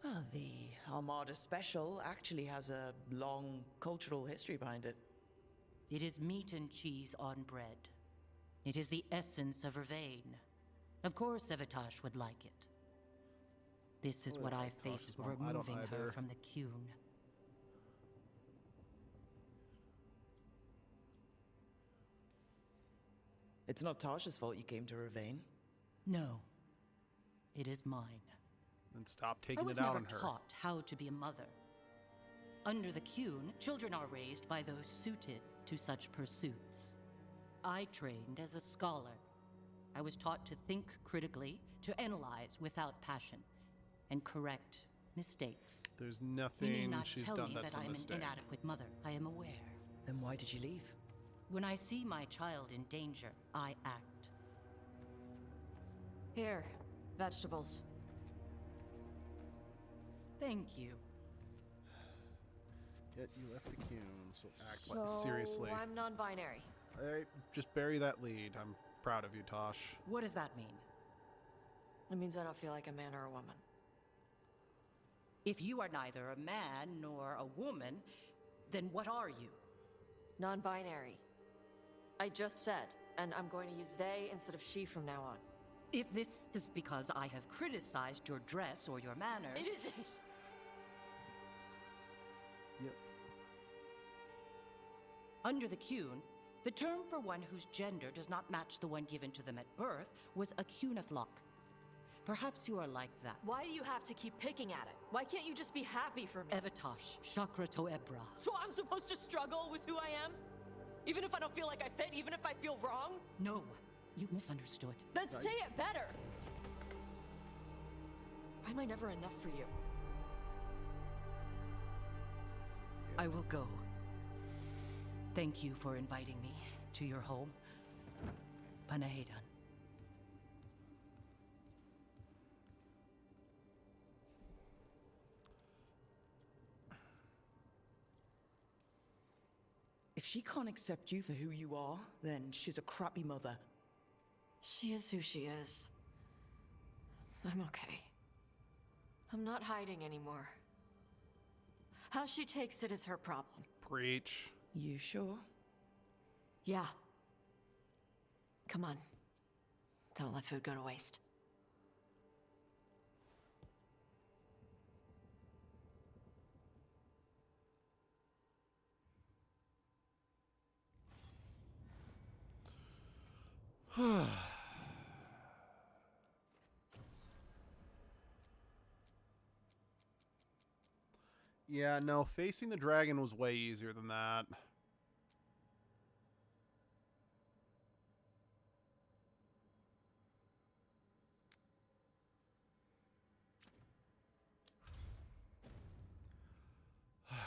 Well, the Armada Special actually has a long cultural history behind it. It is meat and cheese on bread. It is the essence of Vervain. Of course Evitash would like it. This is what I face removing her from the Qun. It's not Tasha's fault you came to Vervain. No. It is mine. Then stop taking it out on her. I was never taught how to be a mother. Under the Qun, children are raised by those suited to such pursuits. I trained as a scholar. I was taught to think critically, to analyze without passion, and correct mistakes. There's You need nothing not she's tell done me that's that a I am mistake. an inadequate mother. I am aware. Then why did you leave? When I see my child in danger, I act. Here, vegetables. Thank you. Yet you left the Qun, so act like seriously. I'm non-binary. Hey, just bury that lead. I'm proud of you, Tosh. What does that mean? It means I don't feel like a man or a woman. If you are neither a man nor a woman, then what are you? Non-binary. I just said, and I'm going to use they instead of she from now on. If this is because I have criticized your dress or your manners... It isn't! Yep. Under the Qun, the term for one whose gender does not match the one given to them at birth was a Qunathlok. Perhaps you are like that. Why do you have to keep picking at it? Why can't you just be happy for me? Evitash, Chakra Toebra. So I'm supposed to struggle with who I am? Even if I don't feel like I fit, even if I feel wrong? No, you misunderstood. Then say it better! Why am I never enough for you? I will go. Thank you for inviting me to your home. Panahedan. If she can't accept you for who you are, then she's a crappy mother. She is who she is. I'm okay. I'm not hiding anymore. How she takes it is her problem. Preach. You sure? Yeah. Come on. Don't let food go to waste. Yeah, no, facing the dragon was way easier than that.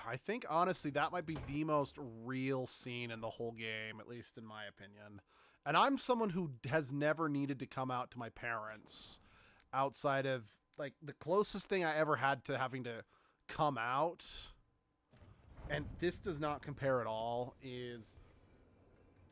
I think, honestly, that might be the most real scene in the whole game, at least in my opinion. And I'm someone who has never needed to come out to my parents outside of, like, the closest thing I ever had to having to come out, and this does not compare at all, is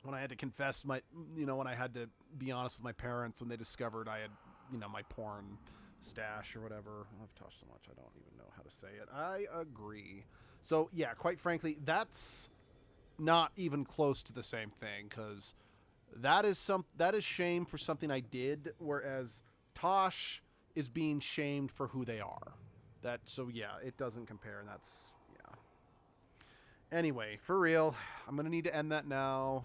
when I had to confess my, when I had to be honest with my parents when they discovered I had, my porn stash or whatever. I've touched so much I don't even know how to say it. I agree. So yeah, quite frankly, that's not even close to the same thing, because that is shame for something I did, whereas Tosh is being shamed for who they are. So yeah, it doesn't compare, and that's, yeah. Anyway, for real, I'm going to need to end that now.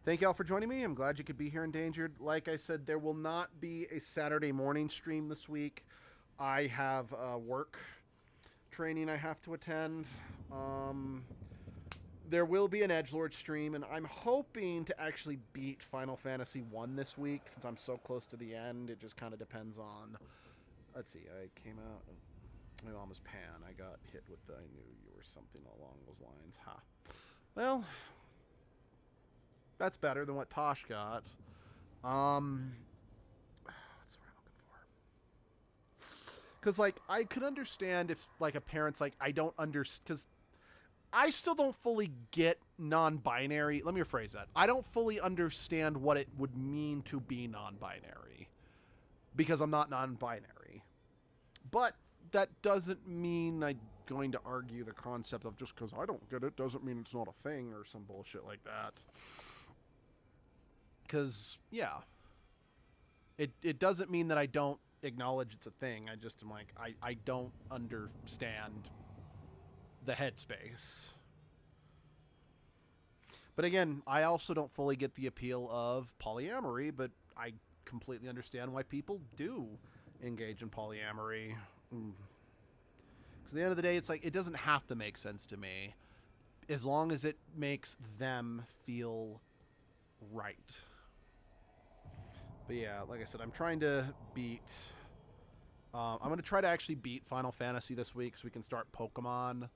Thank y'all for joining me. I'm glad you could be here, Endangered. Like I said, there will not be a Saturday morning stream this week. I have work training I have to attend. There will be an edgelord stream, and I'm hoping to actually beat Final Fantasy 1 this week, since I'm so close to the end. It just kind of depends on... Let's see, I came out... My mom was Pan. I got hit with the I knew you were something along those lines. Ha. Well, that's better than what Tosh got. What's what I'm looking for? Because, like, I could understand if, like, a parent's like, I don't understand, because I still don't fully get non-binary. Let me rephrase that. I don't fully understand what it would mean to be non-binary because I'm not non-binary. But that doesn't mean I'm going to argue the concept of just because I don't get it doesn't mean it's not a thing or some bullshit like that. Because, yeah. It doesn't mean that I don't acknowledge it's a thing. I just am like, I don't understand the headspace. But again, I also don't fully get the appeal of polyamory, but I completely understand why people do engage in polyamory. Because at the end of the day, it's like, it doesn't have to make sense to me as long as it makes them feel right. But yeah, like I said, I'm trying to beat... I'm going to try to actually beat Final Fantasy this week so we can start Pokemon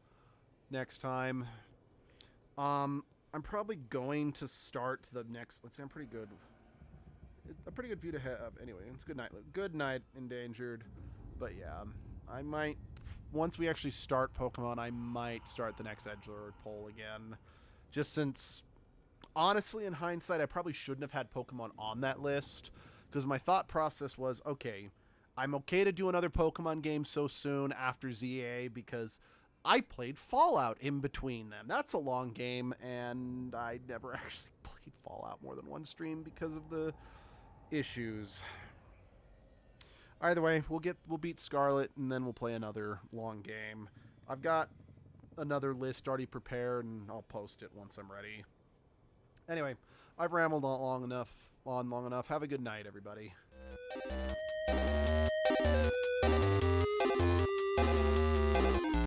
next time. I'm probably going to start the next... Let's see, I'm pretty good. A pretty good view to have. Anyway, it's good night. Good night, Endangered. But yeah, I might... Once we actually start Pokemon, I might start the next Edgelord poll again. Just since... Honestly, in hindsight, I probably shouldn't have had Pokemon on that list. Because my thought process was, okay, I'm okay to do another Pokemon game so soon after ZA because I played Fallout in between them. That's a long game, and I never actually played Fallout more than one stream because of the issues. Either way, we'll beat Scarlet, and then we'll play another long game. I've got another list already prepared, and I'll post it once I'm ready. Anyway, I've rambled on long enough. Have a good night, everybody.